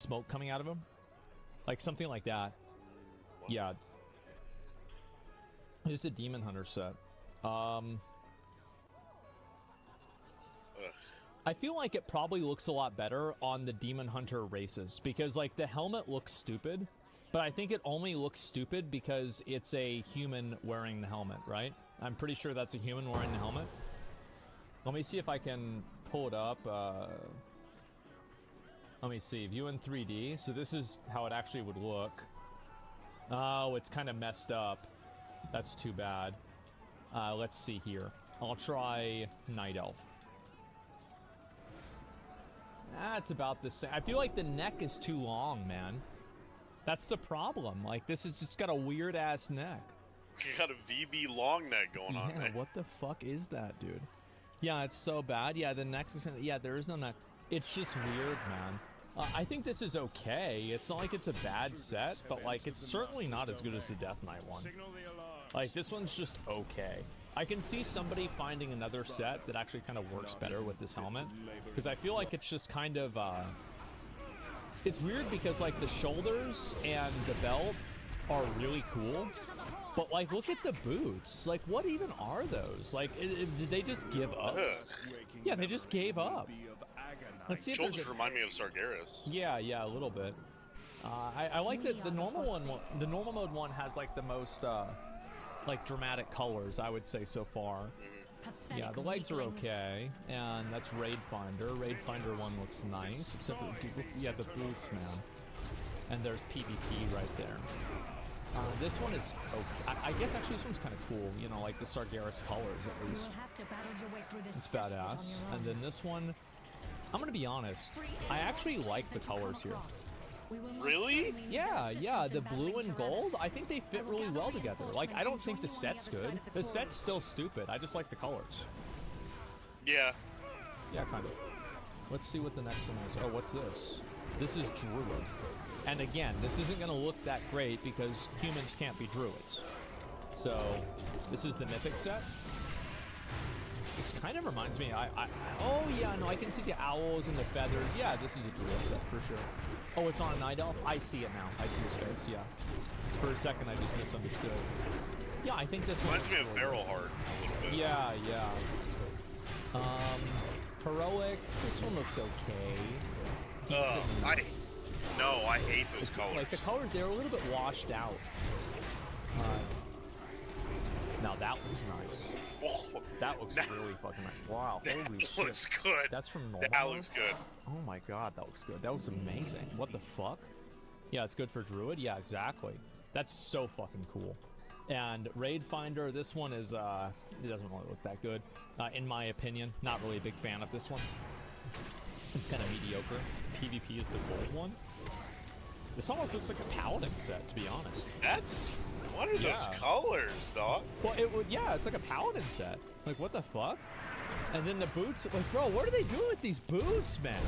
smoke coming out of him, like something like that. Yeah, just a demon hunter set. I feel like it probably looks a lot better on the demon hunter races because like the helmet looks stupid, but I think it only looks stupid because it's a human wearing the helmet, right? I'm pretty sure that's a human wearing the helmet. Let me see if I can pull it up. Let me see, view in 3D. So this is how it actually would look. Oh, it's kind of messed up. That's too bad. Let's see here. I'll try Night Elf. That's about the same. I feel like the neck is too long, man. That's the problem. Like, this is just got a weird-ass neck. You got a VB long neck going on there. Yeah, what the fuck is that, dude? Yeah, it's so bad. Yeah, the neck is... Yeah, there is no neck. It's just weird, man. I think this is okay. It's not like it's a bad set, but, like, it's certainly not as good as the Death Knight one. Like, this one's just okay. I can see somebody finding another set that actually kind of works better with this helmet, because I feel like it's just kind of, it's weird because, like, the shoulders and the belt are really cool, but, like, look at the boots. Like, what even are those? Like, did they just give up? Yeah, they just gave up. Let's see if shoulders remind me of Sargeras. Yeah, a little bit. I like that the normal one, the normal mode one has, like, the most, like, dramatic colors, I would say, so far. Yeah, the legs are okay, and that's Raid Finder. Raid Finder 1 looks nice, except for, yeah, the boots, man. And there's PvP right there. This one is okay. I guess actually this one's kind of cool, you know, like the Sargeras colors at least. It's badass. And then this one, I'm gonna be honest, I actually like the colors here. Really? Yeah, the blue and gold, I think they fit really well together. Like, I don't think the set's good. The set's still stupid. I just like the colors. Yeah. Yeah, kind of. Let's see what the next one is. Oh, what's this? This is Druid. And again, this isn't going to look that great because humans can't be druids. So, this is the Mythic set. This kind of reminds me, oh yeah, no, I can see the owls and the feathers. Yeah, this is a druid set for sure. Oh, it's on a Night Elf? I see it now. I see his face, yeah. For a second, I just misunderstood. Yeah, I think this reminds me of Feral Heart a little bit. Yeah. Heroic, this one looks okay. I hate those colors. Like, the colors, they're a little bit washed out. Now that looks nice. Oh, that looks really fucking nice. Wow, holy shit. That looks good. That's from normal. That looks good. Oh my god, that looks good. That looks amazing. What the fuck? Yeah, it's good for Druid. Yeah, exactly. That's so fucking cool. And Raid Finder, this one is, it doesn't really look that good. In my opinion, not really a big fan of this one. It's kind of mediocre. PvP is the gold one. This almost looks like a Paladin set, to be honest. What are those colors, dog? Well, it's like a Paladin set. Like, what the fuck? And then the boots, like, bro, what are they doing with these boots, man?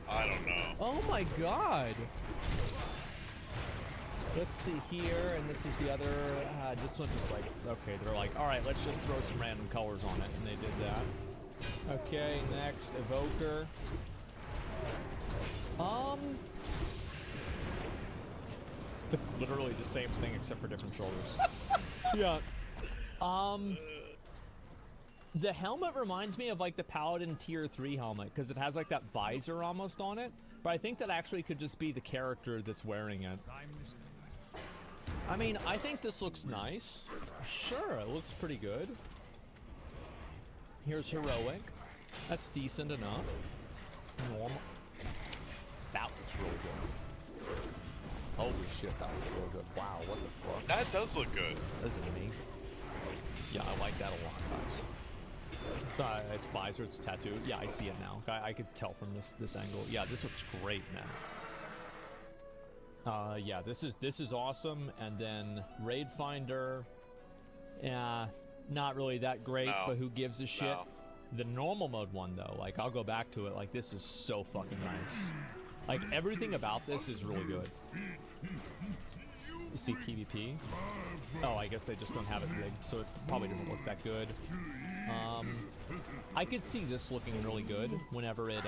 I don't know. Oh my god. Let's see here, and this is the other, this one's just like, okay, they're like, alright, let's just throw some random colors on it, and they did that. Okay, next, Evoker. It's literally the same thing except for different shoulders. Yeah. The helmet reminds me of like the Paladin Tier 3 helmet because it has like that visor almost on it, but I think that actually could just be the character that's wearing it. I mean, I think this looks nice. Sure, it looks pretty good. Here's Heroic. That's decent enough. Normal. That looks really good. Holy shit, that looks real good. Wow, what the fuck? That does look good. That's amazing. Yeah, I like that a lot, guys. It's visor, it's tattooed. Yeah, I see it now. I could tell from this angle. Yeah, this looks great, man. Yeah, this is awesome. And then Raid Finder. Yeah, not really that great, but who gives a shit? No. The normal mode one, though, like, I'll go back to it. Like, this is so fucking nice. Like, everything about this is really good. You see PvP. Oh, I guess they just don't have it rigged, so it probably doesn't look that good. I could see this looking really good whenever it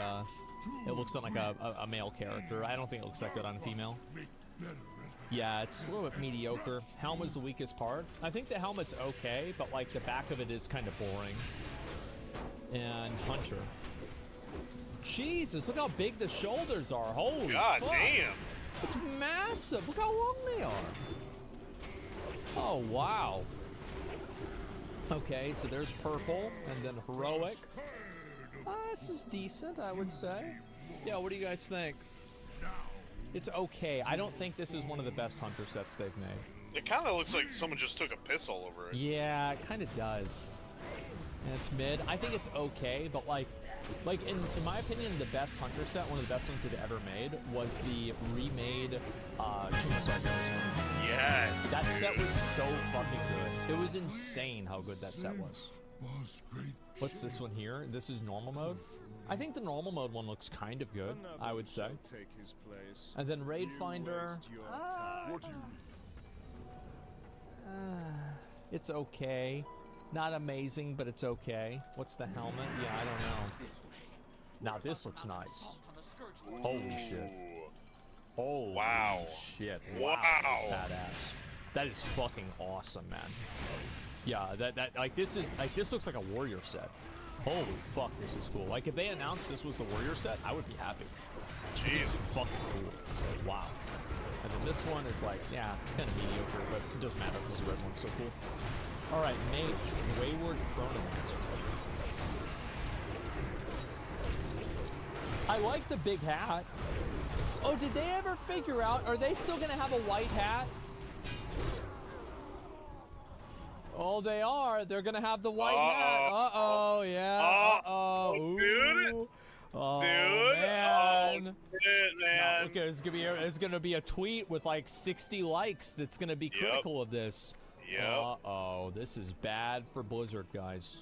looks on like a male character. I don't think it looks that good on a female. Yeah, it's a little bit mediocre. Helm is the weakest part. I think the helmet's okay, but like the back of it is kind of boring. And Hunter. Jesus, look how big the shoulders are. Holy God fuck. damn. It's massive. Look how long they are. Oh, wow. Okay, so there's purple and then heroic. This is decent, I would say. Yeah, what do you guys think? It's okay. I don't think this is one of the best Hunter sets they've made. It kind of looks like someone just took a piss all over it. Yeah, it kind of does. And it's mid. I think it's okay, but like in my opinion, the best Hunter set, one of the best ones they've ever made, was the remade Yes. That set was so fucking good. It was insane how good that set was. What's this one here? This is normal mode. I think the normal mode one looks kind of good, I would say. And then Raid Finder. It's okay. Not amazing, but it's okay. What's the helmet? Yeah, I don't know. Now this looks nice. Holy shit. Holy wow. shit. Wow. Badass. That is fucking awesome, man. Yeah, this looks like a warrior set. Holy fuck, this is cool. Like if they announced this was the warrior set, I would be happy. This is fucking cool. Wow. And then this one is like, yeah, it's kind of mediocre, but it doesn't matter because the red one's so cool. All right, Mage, Wayward Chronomancer. I like the big hat. Oh, did they ever figure out, are they still gonna have a white hat? Oh, they are. They're gonna have the white hat. Uh-oh, yeah. Uh-oh. Dude. Oh, Dude. man. Oh, shit, man. Okay, it's gonna be a tweet with like 60 likes that's gonna be critical of this. Yep. Uh-oh, this is bad for Blizzard, guys.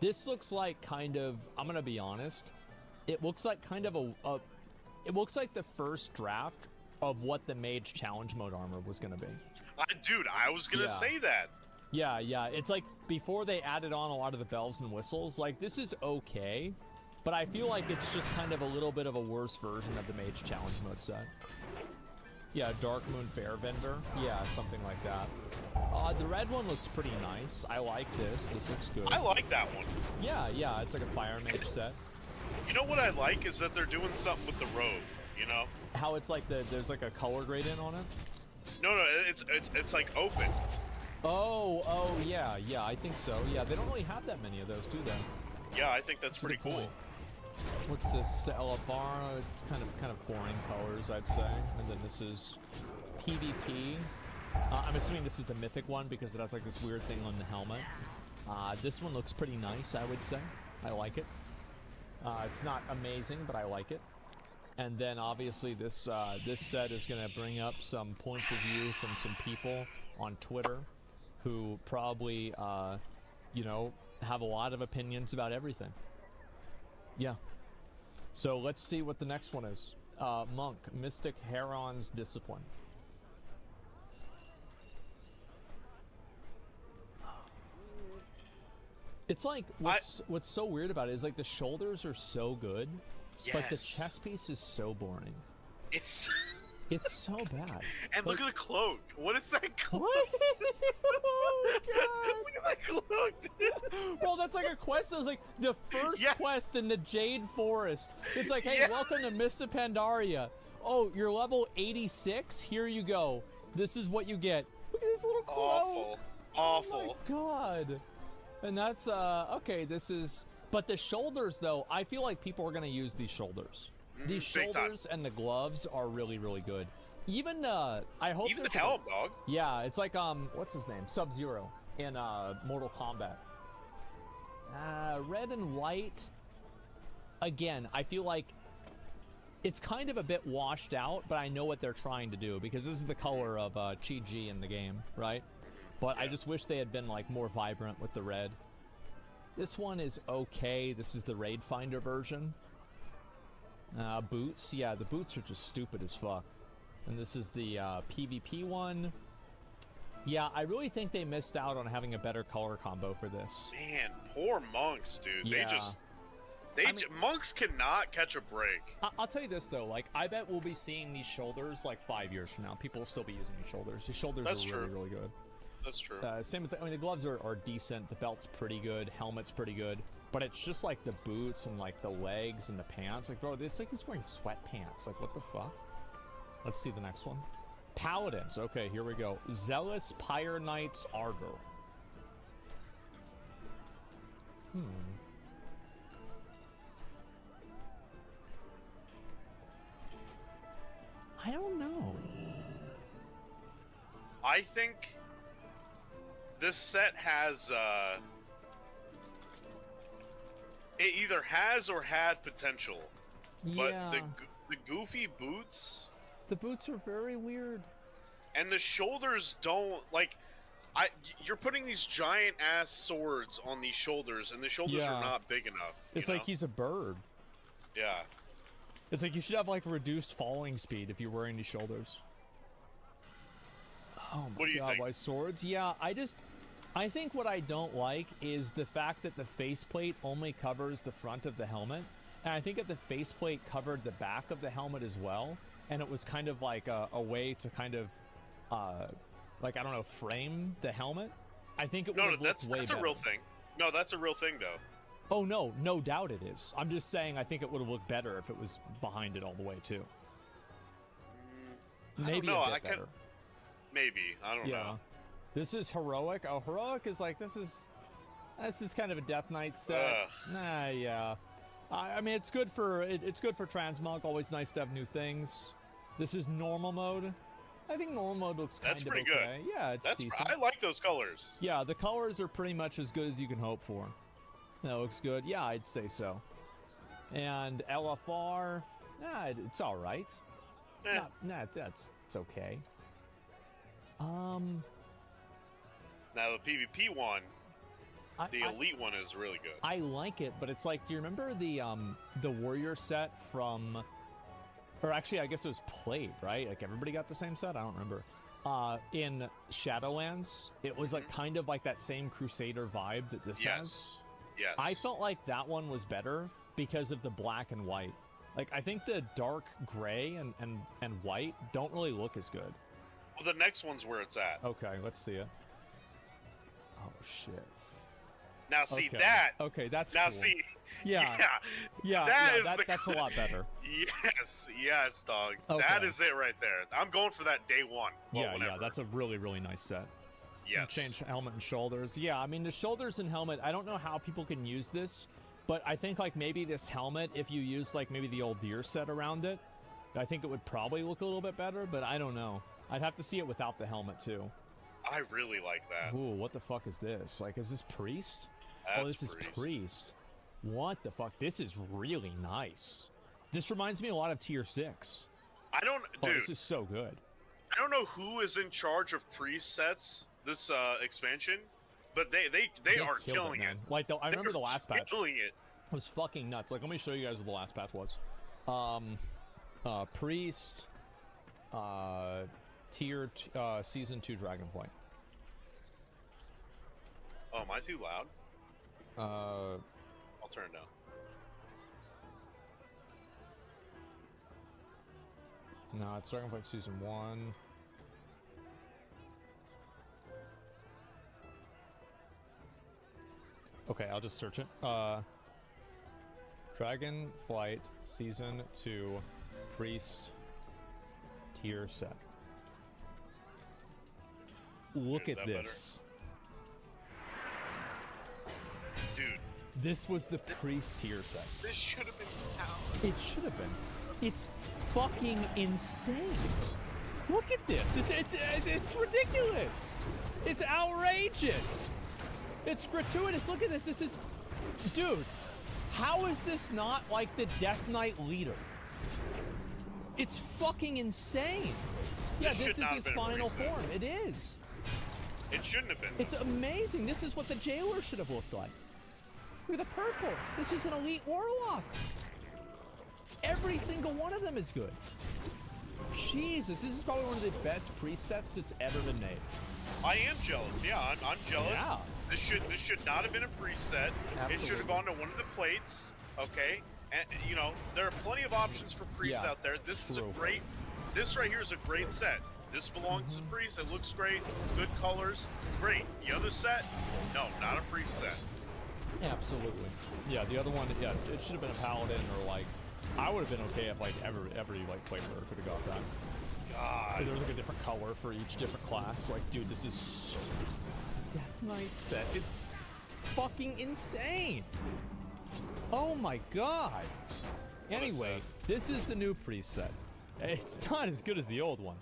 This looks like kind of, I'm gonna be honest, it looks like kind of it looks like the first draft of what the Mage Challenge Mode armor was gonna be. Dude, I was gonna say that. Yeah, it's like before they added on a lot of the bells and whistles, like this is okay, but I feel like it's just kind of a little bit of a worse version of the Mage Challenge Mode set. Yeah, Dark Moon Fairbender. Yeah, something like that. The red one looks pretty nice. I like this. This looks good. I like that one. Yeah, it's like a Fire Mage set. You know what I like is that they're doing something with the robe, you know? How it's like there's like a color gradient on it? No, it's like open. Oh, yeah, I think so. Yeah, they don't really have that many of those, do they? Yeah, I think that's pretty cool. What's this? Elavara. It's kind of boring colors, I'd say. And then this is PvP. I'm assuming this is the mythic one because it has like this weird thing on the helmet. This one looks pretty nice, I would say. I like it. It's not amazing, but I like it. And then obviously this set is going to bring up some points of view from some people on Twitter who probably, have a lot of opinions about everything. Yeah. So let's see what the next one is. Monk, Mystic Heron's Discipline. It's like, what's so weird about it is like the shoulders are so good, but the chest piece is so boring. It's so bad. And look at the cloak. What is that cloak? Oh, God. Look at that cloak, dude. Bro, that's like a quest. It was like the first quest in the Jade Forest. It's like, hey, welcome to Mista Pandaria. Oh, you're level 86? Here you go. This is what you get. Look at this little cloak. Awful. Oh, my God. And that's, okay, this is... But the shoulders, though, I feel like people are going to use these shoulders. These shoulders and the gloves are really, really good. Even, I hope even the helm, dog. Yeah, it's like, what's his name? Sub-Zero in, Mortal Kombat. Red and white. Again, I feel like it's kind of a bit washed out, but I know what they're trying to do because this is the color of, Chi-Ji in the game, right? But I just wish they had been, like, more vibrant with the red. This one is okay. This is the Raid Finder version. Boots. Yeah, the boots are just stupid as fuck. And this is the PvP one. Yeah, I really think they missed out on having a better color combo for this. Man, poor monks, dude. Yeah. Monks cannot catch a break. I'll tell you this though, like I bet we'll be seeing these shoulders like 5 years from now. People will still be using these shoulders. These shoulders That's are true. really, really good. That's true. Same with the gloves are decent. The belt's pretty good. Helmet's pretty good. But it's just like the boots and like the legs and the pants. Like, bro, this like he's wearing sweatpants. Like, what the fuck? Let's see the next one. Paladins. Okay, here we go. Zealous Pyre Knights Ardor. I don't know. I think this set has, it either has or had potential. But Yeah. the goofy boots The boots are very weird. and the shoulders don't, like, you're putting these giant ass swords on these shoulders, and the shoulders Yeah. are not big enough. It's you like know? he's a bird. Yeah. It's like you should have like reduced falling speed if you're wearing these shoulders. Oh my What do you god, think? why swords? Yeah, I think what I don't like is the fact that the faceplate only covers the front of the helmet. And I think that the faceplate covered the back of the helmet as well. And it was kind of like a way to kind of, like, I don't know, frame the helmet. I think it would have looked way that's better. a real thing. No, that's a real thing, though. Oh, no, no doubt it is. I'm just saying I think it would have looked better if it was behind it all the way, too. Maybe know, a bit I better. Maybe. I don't know. This is Heroic. Oh, Heroic is like, this is kind of a Death Knight set. Ugh. Nah, yeah. I mean, it's good for transmog. Always nice to have new things. This is normal mode. I think normal mode looks kind That's of pretty okay. good. Yeah, it's decent. I like those colors. Yeah, the colors are pretty much as good as you can hope for. That looks good. Yeah, I'd say so. And LFR, it's all right. Eh. It's okay. Now the PvP one, the I- elite one is really good. I like it, but it's like, do you remember the warrior set from, or actually I guess it was Plate, right? Like everybody got the same set? I don't remember. In Shadowlands, it was like kind of like that same Crusader vibe that this has. Yes. I felt like that one was better because of the black and white. Like I think the dark gray and white don't really look as good. Well, the next one's where it's at. Okay, let's see it. Oh shit. Now see Okay. that. Okay, that's Now cool. see. Yeah. Yeah. That's a lot better. Yes, dog. Okay. That is it right there. I'm going for that day one. Well, Yeah, whenever. that's a really, really nice set. Yes. Change helmet and shoulders. Yeah, I mean, the shoulders and helmet, I don't know how people can use this, but I think, like, maybe this helmet, if you used, like, maybe the old deer set around it, I think it would probably look a little bit better, but I don't know. I'd have to see it without the helmet, too. I really like that. Ooh, what the fuck is this? Like, is this Priest? That's this is Priest. What the fuck? This is really nice. This reminds me a lot of Tier 6. I don't, Oh, dude. this is so good. I don't know who is in charge of priest sets this expansion, but they are killed killing man. it. Like, I remember the last patch. Killing it. It was fucking nuts. Like, let me show you guys what the last patch was. Priest, Season 2 Dragonflight. Oh, am I too loud? I'll turn it down. No, it's Dragonflight Season 1. Okay, I'll just search it. Dragonflight Season 2 Priest tier set. Look Is at that this. Dude, This was the Priest tier set. this should have been out. It should have been. It's fucking insane. Look at this. It's ridiculous. It's outrageous. It's gratuitous. Look at this. This is... Dude, how is this not like the Death Knight leader? It's fucking insane. Yeah, This this should is not his have been a final reset. form. It is. It shouldn't have been. It's amazing. This is what the jailer should have looked like. Look at the purple. This is an elite warlock. Every single one of them is good. Jesus, this is probably one of the best presets that's ever been made. I am jealous. Yeah, I'm jealous. Yeah. This should not have been a preset. It should have gone to one of the plates. Okay, and you know there are plenty of options for pre's out there. This is a great. This right here is a great set. This belongs to the pre's. It looks great. Good colors. Great. The other set, no, not a preset. Absolutely. Yeah, the other one, yeah, it should have been a paladin or like. I would have been okay if like every like player could have got that. God. So there was like a different color for each different class. Like, dude, this is a Death Knight set. It's fucking insane. Oh my god. Anyway, this is the new preset. It's not as good as the old one,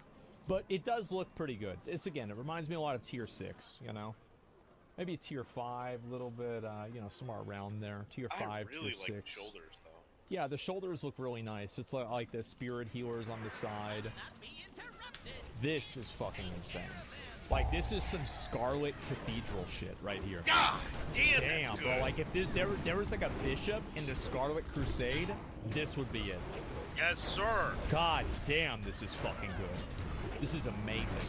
but it does look pretty good. This again, it reminds me a lot of tier 6. You know, maybe tier 5, a little bit. You know, somewhere around there. Tier 5, I really tier 6. like the shoulders though. Yeah, the shoulders look really nice. It's like the spirit healers on the side. This is fucking insane. Like, this is some Scarlet Cathedral shit right here. God damn, that's bro. good. Like, if there was like a bishop in the Scarlet Crusade, this would be it. Yes, sir. God damn, this is fucking good. This is amazing.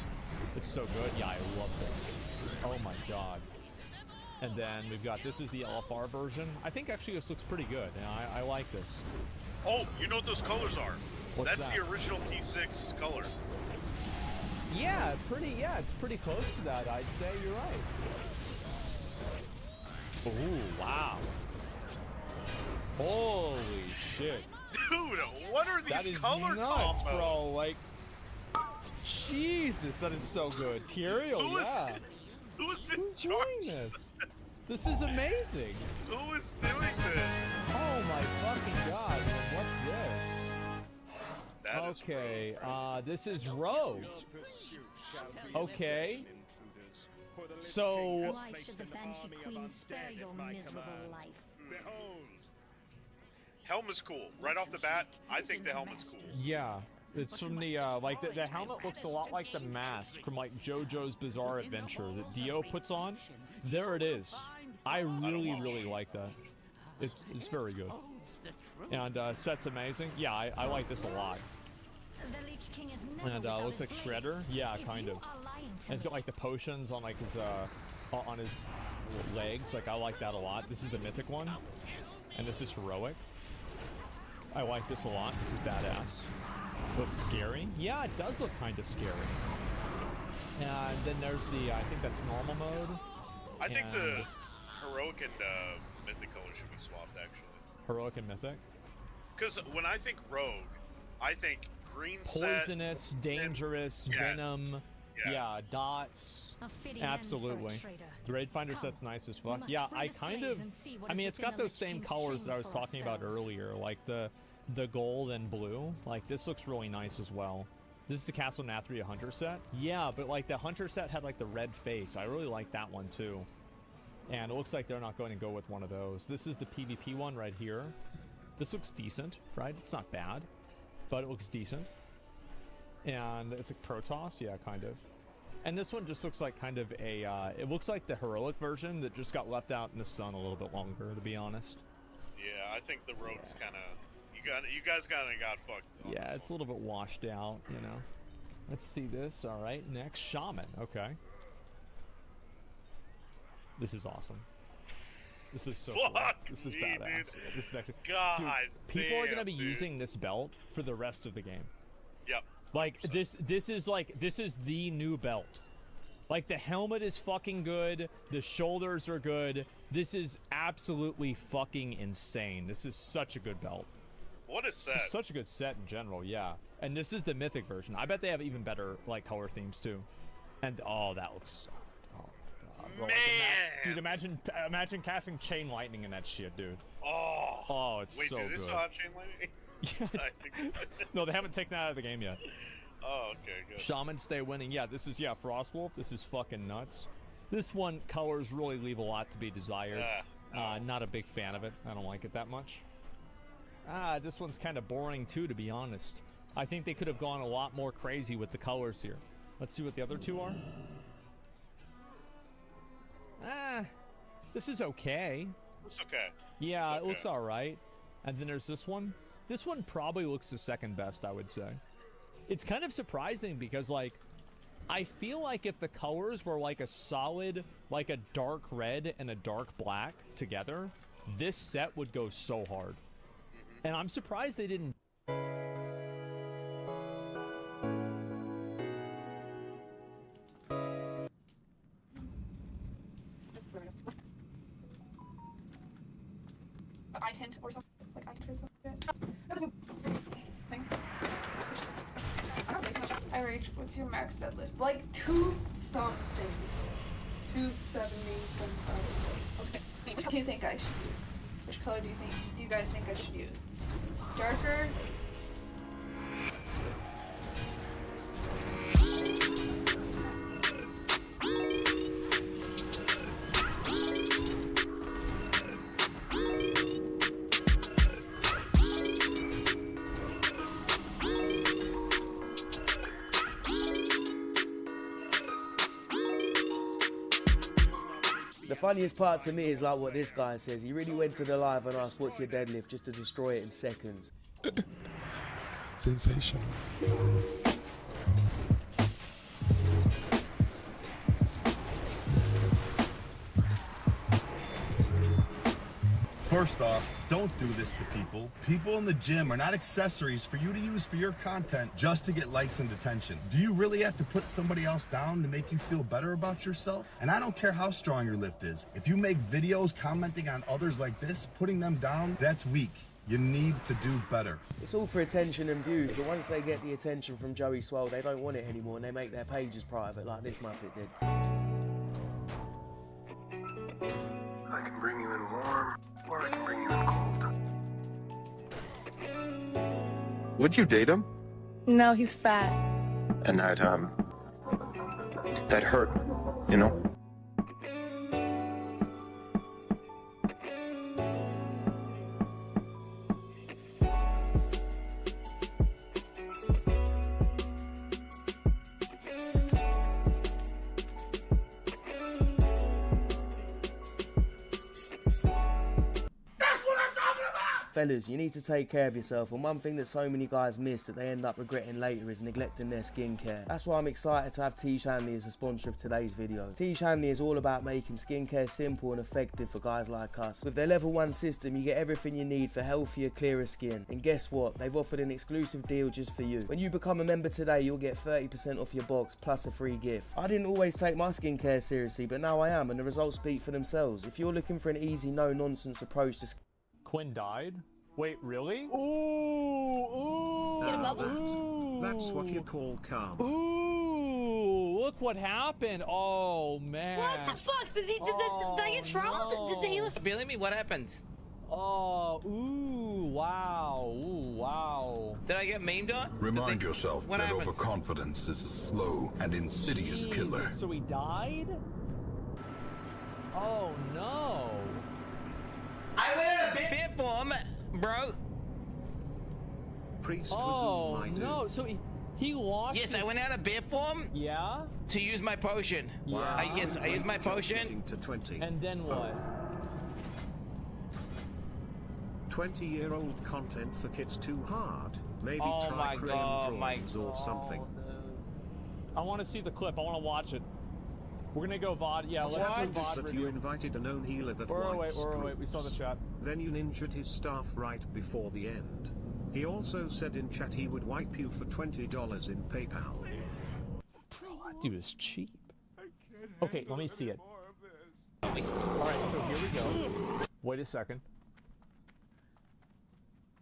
It's so good. Yeah, I love this. Oh my god. And then we've got, this is the LFR version. I think actually this looks pretty good. I like this. Oh, you know what those colors are? What's That's that? the original T6 color. Yeah, it's pretty close to that, I'd say. You're right. Ooh, wow. Holy shit. Dude, what are these That is color nuts, combos? bro. Like, Jesus, that is so good. Tyrael, yeah. Who's in Who's charge doing of this? This is amazing. Who is doing this? Oh my fucking god. What's this? That is Okay, this is Rogue. Okay. So, Why should the Banshee Queen spare your miserable life? Helm is cool. Right off the bat, I think the helmet's cool. yeah. It's from the, like, the helmet looks a lot like the mask from, like, JoJo's Bizarre Adventure that Dio puts on. There it is. I really like that. It's very good. And, set's amazing. Yeah, I like this a lot. The Lich King is never And, without looks his like blade. Shredder. Yeah, If kind you of. are lying to And it's got, me, like, the potions on, like, his, on his legs. Like, I like that a lot. This is the mythic one. And this is heroic. I like this a lot. This is badass. Looks scary. Yeah, it does look kind of scary. And then there's the, I think that's normal mode. I think the And- heroic and mythic color should be swapped, actually. Heroic and mythic. Because when I think rogue, I think green set. Poisonous, dangerous, yeah. venom. Yeah. Yeah, dots. a fitting end for a Absolutely. traitor. The Raid Finder Come, set's nice as we fuck. must Yeah, free I the kind slaves of. and see what I is mean, it's within got the those Lich same King's colors that I was chamber for talking about ourselves. earlier, like the gold and blue. Like, this looks really nice as well. This is the Castle Nathria Hunter set. Yeah, but like the Hunter set had like the red face. I really like that one too. And it looks like they're not going to go with one of those. This is the PvP one right here. This looks decent, right? It's not bad, but it looks decent. And it's like Protoss, yeah, kind of. And this one just looks like kind of a, it looks like the heroic version that just got left out in the sun a little bit longer, to be honest. Yeah, I think the rogue's kind of. You guys kind of got fucked. On Yeah, this it's a little bit washed out, you know. Let's see this. All right, next, Shaman. Okay. This is awesome. This is so cool. Fuck This is me, badass. dude. This is actually... God Dude, people are going to damn, be dude. using this belt for the rest of the game. Yep. Like, 100%. this is the new belt. Like, the helmet is fucking good. The shoulders are good. This is absolutely fucking insane. This is such a good belt. What a set. It's such a good set in general, yeah. And this is the mythic version. I bet they have even better like color themes too. And oh, that looks. Oh god, bro. Man! Dude, imagine casting chain lightning in that shit, dude. Oh. Oh, it's Wait, so do they good. still have chain lightning? Yeah. I think- No, they haven't taken that out of the game yet. Oh, okay, good. Shaman stay winning. Yeah, this is Frostwolf. This is fucking nuts. This one colors really leave a lot to be desired. Not a big fan of it. I don't like it that much. This one's kind of boring too, to be honest. I think they could have gone a lot more crazy with the colors here. Let's see what the other two are. This is okay. It's okay. Yeah, It's it okay. looks all right. And then there's this one. This one probably looks the second best, I would say. it's kind of surprising because, like, I feel like if the colors were like a solid, like a dark red and a dark black together, this set would go so hard. And I'm surprised they didn't. Eye tint or something. Like eye tint or something. I don't think so. RH, what's your max deadlift? Like 2 something. 270 something. Okay. Which do you think I should use? Which color do you guys think I should use? Darker? The funniest part to me is like what this guy says. He really went to the live and asked, what's your deadlift, just to destroy it in seconds. Sensational. First off, don't do this to people. People in the gym are not accessories for you to use for your content just to get likes and attention. Do you really have to put somebody else down to make you feel better about yourself? And I don't care how strong your lift is. If you make videos commenting on others like this, putting them down, that's weak. You need to do better. It's all for attention and views, but once they get the attention from Joey Swole, they don't want it anymore and they make their pages private like this Muppet did. I can bring you in warm, or I can bring you in cold. Would you date him? No, he's fat. And that hurt, you know? Fellas, you need to take care of yourself, and one thing that so many guys miss that they end up regretting later is neglecting their skincare. That's why I'm excited to have T. Shanley as a sponsor of today's video. T. Shanley is all about making skincare simple and effective for guys like us. With their level 1 system, you get everything you need for healthier, clearer skin. And guess what? They've offered an exclusive deal just for you. When you become a member today, you'll get 30% off your box plus a free gift. I didn't always take my skincare seriously, but now I am, and the results speak for themselves. If you're looking for an easy, no-nonsense approach to Quinn died? Wait, really? Ooh, Get a bubble. ooh. That's what you call calm. Ooh, look what happened. Oh, man. What the fuck? Did I get trolled? no. Did he listen? Billy me, what happened? Oh, ooh, wow, ooh, wow. Did I get maimed on? Remind yourself what that happened? overconfidence is a slow and insidious killer. So he died? Oh, no. I went on a bit for him, bro. Priest Oh, was all no. So he lost Yes, his... I went out of bid for him Yeah? to use my potion. Yeah. I used my potion. Getting to 20. And then what? 20-year-old content for kids too hard. Maybe Oh try my crayon God, my drawings or something. I want to see the clip. I want to watch it. We're going to go VOD. Yeah, let's do What? VOD That you review. invited a known healer that Wait, wipes wait. We saw the groups. chat. Then you ninjured his staff right before the end. He also said in chat he would wipe you for $20 in PayPal. That dude is cheap. Okay, let me see it. Alright, so here we go. Wait a second.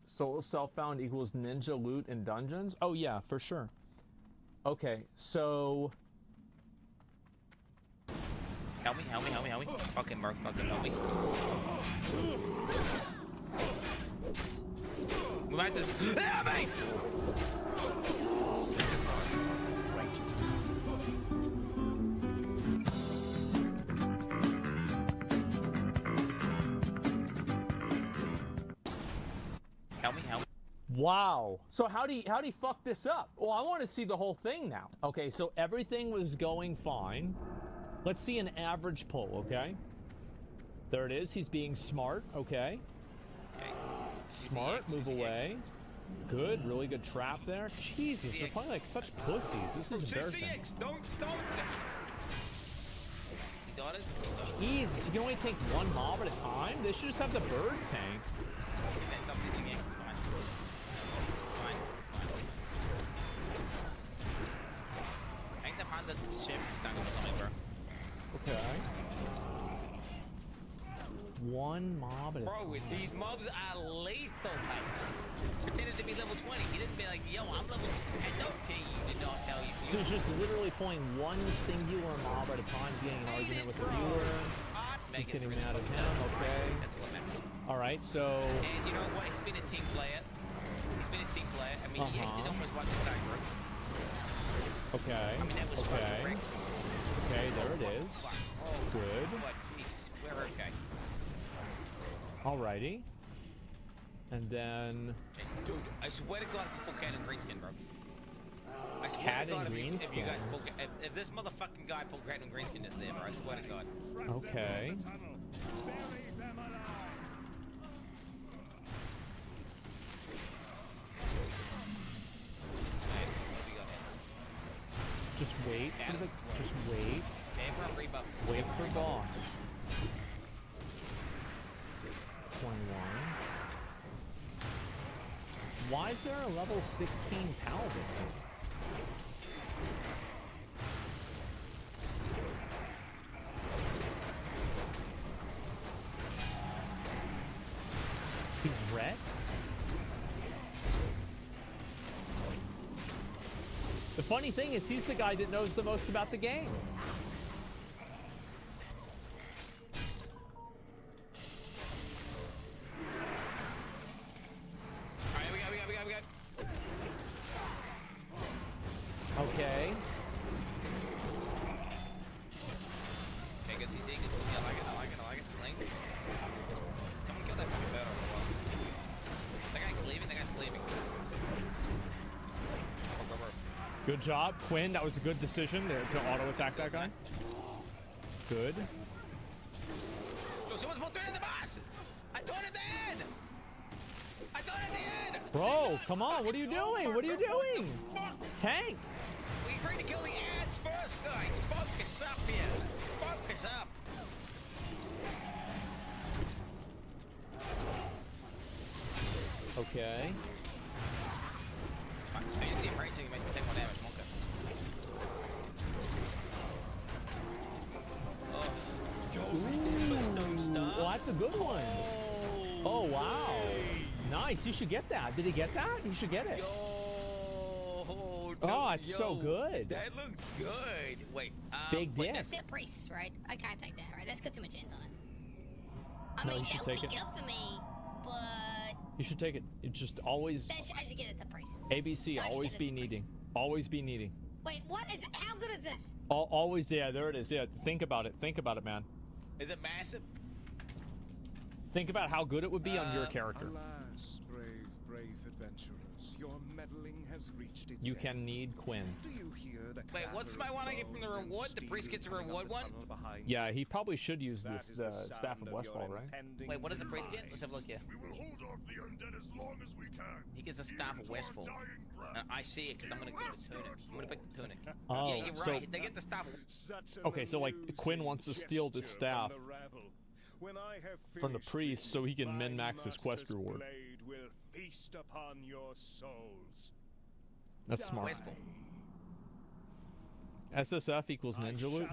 Soul self-found equals ninja loot in dungeons? Oh yeah, for sure. Okay, so... Help me. Fucking Mark, fucking help me. We might just... Help me! Help me. Wow. So how'd he fuck this up? Well, I want to see the whole thing now. Okay, so everything was going fine. Let's see an average pull, okay? There it is. He's being smart, okay? Okay. Smart, Easy move X. away. Good, really good trap there. Jesus, they're playing like such pussies. This is embarrassing. Don't. He got it. Jesus, you can only take one mob at a time? They should just have the bird tank. Okay, stop using X, it's fine. Fine. I think the panda ship stung him or something, bro. Okay. One mob at a time. Bro, these mobs are lethal, mate. Pretended to be level 20. He didn't be like, yo, I'm level... And don't tell you, did not tell you. So he's just literally pulling one singular mob at a time, getting an argument with the viewer. He's getting mad at him, okay. That's what matters. Alright, so... And you know what? He's been a team player. I mean, yeah, he did almost wipe the tag, bro. Okay. I mean, that was fucking reckless. Okay, there it is. Good. But, Jesus, we're okay. Alrighty. And then... Dude, I swear to God, if you pull Cat and Greenskin, bro. I swear Cat to God, and if you guys Greenskin? pull... If this motherfucking guy pulled Cat and Greenskin is there, bro, I swear to God. Okay. Hey, what we got here? Just wait for the... Just wait. Everyone rebuff. Wait for boss. 21. Why is there a level 16 paladin? He's red? The funny thing is, he's the guy that knows the most about the game. Alright, we got. Okay. Okay, good CC. I like it. Sling. Someone kill that fucking bird on the wall. That guy's cleaving. Bro. Good job, Quinn. That was a good decision to auto attack that guy. Good. Yo, someone's both turning the boss! I told it then! Bro, come on. What are you doing? Fuck! Tank. We agreed to kill the ants first, guys! Focus up here! Focus up! Okay. Fuck, I see him racing, make me take more damage, Monka. Well, that's a good one. Oh, wow. Nice. You should get that. Did he get that? You should get it. Oh, it's so good. That looks good. Wait, Big dick. That's it, priest, right? I can't take that, right? That's got too much hands on it. I No, mean, you should that would take be it. good for me, but You should take it. It just always... I should get it to priest. ABC, I should always get it be to needing. Always be needing. Wait, what is it? How good is this? Always, yeah, there it is. Yeah, think about it. Think about it, man. is it massive? Think about how good it would be on your character. Alas, brave adventurers, your meddling has reached its You end. can need Quinn. Do you hear the Wait, what's my one I get from the reward? The priest gets a reward one? Yeah, he probably should use this Staff of Westfall, right? Wait, what does the priest get? Let's have a look here. We will hold off the undead as long as we can. He gets a staff of Westfall. I see it because I'm gonna go with the tunic. I'm gonna pick the tunic. Oh, yeah, you're so- right. They get the staff. Okay, so like Quinn wants to steal this staff from the priest so he can min-max his quest reward. Will feast upon your souls. That's smart. Westfall. SSF equals ninja loot.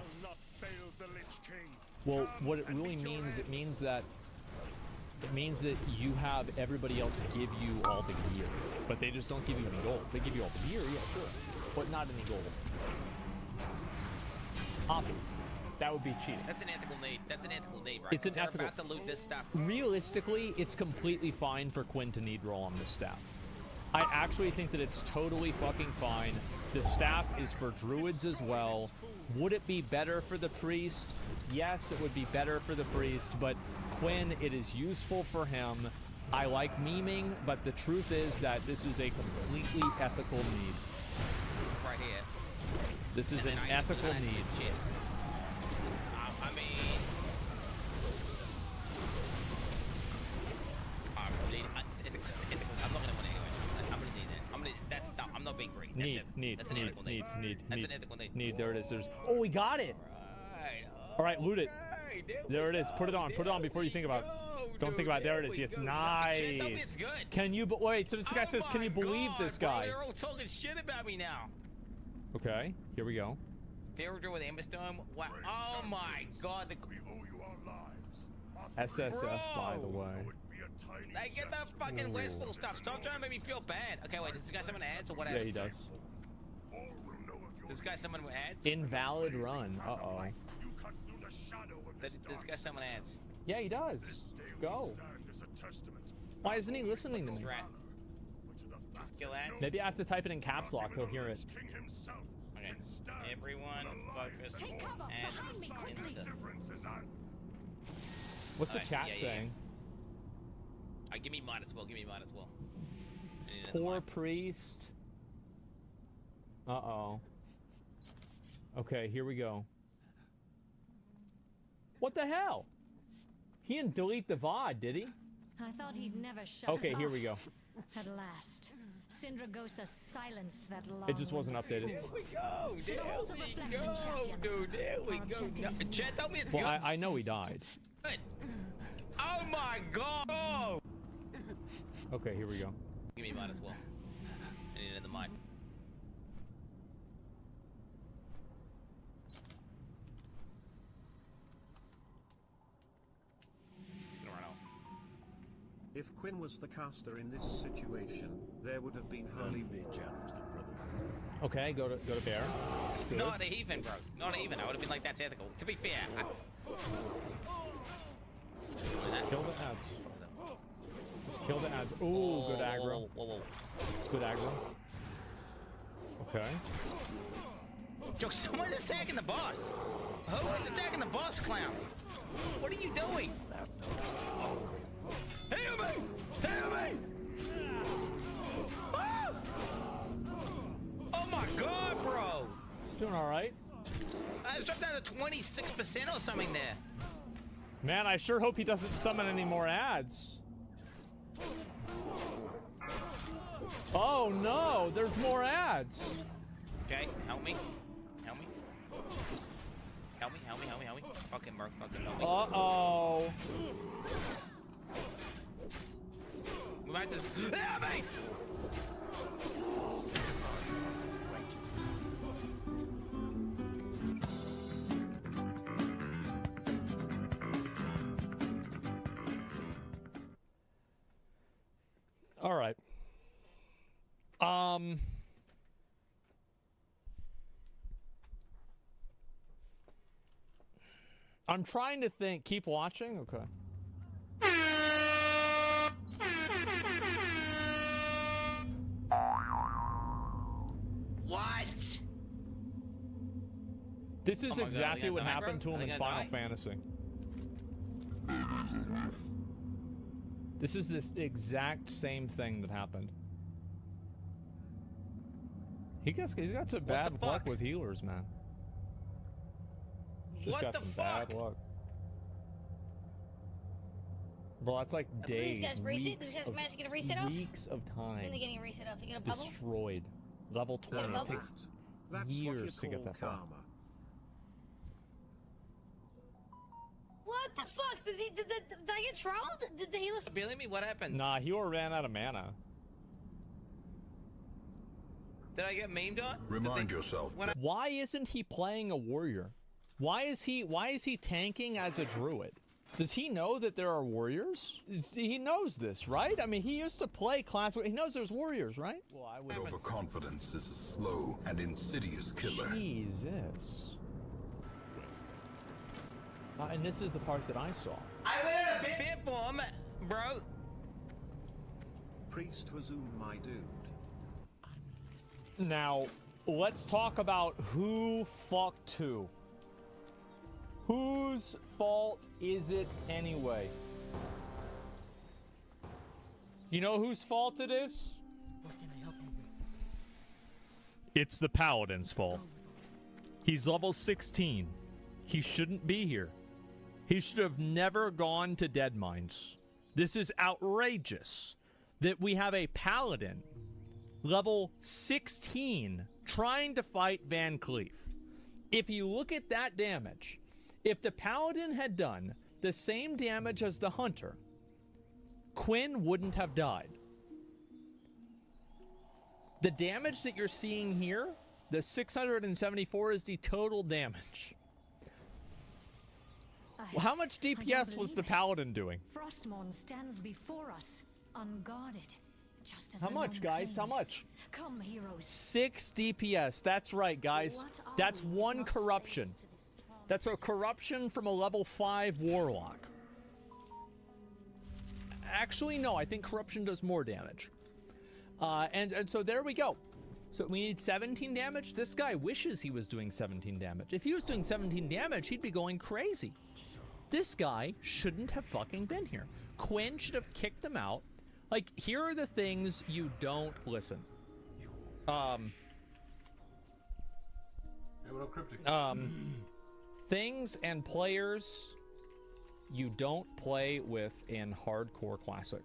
Well, what it really means, it means that you have everybody else give you all the gear, but they just don't give you any gold. They give you all the gear, yeah, sure, but not any gold. Obviously, that would be cheating. That's an ethical need. That's an ethical need, right? It's an They're ethical. about to loot this stuff. Realistically, it's completely fine for Quinn to need roll on this staff. I actually think that it's totally fucking fine. The staff is for druids as well. Would it be better for the priest? Yes, it would be better for the priest, but Quinn, it is useful for him. I like memeing, but the truth is that this is a completely ethical need. Right here. This is an ethical need. Cheers. I mean... it's ethical. I'm not gonna win anyway. That's an ethical need. That's an ethical need. There it is. Oh, we got it. All right, loot it. There it is. Put it on. Put it on before you think about it. Don't think about it. There it is. Yes, nice. Can you? Wait. So this guy says, "Can you believe this guy?" They're all talking shit about me now. Okay. Here we go. Failure with Amberstone. Wow. Oh my God. We owe you our lives. SSF, by the way. Hey, get that fucking wasteful stuff. Stop trying to make me feel bad. Okay, wait. Does this guy someone ads or what ads? Yeah, he does. Does this guy someone ads? Invalid run. Uh-oh. This guy someone ads. Yeah, he does. Go. Why isn't he listening to me? Just kill ads. Maybe I have to type it in caps lock. He'll hear it. Okay. Everyone focus ads insta. What's the chat saying? Give me mine as well. Give me mine as well. Poor priest. Uh-oh. Okay, here we go. What the hell? He didn't delete the VOD, did he? I thought he'd never shut Okay, it here off. we go. At last, Syndragosa silenced that long. It just wasn't updated. There we go. There we go, dude. There we go. Chat, tell me it's good. Well, I know he died. Good. Oh my God. Okay, here we go. Give me mine as well. I need another mine. Just gonna run off. If Quinn was the caster in this situation, there would have been hardly war. Okay, go to bear. Good. Not even, bro. Not even. I would have been like, that's ethical. To be fair. Just kill the ads. Just kill the ads. Ooh, good aggro. Whoa. Good aggro. Okay. Yo, someone's attacking the boss. Who is attacking the boss, clown? What are you doing? Heal me! Heal me! Ah! Oh my God, bro! It's doing all right. I just dropped down to 26% or something there. Man, I sure hope he doesn't summon any more ads. Oh no, there's more ads. Okay, help me. Help me. Help me, help me, help me, help me. Fucking bro, fucking help me. Uh-oh. We might just... Help me! All right. I'm trying to think. Keep watching? Okay. What? This is exactly what happened to him in Final die? Fantasy. This is this exact same thing that happened. He's got some bad luck with healers, man. Just got some bad luck. Bro, that's like days, These guys reset? These guys managed to get a reset off? weeks of time. When they getting a reset off, you get a bubble? Destroyed. Level 20. It takes years to get that far. What the fuck? Did I get trolled? Did the healer... Believe me, what happened? Nah, he ran out of mana. Did I get memed on? Remind yourself. Why isn't he playing a warrior? Why is he tanking as a druid? Does he know that there are warriors? He knows this, right? I mean, he used to play class. He knows there's warriors, right? Well, I would. Overconfidence is a slow and insidious killer. Jesus. And this is the part that I saw. I went in a bit for him, bro. Priest Wazum, my dude. Now, let's talk about who fucked who. Whose fault is it anyway? You know whose fault it is? What can I help you with? It's the Paladin's fault. He's level 16. He shouldn't be here. He should have never gone to Deadmines. This is outrageous that we have a Paladin level 16 trying to fight Van Cleef. If you look at that damage, if the Paladin had done the same damage as the Hunter, Quinn wouldn't have died. The damage that you're seeing here, the 674, is the total damage. How much DPS was the Paladin doing? Frostmourne stands before us, unguarded. Just as How much, guys? How much? Come, heroes. 6 DPS. That's right, guys. That's 1 corruption. That's a corruption from a level 5 warlock. Actually, no. I think corruption does more damage. And so there we go. So we need 17 damage. This guy wishes he was doing 17 damage. If he was doing 17 damage, he'd be going crazy. This guy shouldn't have fucking been here. Quinn should have kicked them out. Like, here are the things you don't listen. Things and players you don't play with in Hardcore Classic.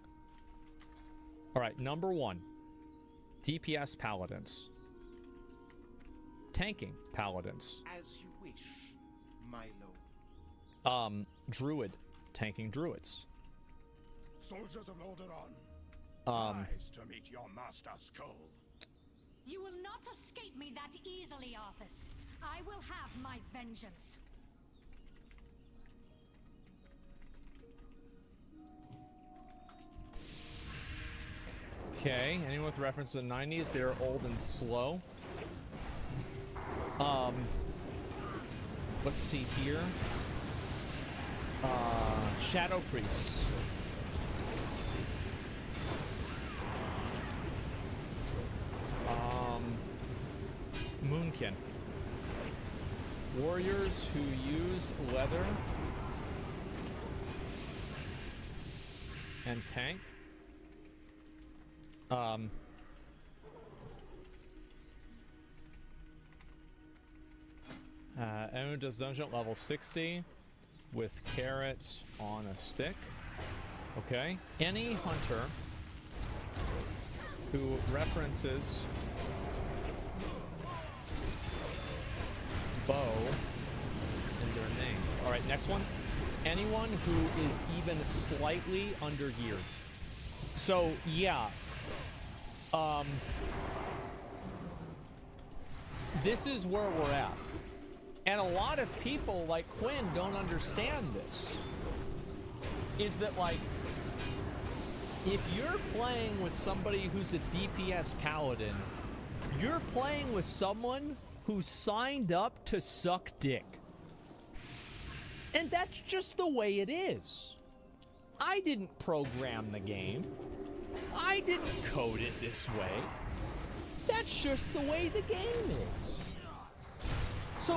All right, number 1. DPS Paladins. Tanking Paladins. As you wish, my lord. Druid. Tanking Druids. Soldiers of Lordaeron, rise to meet your master's call. You will not escape me that easily, Arthas. I will have my vengeance. Okay, anyone with reference to the 90s, they're old and slow. Let's see here. Shadow Priests. Moonkin. Warriors who use leather and tank. Anyone does dungeon level 60 with carrots on a stick. Okay. Any hunter who references bow in their name. All right, next one. Anyone who is even slightly under-geared. So, yeah. This is where we're at. And a lot of people like Quinn don't understand this. Is that, like, if you're playing with somebody who's a DPS paladin, you're playing with someone who signed up to suck dick. And that's just the way it is. I didn't program the game. I didn't code it this way. That's just the way the game is. So,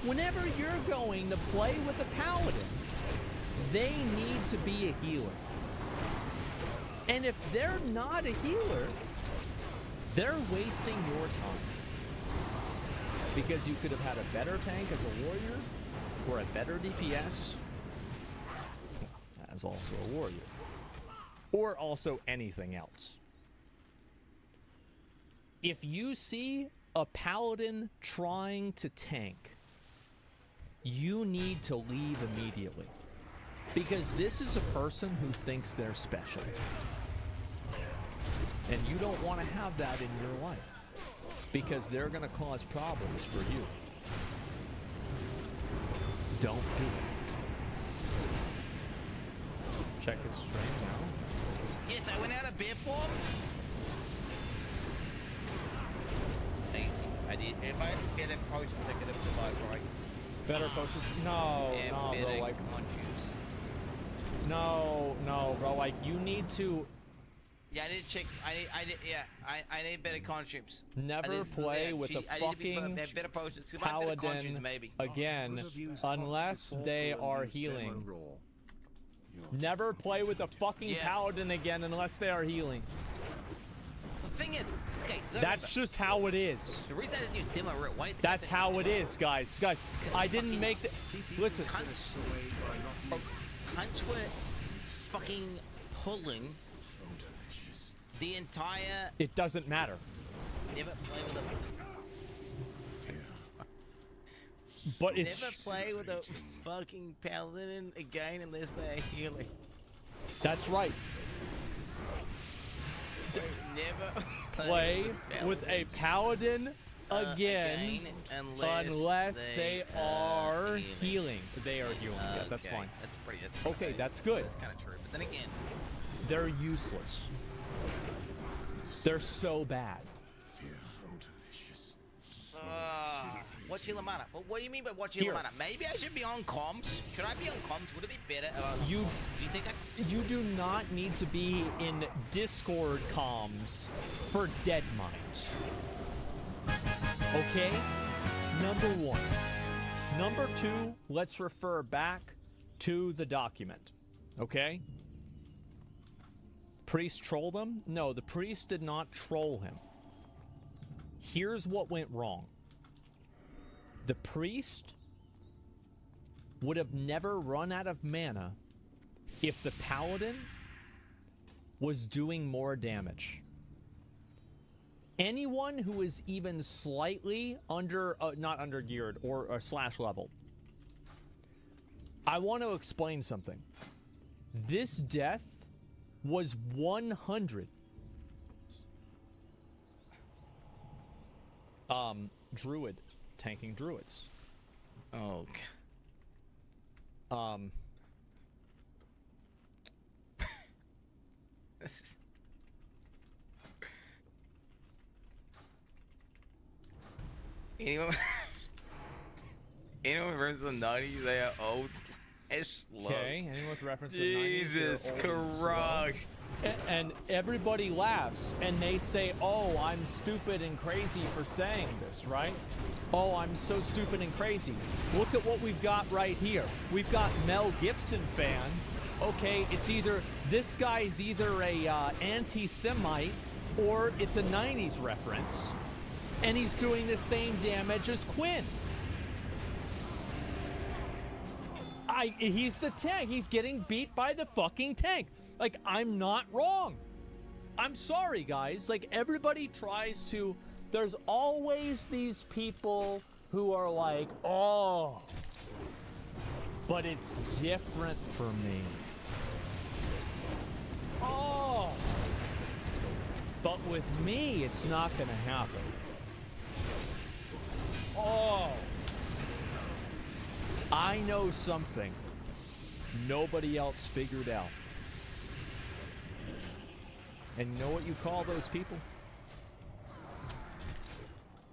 whenever you're going to play with a paladin, they need to be a healer. And if they're not a healer, they're wasting your time. Because you could have had a better tank as a warrior, or a better DPS as also a warrior, or also anything else. If you see a paladin trying to tank, you need to leave immediately. Because this is a person who thinks they're special. And you don't want to have that in your life. Because they're going to cause problems for you. Don't do it. Check his strength now. Yes, I went out of beer form. Easy. I did. If I get a potions, I could have survived, right? Better potions? No, yeah, no, bro. Like, come on, juice. No, bro. Like, you need to. Yeah, I did check. I need better conscripts. Never play with a fucking better potions. paladin maybe. again unless they are healing. Never play with a fucking paladin again unless they are healing. The thing is, okay. That's just how it is. The reason I didn't use demo route, why? That's how it is, guys. Guys, I didn't make the. Listen. Cunts were fucking pulling the entire. It doesn't matter. Never play with them. But it's Never play with a fucking paladin again unless they're healing. That's right. Never Play with a paladin again unless they are healing. They are healing. Yeah, that's fine. That's pretty. Okay, that's good. That's kind of true. But then again, they're useless. They're so bad. Watch healer mana. Well, what do you mean by watch healer mana? Maybe I should be on comms. Should I be on comms? Would it be better? You comms? Do you think you do not need to be in Discord comms for dead minds. Okay? Number one. Number two, let's refer back to the document. Okay? Priest trolled him? No, the priest did not troll him. Here's what went wrong. The priest would have never run out of mana if the paladin was doing more damage. Anyone who is even slightly under, not under geared or slash level. I want to explain something. This death was 100. Druid tanking druids. Oh. This is... Anyone reference to the 90s, they are old as slow. Okay, anyone with reference to the 90s, Jesus Christ. And everybody laughs, and they say, oh, I'm stupid and crazy for saying this, right? Oh, I'm so stupid and crazy. Look at what we've got right here. We've got Mel Gibson fan. Okay, it's either, this guy's either a anti-Semite, or it's a 90s reference, and he's doing the same damage as Quinn. He's the tank. He's getting beat by the fucking tank. Like, I'm not wrong. I'm sorry, guys. Like, everybody tries to... There's always these people who are like, oh, but it's different for me. Oh. But with me, it's not going to happen. Oh. I know something nobody else figured out. And you know what you call those people?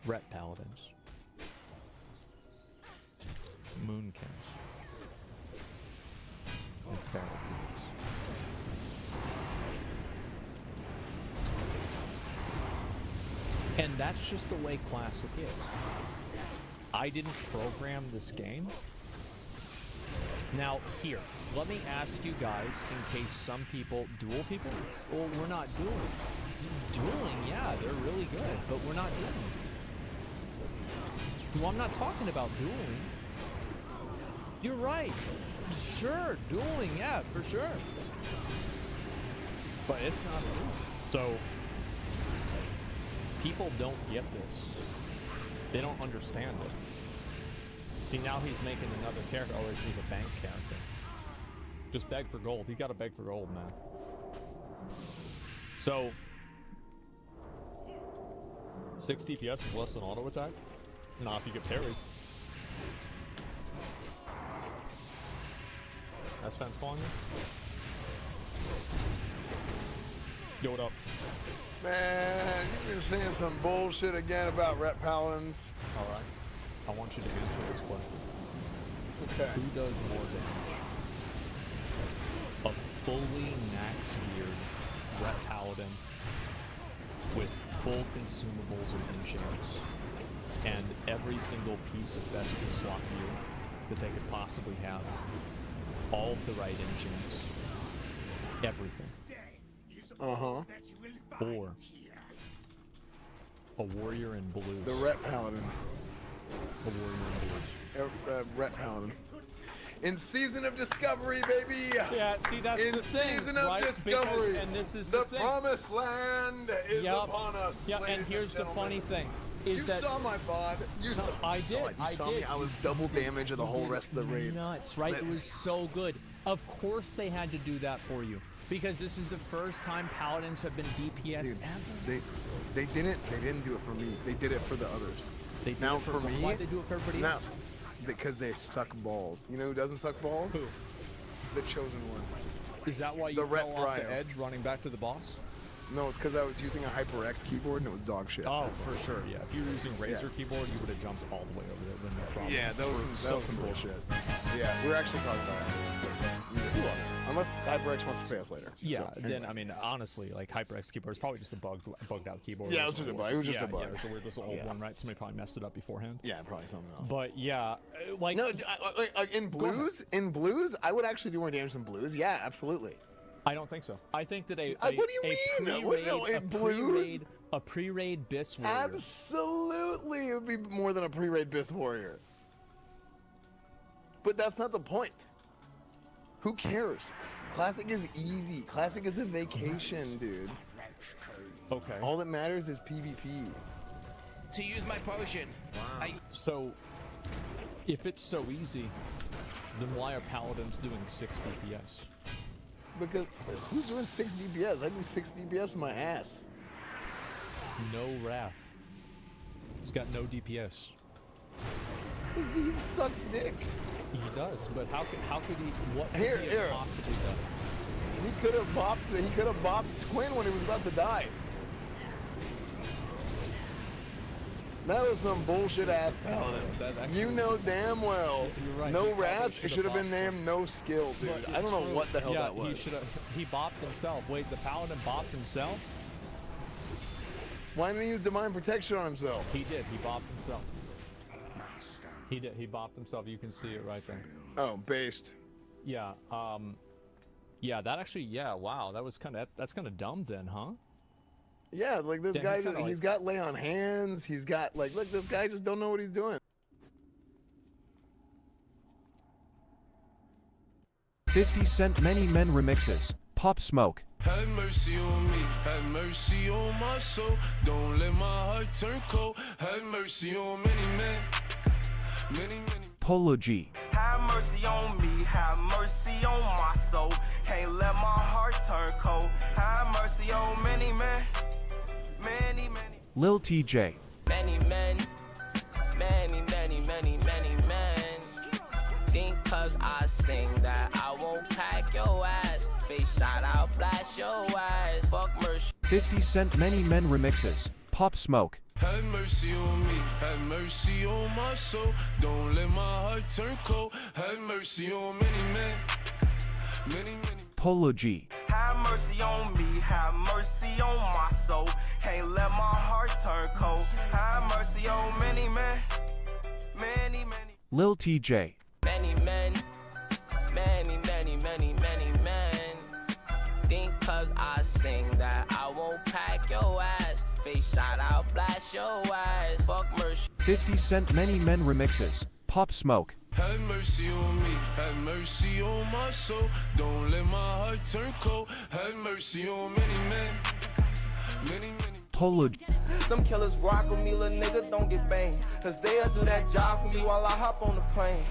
Ret Paladins. Moonkins. And Feral Beings. And that's just the way Classic is. I didn't program this game. Now, here, let me ask you guys, in case some people... Duel people? Well, we're not dueling. Dueling, yeah, they're really good, but we're not dueling. Well, I'm not talking about dueling. You're right. Sure, dueling, yeah, for sure. But it's not dueling. So, people don't get this. They don't understand it. See, now he's making another character. Oh, this is a bank character. Just beg for gold. You gotta beg for gold, man. So, 6 DPS is less than auto attack? Nah, if you get parried. That's fence calling you? Yo, what up? Man, you've been saying some bullshit again about Ret Paladins. Alright. I want you to answer this question. Okay. Who does more damage? A fully max geared Ret Paladin with full consumables and enchants, and every single piece of best in slot gear that they could possibly have. All of the right enchants. Everything. Uh-huh. Or a warrior in blues. The Ret Paladin. A warrior in blues. Ret Paladin. In Season of Discovery, baby! Yeah, see, that's the thing, Season of right? Discovery! And this is the thing. Promised Land is upon us. Yeah, and here's the funny thing. is you that saw my VOD. You saw, I you saw did. it. You I saw did. me. I was double damage of the whole rest of the raid. Nuts, right? It was so good. Of course they had to do that for you because this is the first time paladins have been DPS ever. They didn't do it for me. They did it for the others. They did now it for me. Why'd they do it for everybody else? Because they suck balls. You know who doesn't suck balls? Who? The chosen one. Is that why you fell off the edge running back to the boss? No, it's because I was using a HyperX keyboard and it was dog shit. Oh, for sure, yeah. If you were using Razer keyboard, you would have jumped all the way over there, then no problem. Yeah, that was some bullshit. Yeah, we were actually talking about it. Unless HyperX wants to pay us later. Yeah, so, then, I mean, honestly, like, HyperX keyboard is probably just a bugged out keyboard. Yeah, it was just a bug. It was just a bug. Yeah, it was a weird little old one, right? Somebody probably messed it up beforehand. Yeah, probably something else. But, yeah, like... No, in blues, I would actually do more damage than blues. Yeah, absolutely. I don't think so. I think that what do you mean? A pre-raid Biss warrior. Absolutely, it would be more than a pre-raid Biss warrior. But that's not the point. Who cares? Classic is easy. Classic is a vacation, dude. Okay. All that matters is PvP. To use my potion. Wow. So, if it's so easy, then why are paladins doing 6 DPS? Because who's doing 6 DPS? I do 6 DPS in my ass. No Wrath. He's got no DPS. He sucks dick. He does, but how could he? What could he have possibly done? He could have bopped Quinn when he was about to die. That was some bullshit ass paladin. You know damn well. You're right. No Wrath. It should have been named No Skill, dude. I don't know what the hell that was. He bopped himself. Wait, the paladin bopped himself? Why didn't he use Divine Protection on himself? He did. He bopped himself. He did. He bopped himself. You can see it right there. Oh, based. Yeah. Yeah. That actually. Yeah. Wow. That was that's kind of dumb then, huh? Yeah. Like this guy. He's got lay on hands. He's got like. Look, this guy just don't know what he's doing. 50 Cent Many Men remixes. Pop Smoke. Have mercy on me, have mercy on my soul. Don't let my heart turn cold. Have mercy on many men, many. Polo G. Have mercy on me, have mercy on my soul. Can't let my heart turn cold. Have mercy on many men, many. Lil TJ. Many men, many men. Think cause I sing that I won't pack your ass. Face shot, I'll blast your ass. Fuck mercy. 50 Cent Many Men remixes. Pop Smoke. Have mercy on me, have mercy on my soul. Don't let my heart turn cold. Have mercy on many men, many. Polo G. Have mercy on me, have mercy on my soul. Can't let my heart turn cold. Have mercy on many men, many. Lil TJ. Many men, many men. Think cause I sing that I won't pack your ass. Face shot, I'll blast your ass. Fuck mercy. 50 Cent Many Men remixes. Pop Smoke. Have mercy on me, have mercy on my soul. Don't let my heart turn cold. Have mercy on many men, many. Polo G. Them killers rock with me, little nigga, don't get banged. Cause they'll do that job for me while I hop on the plane.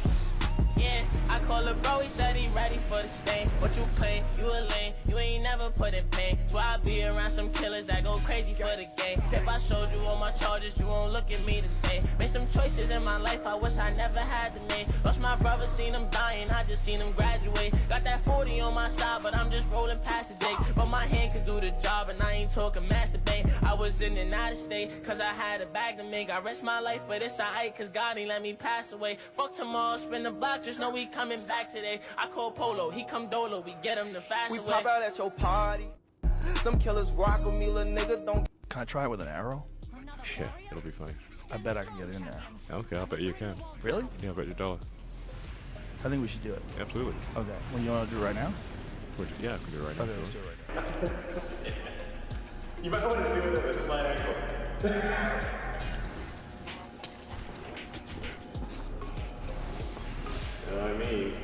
Yeah, I call a bro, he said he ready for the stain. What you claim? You a lame, you ain't never put in pain. So I be around some killers that go crazy for the game. If I showed you all my charges, you won't look at me the same. Made some choices in my life I wish I never had to make. Lost my brother, seen him dying, I just seen him graduate. Got that 40 on my side, but I'm just rolling past the Jake. But my hand could do the job, and I ain't talking masturbate. I was in and out of state, cause I had a bag to make. I risked my life, but it's alright, cause God ain't let me pass away. Fuck tomorrow, spin the block, just know we coming back today. I call Polo, he come Dolo, we get him the fast way. We pop out at your party. Them killers rock with me, little nigga, don't. Can I try it with an arrow? Yeah, it'll be fine. I bet I can get in there. Okay, I'll bet you can. Really? Yeah, I'll bet you $1. I think we should do it. Absolutely. Okay. Well, you want to do it right now? Yeah, I can do it right now. Okay, let's do it right now. You might want to do it with a slight angle. You know what I mean?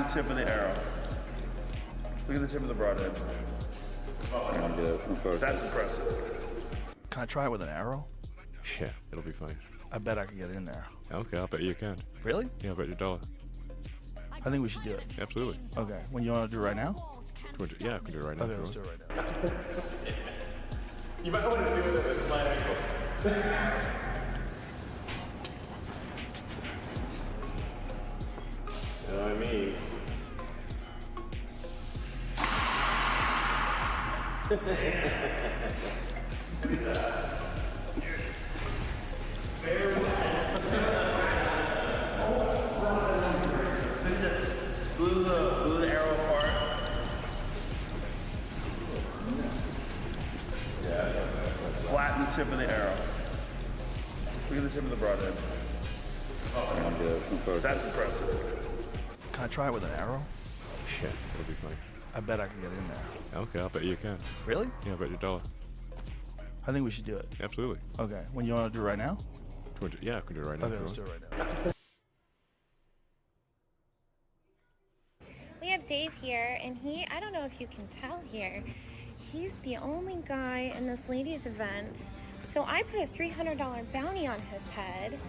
tip of the arrow. Look at the tip of the broadhead. That's impressive. Can I try it with an arrow? Yeah, it'll be fine. I bet I can get in there. Okay, I'll bet you can. Really? Yeah, I'll bet you $1. I think we should do it. Absolutely. Okay. When you want to do it right now? Yeah, I can do it right now. Okay, let's do it right now. You might want to do it at a slight angle. You know what I mean? Glue the arrow apart. Flatten the tip of the arrow. Look at the tip of the broadhead. That's impressive. Can I try it with an arrow? Yeah, it'll be fine. I bet I can get in there. Okay, I'll bet you can. Really? Yeah, I'll bet you $1. I think we should do it. Absolutely. Okay. When you want to do it right now? Yeah, I can do it right now. Okay, let's do it right now. We have Dave here, and I don't know if you can tell here, he's the only guy in this ladies' event. So I put a $300 bounty on his head,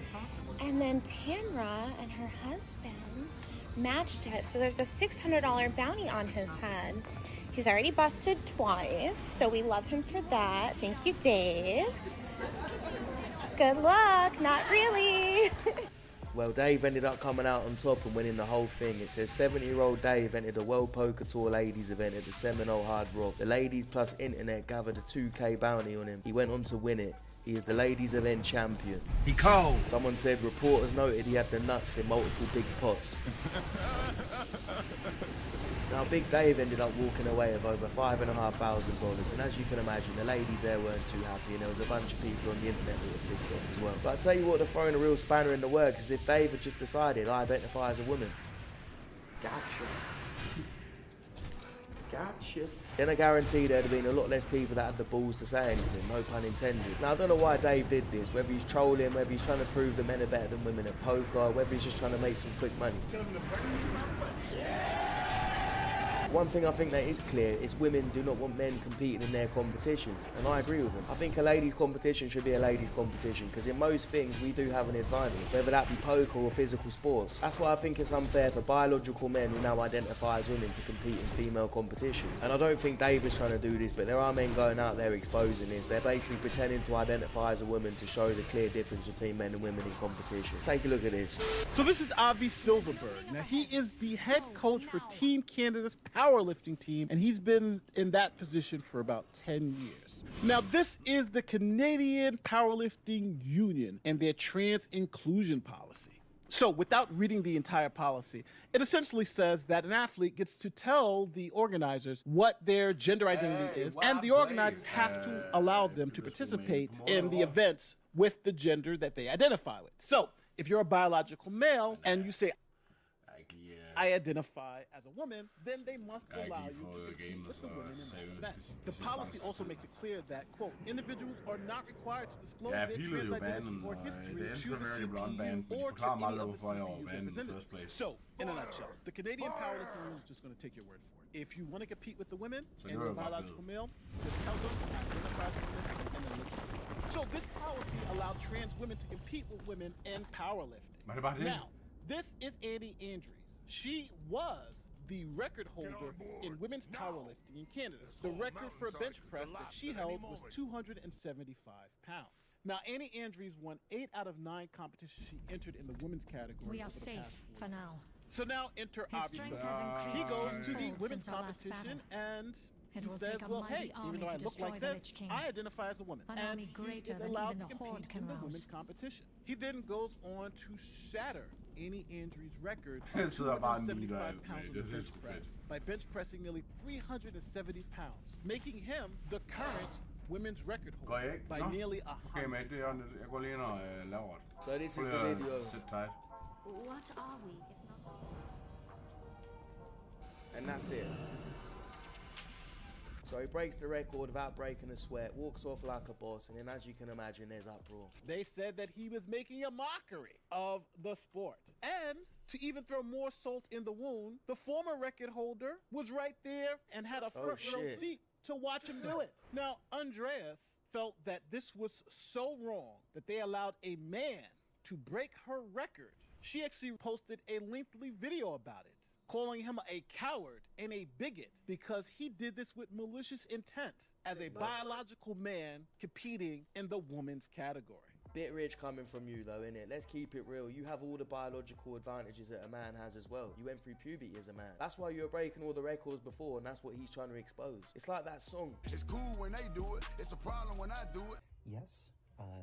and then Tamra and her husband matched it. So there's a $600 bounty on his head. He's already busted twice, so we love him for that. Thank you, Dave. Good luck. Not really. Well, Dave ended up coming out on top and winning the whole thing. It says 70-year-old Dave entered the World Poker Tour Ladies event at the Seminole Hard Rock. The ladies plus internet gathered a 2K bounty on him. He went on to win it. He is the ladies event champion. He cold. Someone said reporters noted he had the nuts in multiple big pots. Now, Big Dave ended up walking away with over $5,500, and as you can imagine, the ladies there weren't too happy, and there was a bunch of people on the internet that were pissed off as well. But I tell you what, they're throwing a real spanner in the works, is if Dave had just decided I identify as a woman. Gotcha. Gotcha. Then I guarantee there'd have been a lot less people that had the balls to say anything, no pun intended. Now, I don't know why Dave did this, whether he's trolling, whether he's trying to prove that men are better than women at poker, whether he's just trying to make some quick money. One thing I think that is clear is women do not want men competing in their competitions, and I agree with them. I think a ladies' competition should be a ladies' competition, because in most things we do have an advantage, whether that be poker or physical sports. That's why I think it's unfair for biological men who now identify as women to compete in female competitions. And I don't think Dave is trying to do this, but there are men going out there exposing this. They're basically pretending to identify as a woman to show the clear difference between men and women in competition. Take a look at this. So this is Avi Silverberg. Now he is the head coach for Team Canada's powerlifting team, and he's been in that position for about 10 years. Now this is the Canadian Powerlifting Union and their trans inclusion policy. So without reading the entire policy, it essentially says that an athlete gets to tell the organizers what their gender identity is, and the organizers have to allow them to participate in the events with the gender that they identify with. So if you're a biological male and you say, I identify as a woman, then they must allow you to compete with the women in that event. The policy also makes it clear that, quote, individuals are not required to disclose their trans identity or history to the CPU or to any of the CPU's representatives. So, in a nutshell, the Canadian Powerlifting Union is just going to take your word for it. If you want to compete with the women and you're a biological male, just tell them to identify as a woman and then look. So this policy allowed trans women to compete with women in powerlifting. Now, this is Annie Andrews. She was the record holder in women's powerlifting in Canada. The record for a bench press that she held was 275 pounds. Now, Annie Andrews won 8 out of 9 competitions she entered in the women's category. We are safe for now. So now enter Avi. He goes to the women's competition and he says, well, hey, even though I look like this, I identify as a woman. And he is allowed to compete in the women's competition. He then goes on to shatter Annie Andrews' record of 275 pounds of bench press by bench pressing nearly 370 pounds, making him the current women's record holder by nearly 100. So this is the video. What are we? And that's it. So he breaks the record without breaking a sweat, walks off like a boss, and then as you can imagine, there's uproar. They said that he was making a mockery of the sport. And to even throw more salt in the wound, the former record holder was right there and had a front row seat to watch him do it. Now, Andreas felt that this was so wrong that they allowed a man to break her record. She actually posted a lengthy video about it, calling him a coward and a bigot because he did this with malicious intent as a biological man competing in the women's category. Bit rich coming from you though, innit? Let's keep it real. You have all the biological advantages that a man has as well. You went through puberty as a man. That's why you were breaking all the records before, and that's what he's trying to expose. It's like that song. It's cool when they do it. It's a problem when I do it. Yes,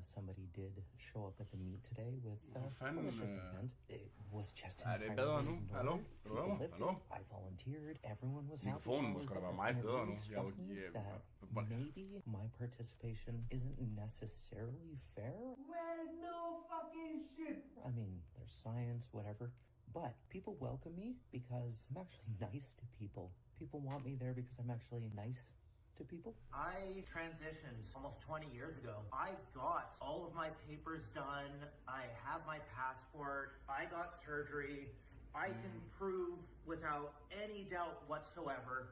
somebody did show up at the meet today with malicious intent. It was just det bedre nu? Hallo? I volunteered. Everyone was happy. Mikrofonen må sgu da være meget bedre nu. Maybe my participation isn't necessarily fair. Well, no fucking shit. I mean, there's science, whatever. But people welcome me because I'm actually nice to people. People want me there because I'm actually nice to people. I transitioned almost 20 years ago. I got all of my papers done. I have my passport. I got surgery. I can prove without any doubt whatsoever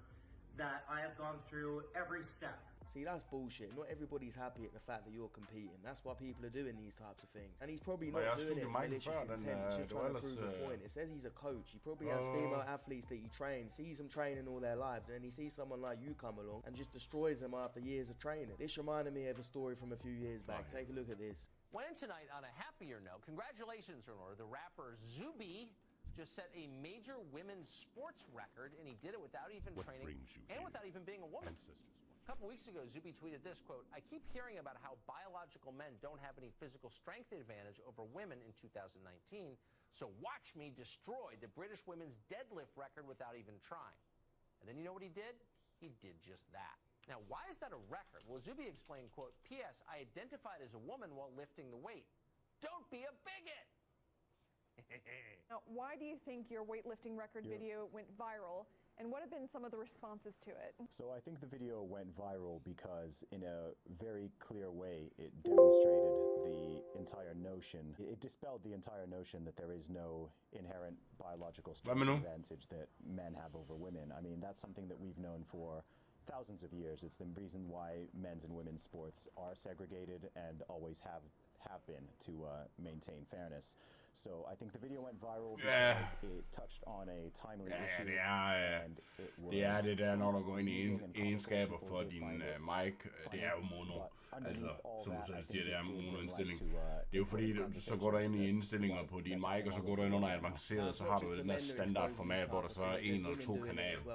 that I have gone through every step. See, that's bullshit. Not everybody's happy at the fact that you're competing. That's why people are doing these types of things. And he's probably not doing it with malicious intent. He's just trying to prove a point. It says he's a coach. He probably has female athletes that he trains, sees them training all their lives, and then he sees someone like you come along and just destroys them after years of training. This reminded me of a story from a few years back. Take a look at this. When tonight, on a happier note, congratulations are in order. The rapper Zuby just set a major women's sports record, and he did it without even training and without even being a woman. A couple weeks ago, Zuby tweeted this, quote, "I keep hearing about how biological men don't have any physical strength advantage over women in 2019, so watch me destroy the British women's deadlift record without even trying." And then you know what he did? He did just that. Now, why is that a record? Well, Zuby explained, quote, "P.S. I identified as a woman while lifting the weight. Don't be a bigot." Now, why do you think your weightlifting record video went viral, and what have been some of the responses to it? So I think the video went viral because in a very clear way it demonstrated the entire notion, it dispelled the entire notion that there is no inherent biological strength advantage that men have over women. I mean, that's something that we've known for thousands of years. It's the reason why men's and women's sports are segregated and always have been to maintain fairness. So I think the video went viral because it touched on a timely issue. Det er det der, når du går ind i egenskaber for din mic, det er jo mono. Altså, som du selv siger, det er mono-indstilling. Det er jo fordi, så går du ind i indstillinger på din mic, og så går du ind under advanceret, så har du den der standardformat, hvor der så er en eller to kanaler.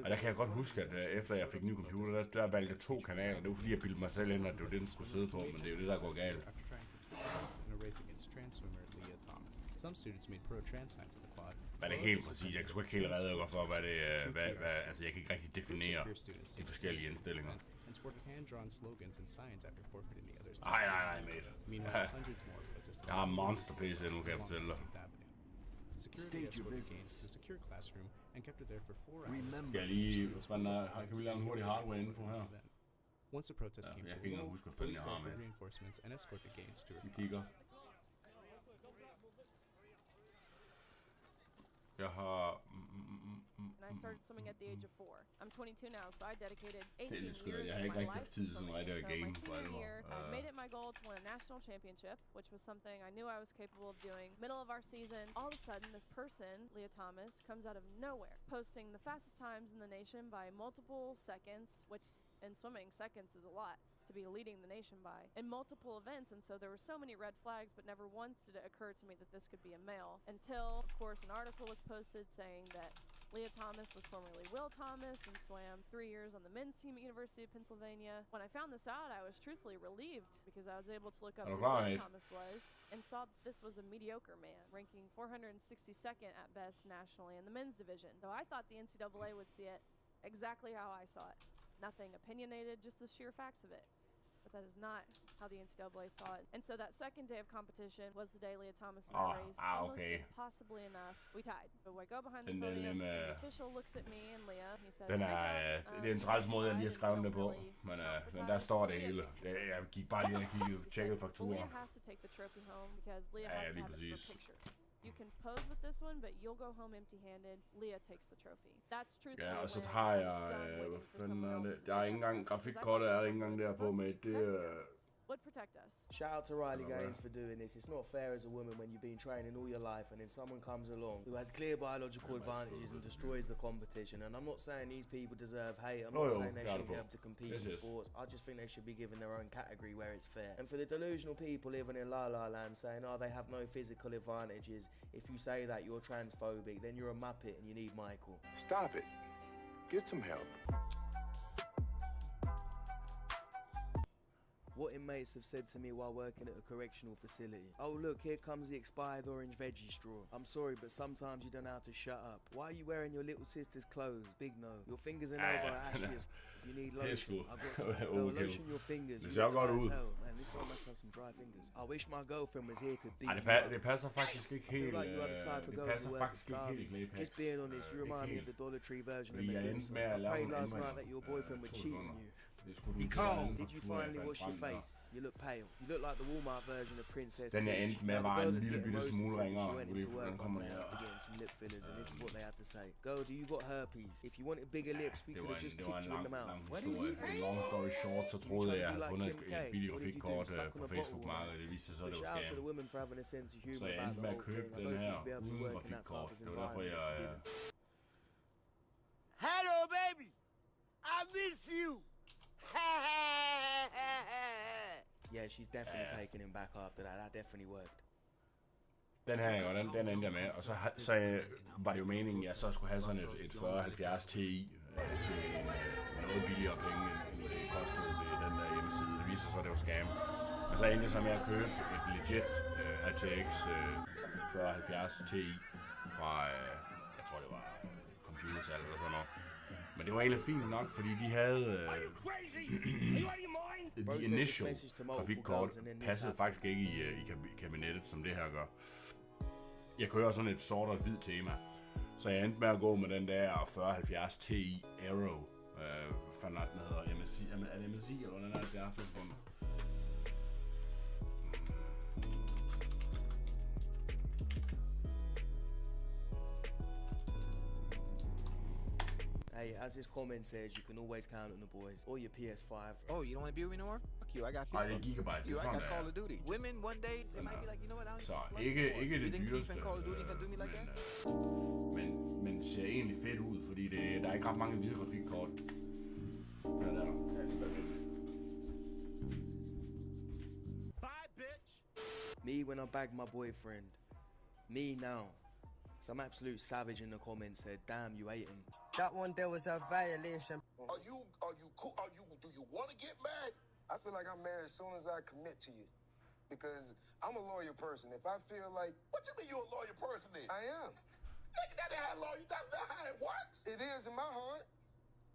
Og der kan jeg godt huske, at efter jeg fik en ny computer, der valgte jeg 2 kanaler. Det var fordi, jeg bildte mig selv ind, at det var det, den skulle sidde på, men det er jo det, der går galt. In a race against trans swimmer Leah Thomas. Some students made pro-trans signs at the quad. Hvad det helt præcis? Jeg kan sgu ikke helt redegøre for, hvad det altså jeg kan ikke rigtig definere de forskellige indstillinger. And sported hand-drawn slogans and signs after forfeiting the others. Nej, mate. Meanwhile, hundreds more protested. Jeg har monster-PC nu, kan jeg fortælle dig. Security escorted games to a secure classroom and kept it there for 4 hours. Skal jeg lige, kan vi lave en hurtig hardware-info her? Once the protest came to a lull, police called for reinforcements and escorted gains to Vi kigger. Jeg har... And I started swimming at the age of 4. I'm 22 now, so I dedicated 18 Det er years sgu da, jeg har of ikke my rigtig life tid to til sådan swimming. rigtig So at my game for senior alvor. year, I made it my goal to win a national championship, which was something I knew I was capable of doing. Middle of our season, all of a sudden, this person, Leah Thomas, comes out of nowhere, posting the fastest times in the nation by multiple seconds, which in swimming, seconds is a lot to be leading the nation by, in multiple events, and so there were so many red flags, but never once did it occur to me that this could be a male, until, of course, an article was posted saying that Leah Thomas was formerly Will Thomas and swam 3 years on the men's team at University of Pennsylvania. When I found this out, I was truthfully relieved because I was able to look up who Leah Thomas was and saw that this was a mediocre man, ranking 462nd at best nationally in the men's division. So I thought the NCAA would see it exactly how I saw it. Nothing opinionated, just the sheer facts of it. but that is not how the NCAA saw it. And so that second day of competition was the day Leah Thomas and I raced. Almost impossibly enough, we tied. But I go behind the podium, and the official looks at me and Leah, and he says, det er en træls måde, jeg lige har skrevet det på, men der står det hele. Jeg gik bare lige og tjekkede fakturer. Leah has to take the trophy home because Leah has to have it for pictures. You can pose with this one, but you'll go home empty-handed. Leah takes the trophy. That's truthfully ja, og så har jeg, hvad fanden er det? Der er ikke engang grafikkortet, er der ikke engang der på med det. Would protect us. Shout out to Riley Gaines for doing this. It's not fair as a woman when you've been training all your life and then someone comes along who has clear biological advantages and destroys the competition. And I'm not saying these people deserve hate. I'm not saying they shouldn't be able to compete in sports. I just think they should be given their own category where it's fair. And for the delusional people living in La La Land saying, oh, they have no physical advantages, if you say that, you're transphobic, then you're a muppet and you need Michael. Stop it. Get some help. What inmates have said to me while working at a correctional facility. Oh look, here comes the expired orange veggie straw. I'm sorry, but sometimes you don't know how to shut up. Why are you wearing your little sister's clothes? Big no. Your fingers and elbow are ashy as you need lotion. I've got some. Lotion your fingers. You look dry as hell. Man, this one must have some dry fingers. I wish my girlfriend was here to beat you up. Det passer faktisk ikke helt. I feel like you are the type of girl to work at Starbucks. Just being honest, you remind me of the Dollar Tree version of Medusa. I prayed last night that your boyfriend would cheat on you. Did you finally wash your face? You look pale. You look like the Walmart version of Princess Den jeg Peach. endte med var en lille bitte smule ringere. She went into work one day after getting some lip fillers, and this is what they had to say. Girl, do you got herpes? If you wanted bigger lips, we could have just kicked you in the mouth. Long story short, så troede jeg havde fundet et billigt grafikkort på Facebook-markedet. Det viste sig så, det var scam. Så jeg endte med at købe den her uden grafikkort. Det var derfor, jeg... Hello, baby! I miss you! Yeah, she's definitely taking him back after that. That definitely worked. Den her, den endte jeg med, og så var det jo meningen, at jeg så skulle have sådan et 4070 Ti til noget billigere penge, end det kostede ved den der hjemmeside. Det viste sig så, at det var scam. Og så endte jeg så med at købe et legit RTX 4070 Ti fra, jeg tror det var computersalg eller sådan noget. Men det var egentlig fint nok, fordi de havde de initial grafikkort passede faktisk ikke i kabinettet, som det her gør. Jeg kører sådan et sort og hvid tema, så jeg endte med at gå med den der 4070 Ti Aero. Fandt den hedder MSI, er det MSI eller hvordan er det der? Hey, as his comment says, you can always count on the boys or your PS5. Oh, you don't want to be with me no more? Fuck you, I got FIFA. Det er gigabyte. You, I got Call of Duty. Women one day, they might be like, you know what, I don't så like ikke det dyreste. You think FIFA and Call of Duty can do me like that? Men ser egentlig fedt ud, fordi der er ikke ret mange hvide grafikkort. Ja, der. Bye, bitch! Me when I bagged my boyfriend. Me now. Some absolute savage in the comments said, damn, you ate him. That one there was a violation. Are you cool? Do you want to get married? I feel like I'm married as soon as I commit to you. Because I'm a loyal person. If I feel like... What you mean you a loyal person then? I am. Nigga, that ain't how loyal, that's not how it works. It is in my heart.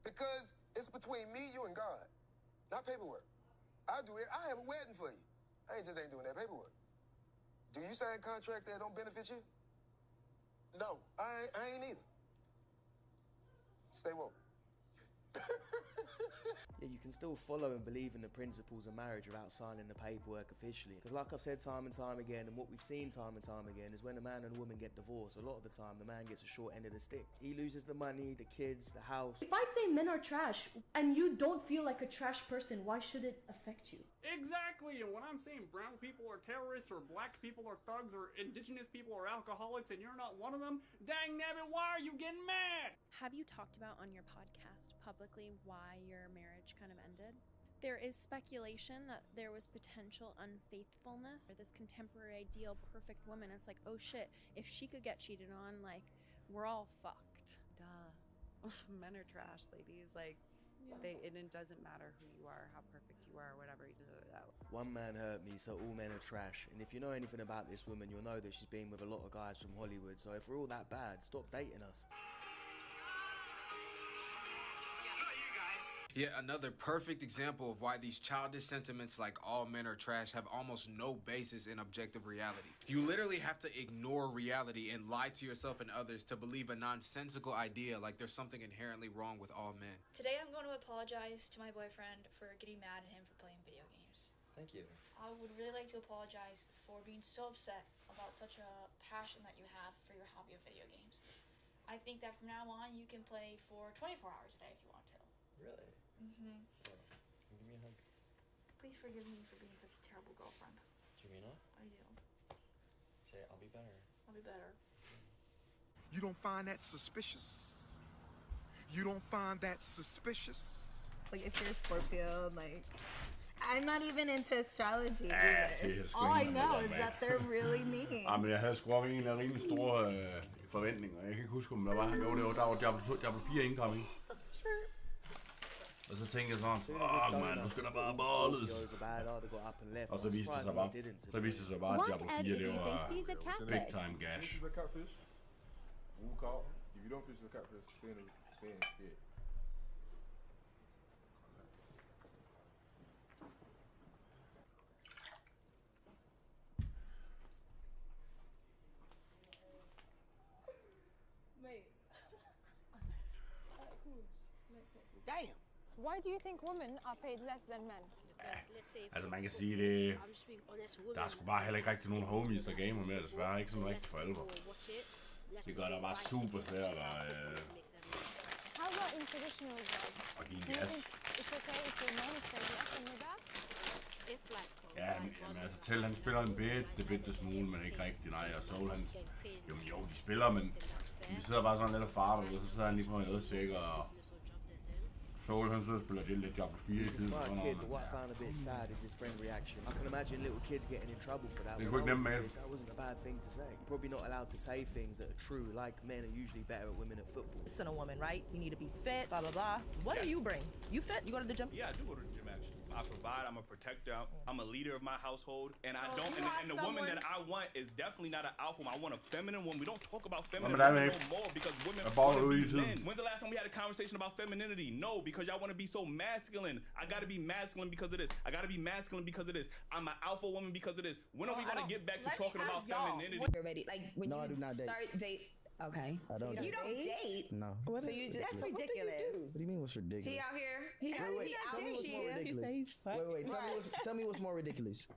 Because it's between me, you, and God. Not paperwork. I have a wedding for you. I ain't doing that paperwork. Do you sign contracts that don't benefit you? No, I ain't either. Stay woke. Yeah, you can still follow and believe in the principles of marriage without signing the paperwork officially. Because like I've said time and time again, and what we've seen time and time again, is when a man and a woman get divorced, a lot of the time the man gets a short end of the stick. He loses the money, the kids, the house. If I say men are trash, and you don't feel like a trash person, why should it affect you? Exactly, and when I'm saying brown people are terrorists, or black people are thugs, or indigenous people are alcoholics, and you're not one of them, dang nabbit, why are you getting mad? Have you talked about on your podcast publicly why your marriage kind of ended? There is speculation that there was potential unfaithfulness, or this contemporary ideal perfect woman. It's like, oh shit, if she could get cheated on, like, we're all fucked. Duh. Men are trash, ladies. Like, it doesn't matter who you are, how perfect you are, whatever. One man hurt me, so all men are trash. And if you know anything about this woman, you'll know that she's been with a lot of guys from Hollywood. So if we're all that bad, stop dating us. Yet another perfect example of why these childish sentiments like all men are trash have almost no basis in objective reality. You literally have to ignore reality and lie to yourself and others to believe a nonsensical idea like there's something inherently wrong with all men. Today I'm going to apologize to my boyfriend for getting mad at him for playing video games. Thank you. I would really like to apologize for being so upset about such a passion that you have for your hobby of video games. I think that from now on you can play for 24 hours a day if you want to. Really? Mm-hmm. Give me a hug. Please forgive me for being such a terrible girlfriend. Do you mean it? I do. Say, I'll be better. I'll be better. You don't find that suspicious? You don't find that suspicious? Like, if you're Scorpio, like, I'm not even into astrology Ja, either. det er sgu All I ikke know noget, is mand. that they're really mean. Jamen, jeg havde sgu op en af rimelig store forventninger. Jeg kan ikke huske, om der var. Jo, der var Diablo 4 incoming. Sure. Og så tænkte jeg sådan, fuck man, nu skal der bare bolles. Og så viste det sig bare, at Diablo 4, det var big time gash. If you don't fish the catfish, stay in scared. Damn. Why do you think women are paid less than men? Altså man kan sige det, der er sgu bare heller ikke rigtig nogen homies, der gamer mere, desværre ikke sådan rigtig for alvor. Det gør der bare super svært at How about in traditional jobs? give en Do you gas. think it's okay if your mom is paid less than your dad? Ja, men altså Tell han spiller en bitte smule, men ikke rigtig, nej, og Soul han, jo de spiller, men vi sidder bare sådan lidt og farter, og så sidder han lige på en ødesæk, og Soul han så spiller lidt Diablo 4 i He's a tiden, smart sådan kid, noget, but what I found a bit sad is his friend reaction. I can imagine little kids getting in trouble for that. Det When kunne I ikke was nemme a med. kid, that wasn't a bad thing to say. You're probably not allowed to say things that are true, like men are usually better at women at football. Listen, a woman, right? You need to be fit, blah, blah, blah. What do you bring? You fit? You go to the gym? Yeah, I do go to the gym actually. I provide, I'm a protector, I'm a leader of my household, and I don't, and the woman that I want is definitely not an alpha woman. I want a feminine woman. We don't talk about feminine women no more because women want to be men. When's the last time we had a conversation about femininity? No, because y'all want to be so masculine. I gotta be masculine because of this. I gotta be masculine because of this. I'm an alpha woman because of this. When are we gonna get back to talking about femininity? You're ready. Like when No, I you do not start date. Okay. I don't So you don't date? No. So you just that's ridiculous. What do you mean what's ridiculous? He out here. He Wait, tell me what's more ridiculous. Tell me what's more ridiculous.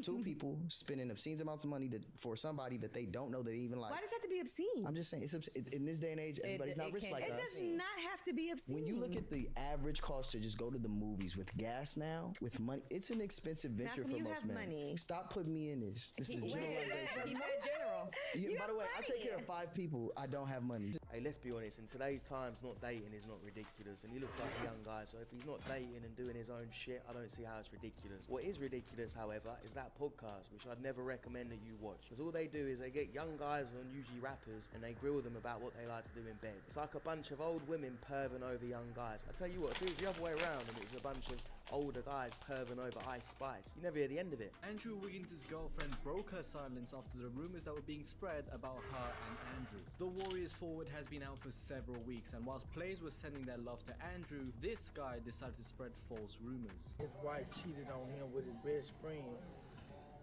Two people spending obscene amounts of money for somebody that they don't know they even like. Why does that have to be obscene? I'm just saying, in this day and age, everybody's not rich like us. It does not have to be obscene. When you look at the average cost to just go to the movies with gas now, with money, it's an expensive venture for most men. Money. Stop putting me in this. This is generalization. He said general. By the way, I take care of 5 people. I don't have money. Hey, let's be honest, in today's times, not dating is not ridiculous, and he looks like a young guy, so if he's not dating and doing his own shit, I don't see how it's ridiculous. What is ridiculous, however, is that podcast, which I'd never recommend that you watch, because all they do is they get young guys, and usually rappers, and they grill them about what they like to do in bed. It's like a bunch of old women perving over young guys. I tell you what, if it was the other way around, and it was a bunch of older guys perving over Ice Spice, you never hear the end of it. Andrew Wiggins' girlfriend broke her silence after the rumors that were being spread about her and Andrew. The Warriors forward has been out for several weeks, and whilst players were sending their love to Andrew, this guy decided to spread false rumors. His wife cheated on him with his best friend,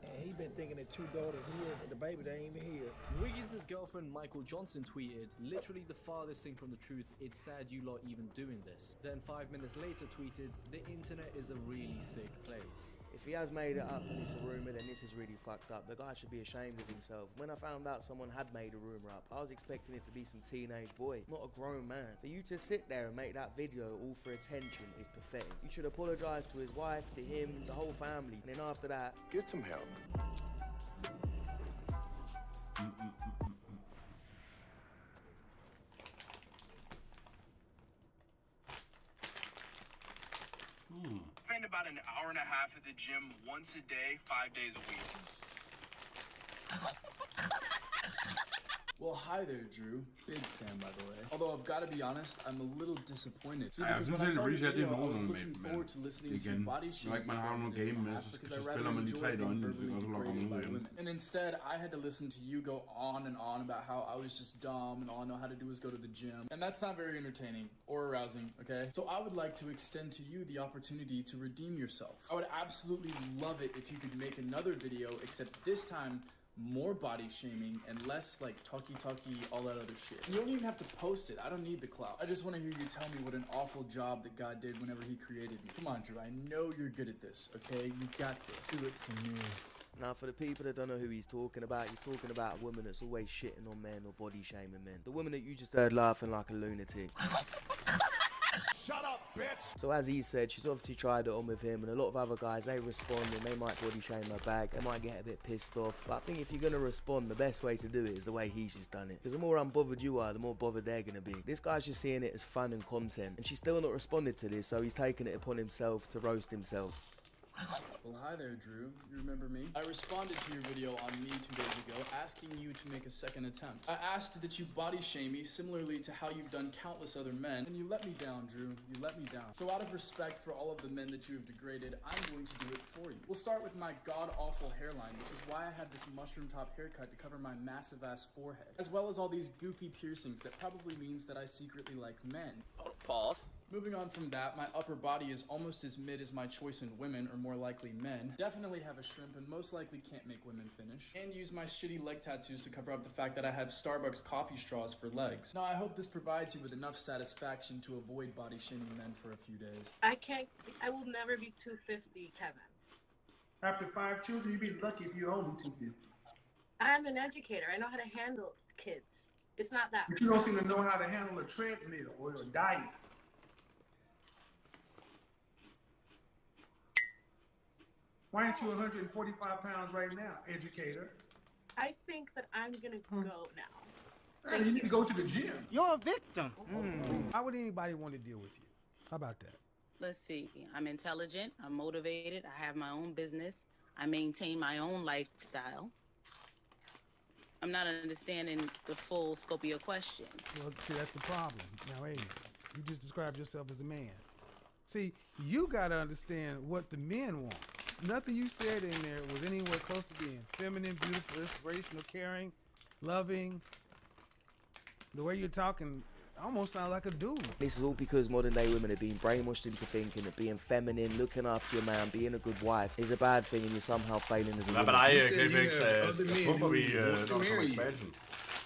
and he been thinking the 2 daughters here, but the baby they ain't even here. Wiggins' girlfriend Michael Johnson tweeted, "Literally the farthest thing from the truth. It's sad you lot even doing this." Then 5 minutes later tweeted, "The internet is a really sick place." If he has made it up and it's a rumour, then this is really fucked up. The guy should be ashamed of himself. When I found out someone had made a rumour up, I was expecting it to be some teenage boy, not a grown man. For you to sit there and make that video all for attention is pathetic. You should apologise to his wife, to him, the whole family, and then after that, get some help. Spend about an hour and a half at the gym once a day, 5 days a week. Well, hi there, Drew. Big fan, by the way. Although I've got to be honest, I'm a little disappointed. See, because when I saw the video, I was looking forward to listening to body shaming because I rather enjoy being verbally degraded by women. And instead, I had to listen to you go on and on about how I was just dumb and all I know how to do is go to the gym. And that's not very entertaining or arousing, okay? So I would like to extend to you the opportunity to redeem yourself. I would absolutely love it if you could make another video, except this time, more body shaming and less like talky, all that other shit. You don't even have to post it. I don't need the clout. I just want to hear you tell me what an awful job that God did whenever he created me. Come on, Drew. I know you're good at this, okay? You got this. Do it for me. Now, for the people that don't know who he's talking about a woman that's always shitting on men or body shaming men. The woman that you just heard laughing like a lunatic. Shut up, bitch! So as he said, she's obviously tried it on with him, and a lot of other guys, they respond and they might body shame her back, they might get a bit pissed off. But I think if you're going to respond, the best way to do it is the way he's just done it. Because the more unbothered you are, the more bothered they're going to be. This guy's just seeing it as fun and content, and she's still not responded to this, so he's taken it upon himself to roast himself. Well, hi there, Drew. You remember me? I responded to your video on me 2 days ago, asking you to make a second attempt. I asked that you body shame me similarly to how you've done countless other men, and you let me down, Drew. You let me down. So out of respect for all of the men that you have degraded, I'm going to do it for you. We'll start with my god-awful hairline, which is why I had this mushroom top haircut to cover my massive-ass forehead, as well as all these goofy piercings that probably means that I secretly like men. Pause. Moving on from that, my upper body is almost as mid as my choice in women, or more likely men. Definitely have a shrimp and most likely can't make women finish. And use my shitty leg tattoos to cover up the fact that I have Starbucks coffee straws for legs. Now, I hope this provides you with enough satisfaction to avoid body shaming men for a few days. I will never be 250, Kevin. After 5 children, you'd be lucky if you only 250. I'm an educator. I know how to handle kids. It's not that. But you don't seem to know how to handle a treadmill or a diet. Why aren't you 145 pounds right now, educator? I think that I'm gonna go now. Hey, you need to go to the gym. You're a victim. Why would anybody want to deal with you? How about that? Let's see. I'm intelligent. I'm motivated. I have my own business. I maintain my own lifestyle. I'm not understanding the full scope of your question. Well, see, that's the problem. Now, hey, you just described yourself as a man. See, you got to understand what the men want. Nothing you said in there was anywhere close to being feminine, beautiful, inspirational, caring, loving. The way you're talking almost sounds like a dude. This is all because modern day women are being brainwashed into thinking that being feminine, looking after your man, being a good wife is a bad thing and you're somehow failing as a woman. Jeg håber vi, når der kommer expansion.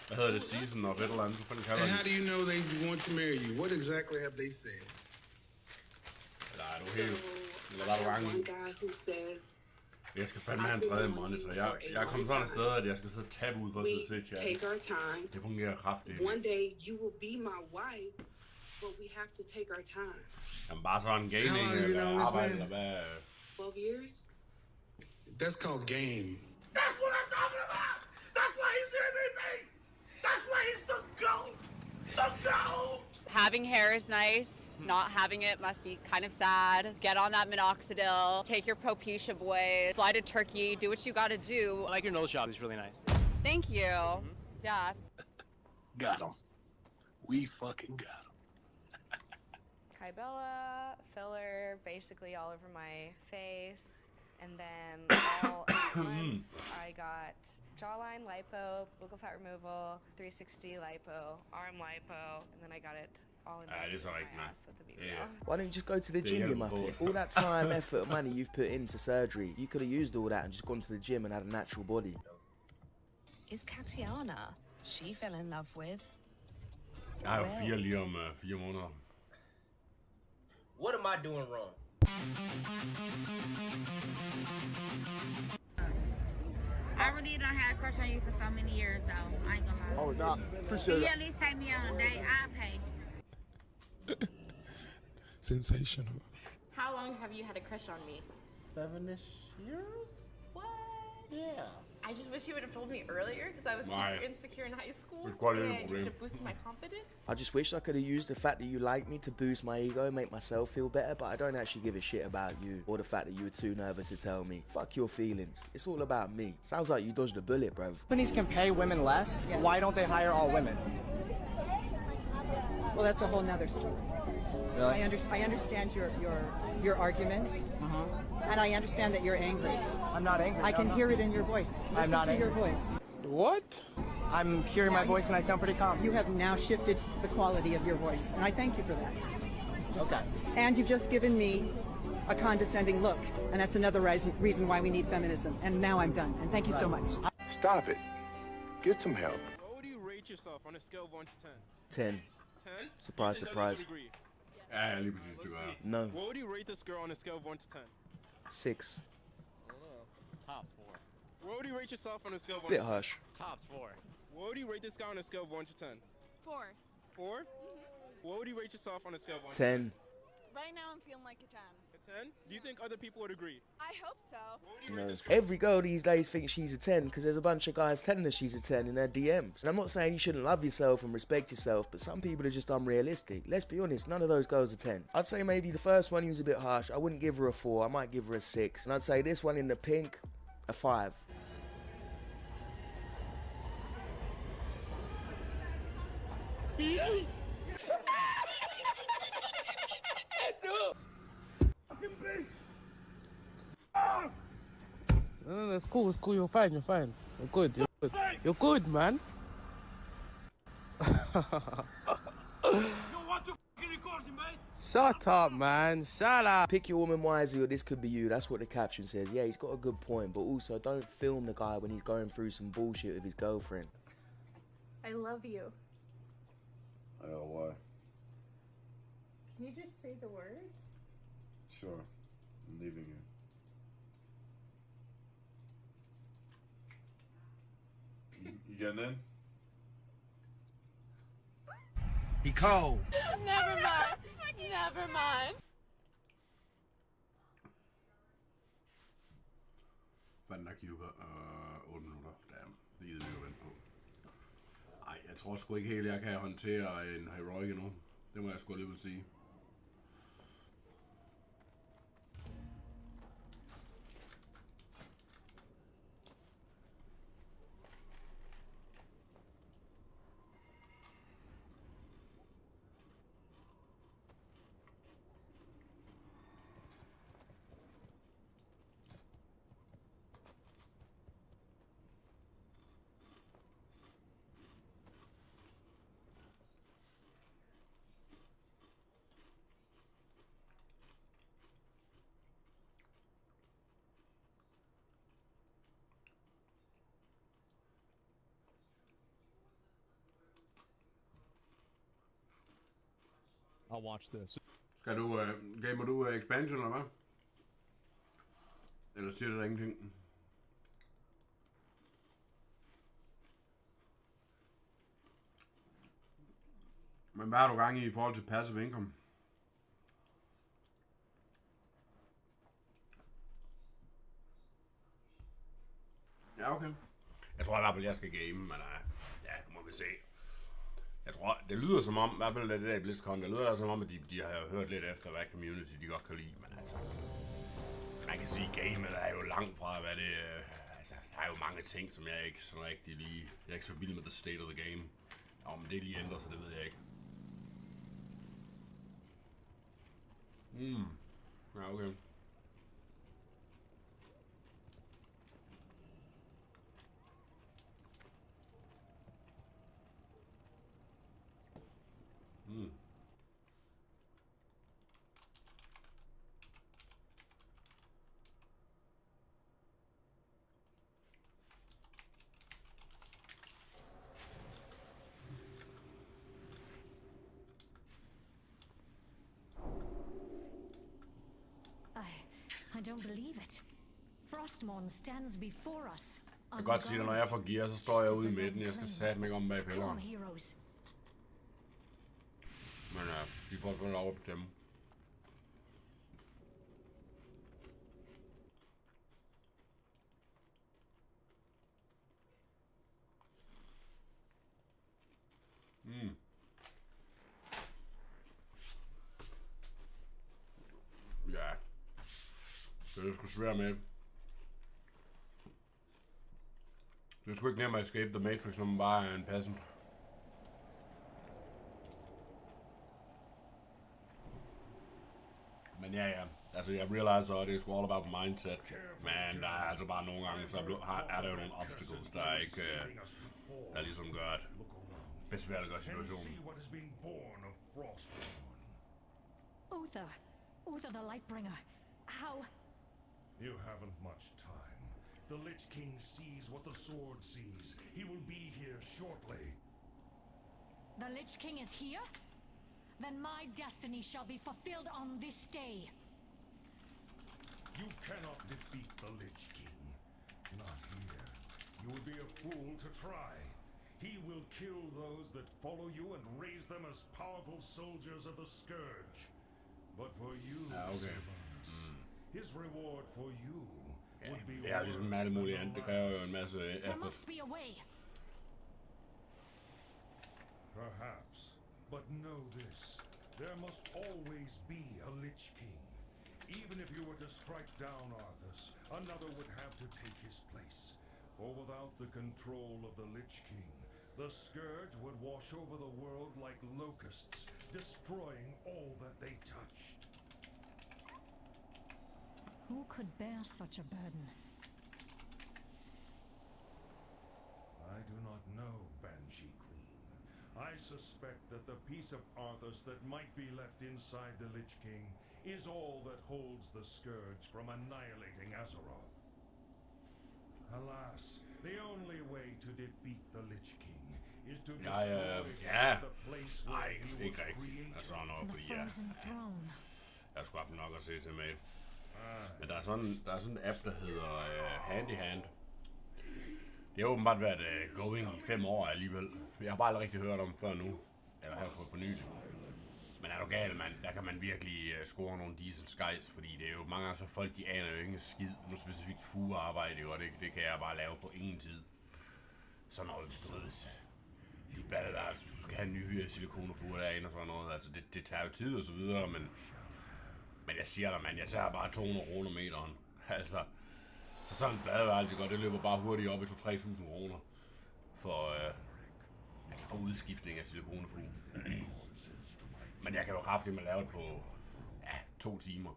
Hvad hedder det, season of et eller andet, så får den kalder. And how do you know they want to marry you? What exactly have they said? Eller er du helt... Eller var du rangen? Jeg skal fandme have en tredje monitor. Jeg er kommet sådan et sted, at jeg skal sidde og tabe ud for at sidde til chat. Det fungerer kraftigt. One day you will be my wife, but we have to take our time. Jamen bare sådan gaming eller arbejde eller hvad? 12 years? That's called game. That's what I'm talking about! That's why he's the MVP! That's why he's the GOAT! The GOAT! Having hair is nice. Not having it must be kind of sad. Get on that minoxidil. Take your Propecia boys. Fly to Turkey. Do what you gotta do. I like your nose job. It's really nice. Thank you. Yeah. Got him. We fucking got him. Kybella, filler, basically all over my face. And then all at once, I got jawline lipo, buccal fat removal, 360 lipo, arm lipo, and then I got it all in my ass with the BBL. Why don't you just go to the gym, you muppet? All that time, effort, money you've put into surgery, you could have used all that and just gone to the gym and had a natural body. Is Katiana she fell in love with? Jeg har jo 4 lige om 4 måneder. What am I doing wrong? I really done had a crush on you for so many years, though. I ain't gonna lie. Oh, nah, appreciate you it. at least take me on a date, I'll pay. Sensational. How long have you had a crush on me? 7-ish years? What? Yeah. I just wish you would have told me earlier because I was super insecure in high school and you could have boosted my confidence. I just wish I could have used the fact that you like me to boost my ego and make myself feel better, but I don't actually give a shit about you or the fact that you were too nervous to tell me. Fuck your feelings. It's all about me. Sounds like you dodged a bullet, bruv. Companies can pay women less. Yes. Why don't they hire all women? Well, that's a whole nother story. Really? I understand your argument, and I understand that you're angry. I'm not angry. I can hear it in your voice. I'm not angry. Your voice. What? I'm hearing my voice and I sound pretty calm. You have now shifted the quality of your voice, and I thank you for that. Okay. And you've just given me a condescending look, and that's another reason why we need feminism. And now I'm done, and thank you so much. Stop it. Get some help. What would you rate yourself on a scale of 1 to 10. 10? Surprise, surprise. Ja, lige præcis, det var. No. What would you rate this girl on a scale of 1 to 10? 6. Tops 4. What would you rate yourself on a scale of 1 Bit to 10? harsh. Tops 4. What would you rate this guy on a scale of 1 to 10? 4. 4? What would you rate yourself on a scale of 1 to 10. Right now I'm feeling like a 10. A 10? Do you think other people would agree? I hope so. No. Every girl these days thinks she's a 10 because there's a bunch of guys telling her she's a 10 in their DMs. And I'm not saying you shouldn't love yourself and respect yourself, but some people are just unrealistic. Let's be honest, none of those girls are 10. I'd say maybe the first one was a bit harsh. I wouldn't give her a 4. I might give her a 6. And I'd say this one in the pink, a 5. No, it's cool, you're fine, you're good, You're good, man. You want to fucking record him, mate? Shut up, man, shut up. Pick your woman wisely or this could be you. That's what the caption says. Yeah, he's got a good point, but also don't film the guy when he's going through some bullshit with his girlfriend. I love you. I know why. Can you just say the words? Sure. I'm leaving you. You getting in? He cold. Never mind. Never mind. Fanden nok Juba. 8 minutter. Damn. Det gider vi jo vente på. Ej, jeg tror sgu ikke helt, jeg kan håndtere en heroic endnu. Det må jeg sgu alligevel sige. I'll watch this. Skal du, gamer du expansion eller hvad? Eller siger det der ingenting? Men hvad har du gang i forhold til passive income? Ja, okay. Jeg tror i hvert fald, jeg skal game, men ja, nu må vi se. Jeg tror, det lyder som om, i hvert fald det der i BlizzCon, det lyder som om, at de har hørt lidt efter, hvad community de godt kan lide, men altså, man kan sige, gamet er jo langt fra, hvad det, altså, der er jo mange ting, som jeg ikke sådan rigtig lige, jeg er ikke så vild med the state of the game. Om det lige ændrer sig, det ved jeg ikke. Ja, okay. I don't believe it. Frostmourne stands before us. Jeg kan godt sige dig, når jeg får gear, så står jeg ude i midten. Jeg skal satme ikke om bag pilleren. Men ja, de får sådan lov at bestemme. sgu svært med. Det er sgu ikke nemmere at escape the Matrix, når man bare er en peasant. Men ja. Altså, jeg realiserer, at det er sgu all about mindset. Men der er altså bare nogle gange, så er der jo nogle obstacles, der ikke... der ligesom gør, at besværliggør situationen. Uther the Lightbringer. How? You haven't much time. The Lich King sees what the sword sees. He will be here shortly. The Lich King is here? Then my destiny shall be fulfilled on this day. You cannot defeat the Lich King. Not here. You would be a fool to try. He will kill those that follow you and raise them as powerful soldiers of the Scourge. But for you, Sylvanas, his reward for you would be det er ligesom alt muligt andet. Det kræver jo en masse effort. There must be a way. Perhaps. But know this. There must always be a Lich King. Even if you were to strike down Arthas, another would have to take his place. For without the control of the Lich King, the Scourge would wash over the world like locusts, destroying all that they touched. Who could bear such a burden? I do not know, Banshee Queen. I suspect that the piece of Arthas that might be left inside the Lich King is all that holds the Scourge from annihilating Azeroth. Alas, the only way to defeat the Lich King is to destroy the place where he was created. Altså noget, fordi jeg skulle have nok at se til med. Men der er sådan en app, der hedder Handy Hand. Det har åbenbart været going i 5 år alligevel. Jeg har bare aldrig rigtig hørt om før nu. Eller her på nyt. Men er du gal, mand? Der kan man virkelig score nogle decent skies, fordi det er jo mange gange så folk, de aner jo ikke skid. Nu specifikt fugearbejde, og det kan jeg bare lave på ingen tid. Så når du ved, de badeværelser, hvis du skal have en ny silikonfuge derinde og sådan noget, altså det tager jo tid og så videre, men jeg siger dig, mand, jeg tager bare 200 kroner meteren. Altså, så sådan en badeværelse, det løber bare hurtigt op i 2-3.000 kroner for udskiftning af silikonfuge. Men jeg kan jo kraftigt med lave det på 2 timer.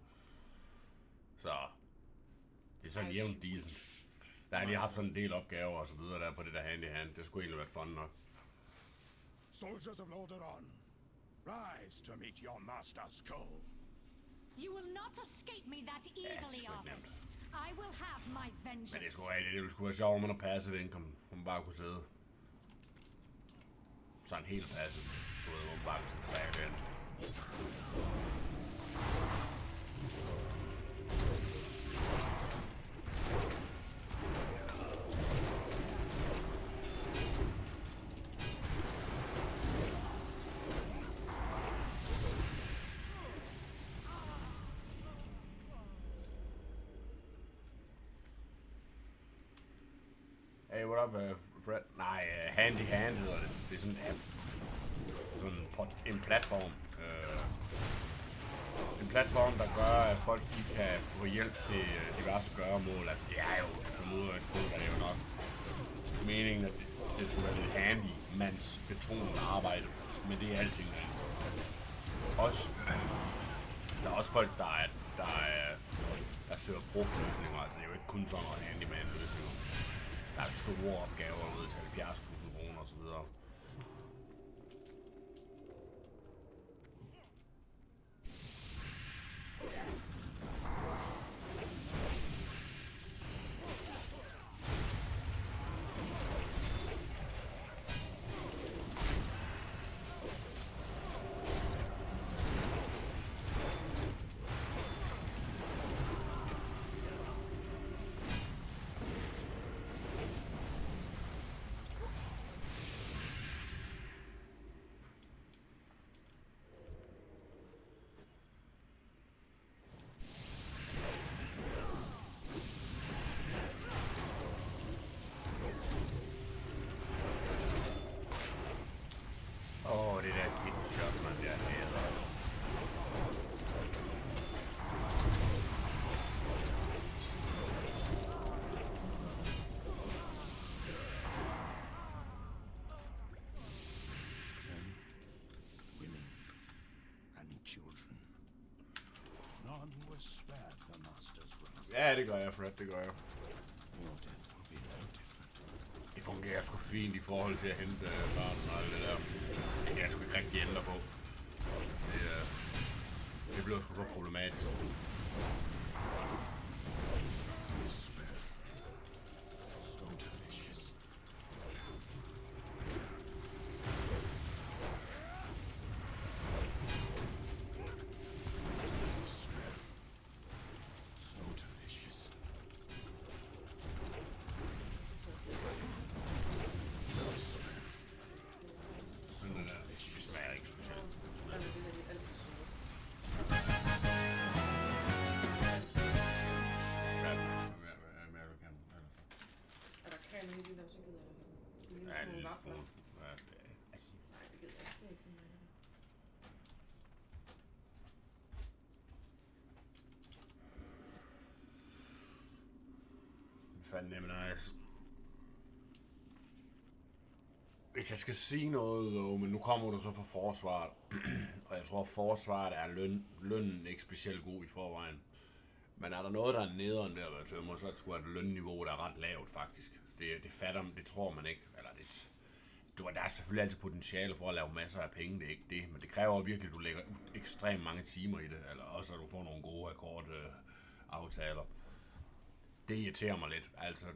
Så det er sådan jævnt decent. Der har lige haft sådan en del opgaver og så videre der på det der handy hand. Det skulle egentlig være fun nok. Soldiers of Lordaeron, rise to meet your master's call. You will not escape me that easily, Arthas. I will have my vengeance. Men det ville sgu være sjovt, om man passive income, hvor man bare kunne sidde. Sådan helt passive. Du ved, hvor man bare kunne sidde tilbage igen. Hey, what up, Fred? Nej, Handy Hand hedder det. Det er sådan en app. Sådan en platform. En platform, der gør, at folk de kan få hjælp til diverse gøremål. Altså, det er jo som udgangspunkt, er det jo nok meningen, at det skulle være lidt handymands betonet arbejde. Men det er alting. Også, der er også folk, der søger profiløsninger. Altså, det er jo ikke kun sådan noget handyman-løsninger. Der er store opgaver ud til 70.000 kroner og så videre. Ja, det gør jeg, Fred, det gør jeg. Det fungerer sgu fint i forhold til at hente barnen og alt det der. Det kan jeg sgu ikke rigtig ændre på. Det bliver sgu så problematisk. Fandme nice. Hvis jeg skal sige noget, men nu kommer du så fra forsvaret, og jeg tror, at forsvaret er lønnen ikke specielt god i forvejen. Men er der noget, der er nederen der at være tømrer, så er det sgu et lønniveau, der er ret lavt faktisk. Det fatter man, det tror man ikke. Eller der er selvfølgelig altid potentiale for at lave masser af penge, det er ikke det. Men det kræver virkelig, at du lægger ekstremt mange timer i det, eller også at du får nogle gode akkordaftaler. Det irriterer mig lidt. Altså,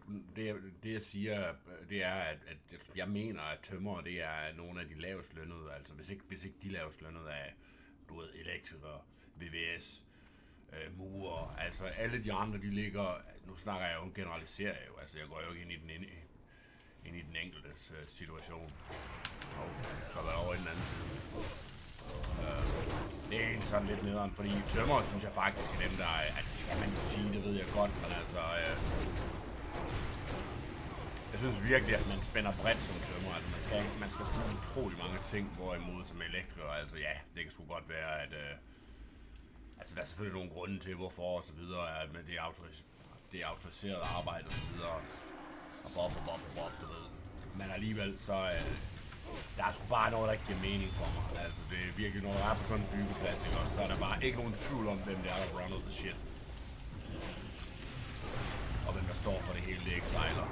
det jeg siger, det er, at jeg mener, at tømrer, det er nogle af de lavest lønnede. Altså, hvis ikke de lavest lønnede er, du ved, elektrikere, VVS, murer, altså alle de andre, de ligger, nu snakker jeg jo, generaliserer jeg jo, altså jeg går jo ikke ind i den enkeltes situation. Der var over i den anden side. Det er egentlig sådan lidt nederen, fordi tømmer, synes jeg faktisk er dem, der er, det skal man jo sige, det ved jeg godt, men altså, jeg synes virkelig, at man spænder bredt som tømmer, altså man skal bruge utrolig mange ting, hvorimod som elektriker, altså ja, det kan sgu godt være, at altså der er selvfølgelig nogle grunde til, hvorfor og så videre, at det er autoriseret arbejde og så videre, og bob, du ved, men alligevel så, der er sgu bare noget, der ikke giver mening for mig. Altså, det er virkelig, når der er på sådan en byggeplads, så er der bare ikke nogen tvivl om, hvem det er, der runner the shit. Og hvem der står for det hele, det ikke sejler.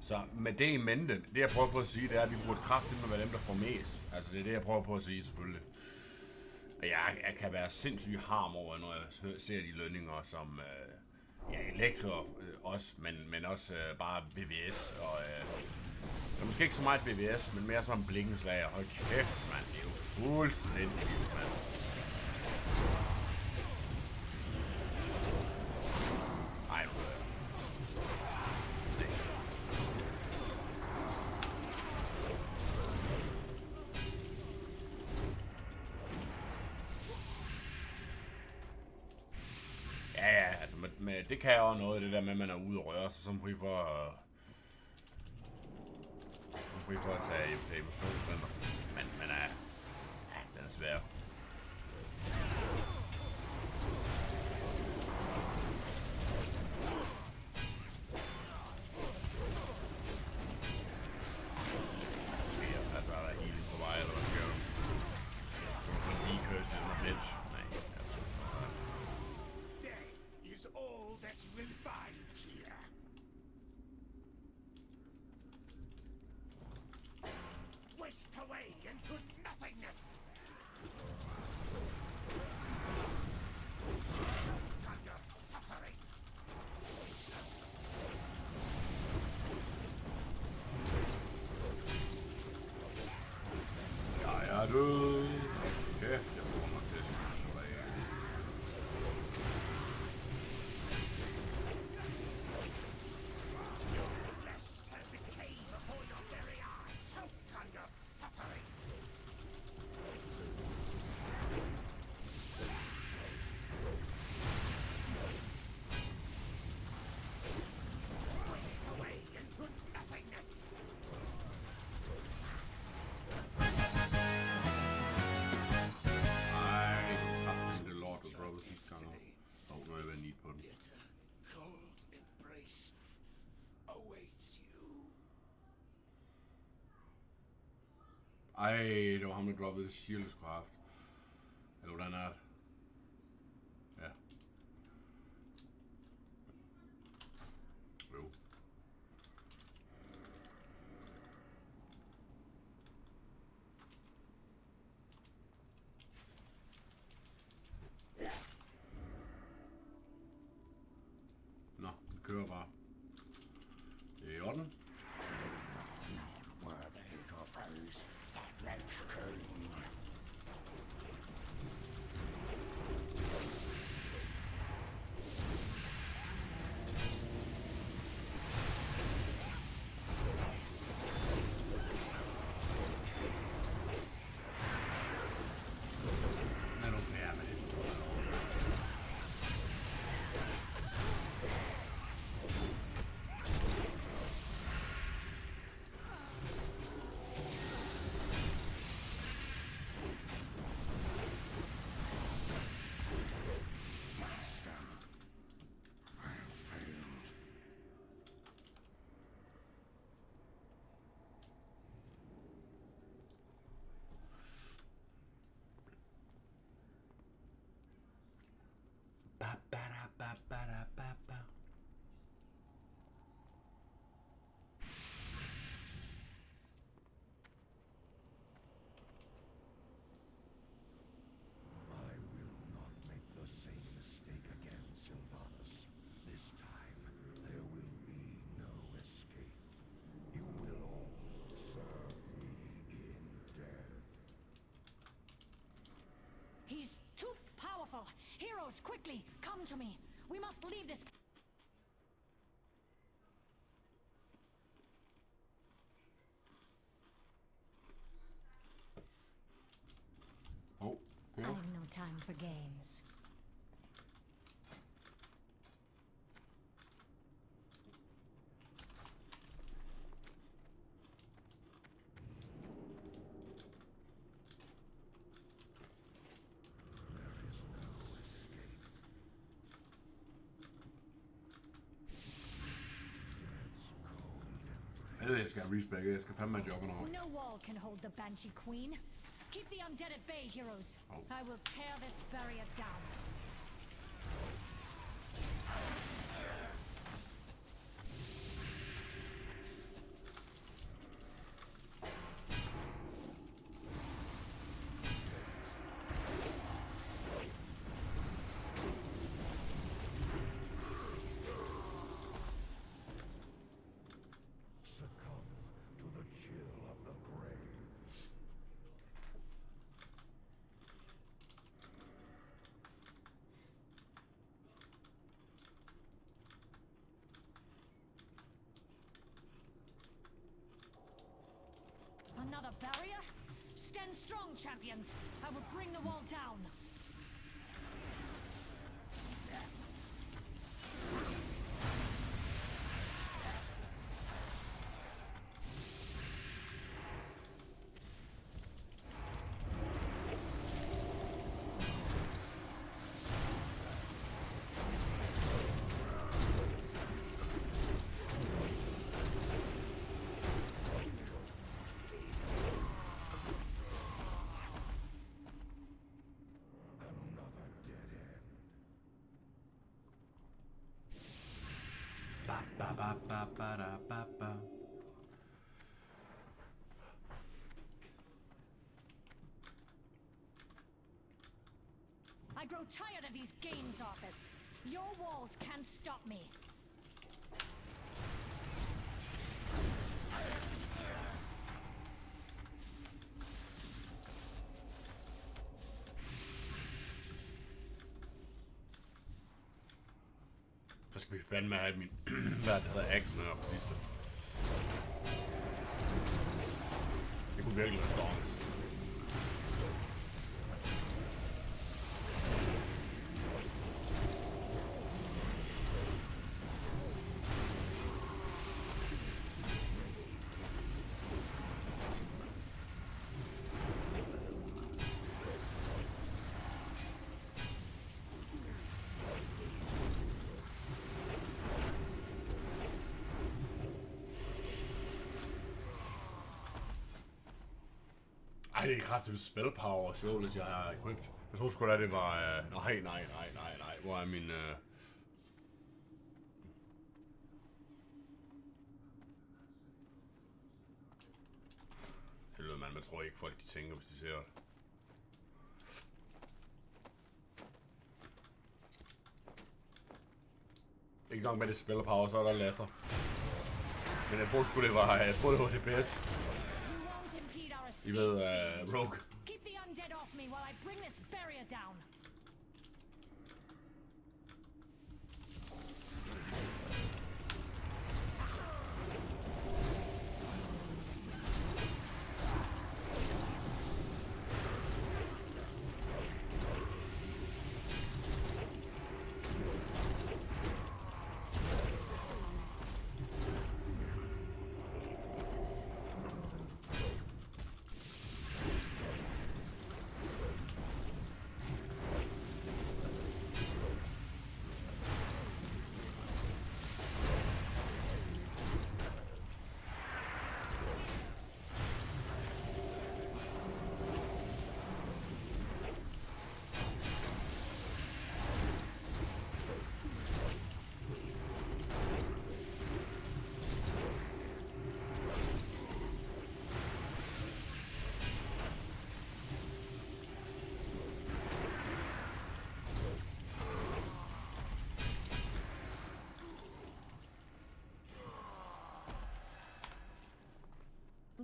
Så med det i mente, det jeg prøver på at sige, det er, at vi burde kraftigt med være dem, der får mest. Altså, det er det, jeg prøver på at sige, selvfølgelig. Jeg kan være sindssygt harm over, når jeg ser de lønninger som elektriker også, men også bare VVS. Og måske ikke så meget VVS, men mere som blikkenslager. Hold kæft, mand. Det er jo fuldstændig vildt, mand. Ej, men det kan også noget, det der med, at man er ude og røre sig, som fri for at tage hjem til emotionscenter. Men den er svær. Hvad sker? Altså, er der healing på vej, eller hvad sker der? Du kan lige curse in the bitch. All that remains here. Waste away into nothingness. On your suffering. Ja, du. Kæft, jeg bruger mig til at spille. Ej, det var ham, der droppede Shield's Craft. Eller hvordan er det? Ja. Jo. Nå, vi kører bare. Det er i orden. He's too powerful. Heroes, quickly, come to me. We must leave this. Oh, I have no time for games. Jeg skal respecte. Jeg skal fandme jogge over. No wall can hold the Banshee Queen. Keep the undead at bay, heroes. I will tear this barrier down. Another barrier? Stand strong, champions. I will bring the wall down. I grow tired of these games, office. Your walls can't stop me. Så skal vi fandme have min, hvad det hedder, action her på sidste. Det kunne virkelig være storms. Ej, det er kraftigt spell power sjovt, jeg har equipped. Jeg tror sgu da, det var... Nej. Hvor er min... Helvede, man tror ikke folk, de tænker, hvis de ser det. Ikke nok med det spiller power, så er der latter. Men jeg tror sgu det var, det bedste. I ved, Rogue. Keep the undead off me while I bring this barrier down.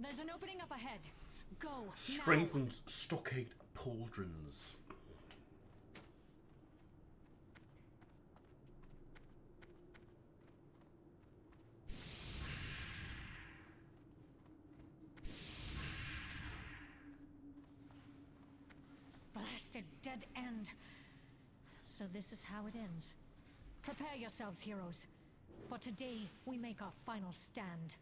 There's an opening up ahead. Go. Strengthens stockade pauldrons. Blasted dead end. So this is how it ends. Prepare yourselves, heroes. For today, we make our final stand.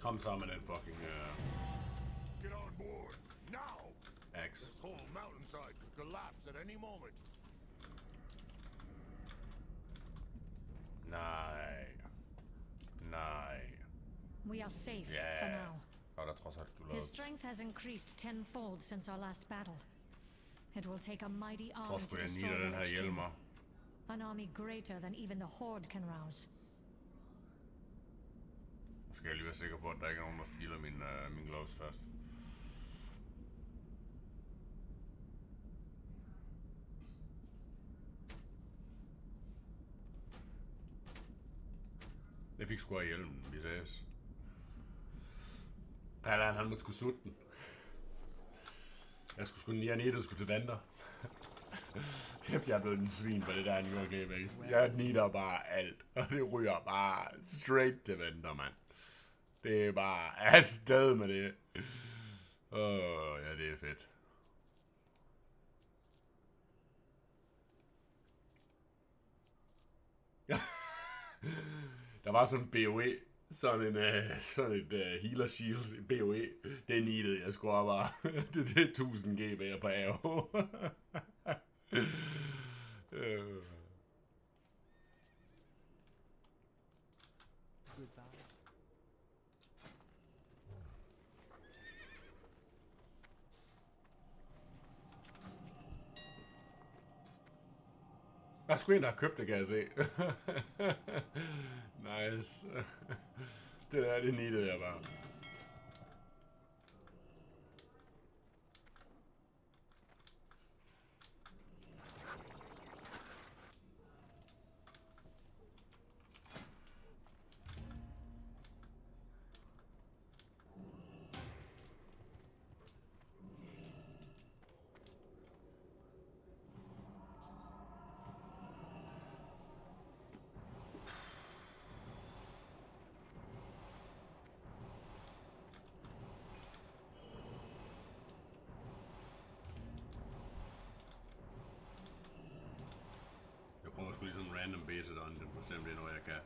Come summon it, fucking Get on board now. X. This whole mountainside could collapse at any moment. Nej. We are safe for now. His strength has increased tenfold since our last battle. It will take a mighty army to destroy the Lich King. An army greater than even the Horde can rouse. Skal jeg lige være sikker på, at der ikke er nogen, der filer min gloves først. Jeg fik sgu af hjelmen, vi ses. Palan, han måtte sgu sutte den. Jeg skulle sgu den skulle til vanter. Kæft, jeg er blevet en svin på det der New York Game. Jeg nitter bare alt, og det ryger bare straight til vanter, mand. Det er bare afsted med det. Ja, det er fedt. Der var sådan en BOE, sådan et healer shield BOE. Det needede jeg sgu bare. Det er 1000 GB per AO. Der er sgu en, der har købt det, kan jeg se. Nice. Det der, det needede jeg bare. random beta dungeon, for eksempel noget jeg kan.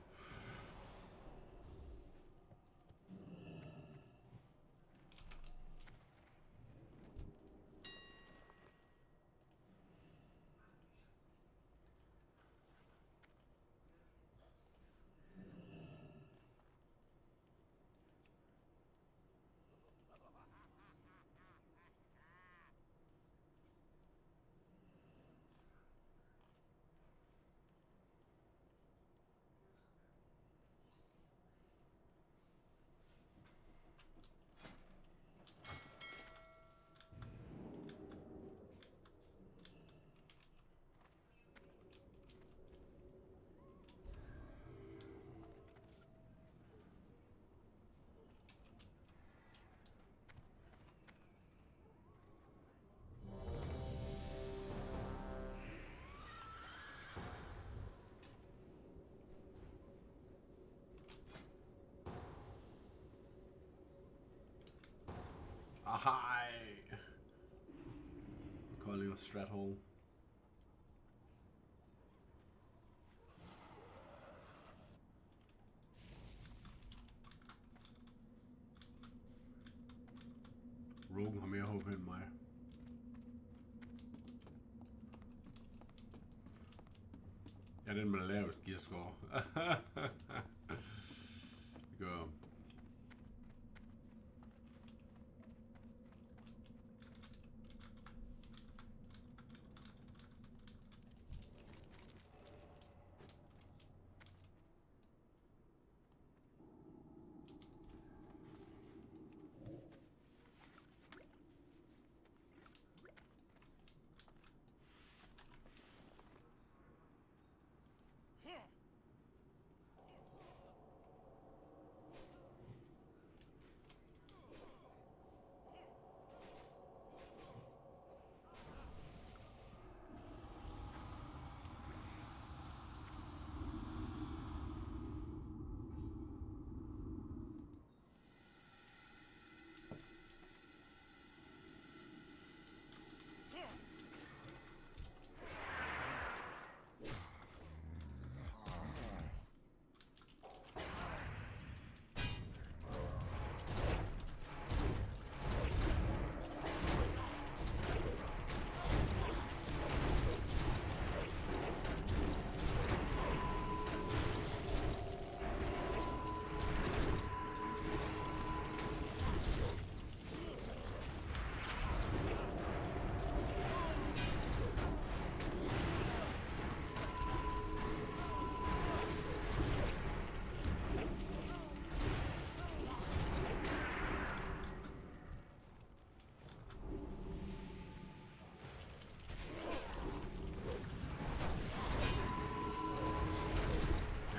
Ahaj! Calling a strat hole. Rogan har mere håb end mig. Jeg er den med lavest gearscore. Vi gør.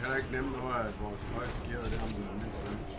Det er ikke nemt nu, at vores højst gear det er mindst nemt.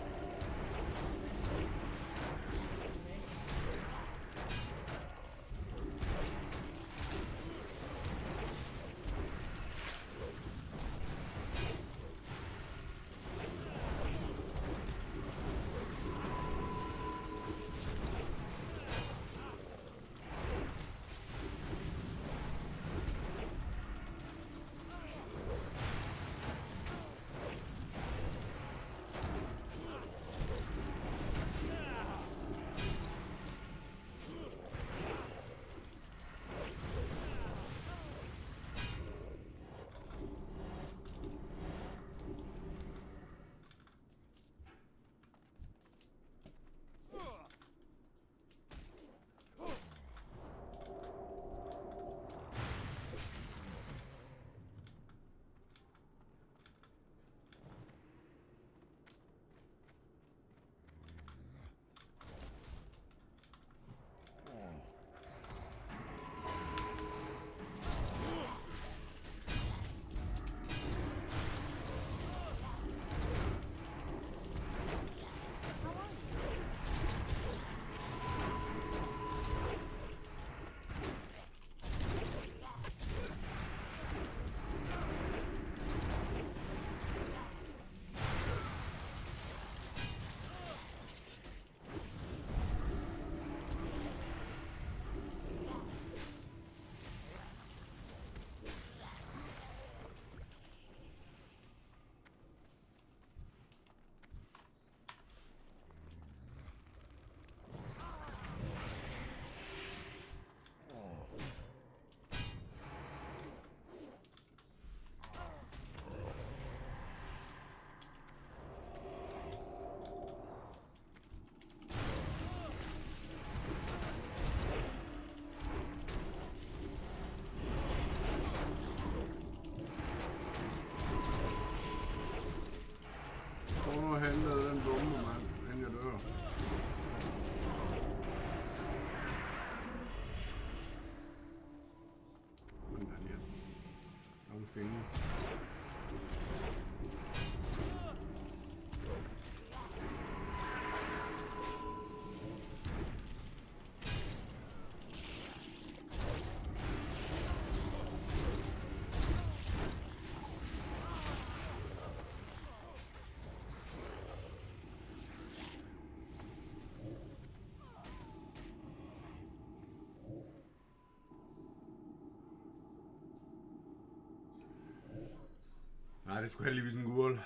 Nej, det skulle heldigvis en gul.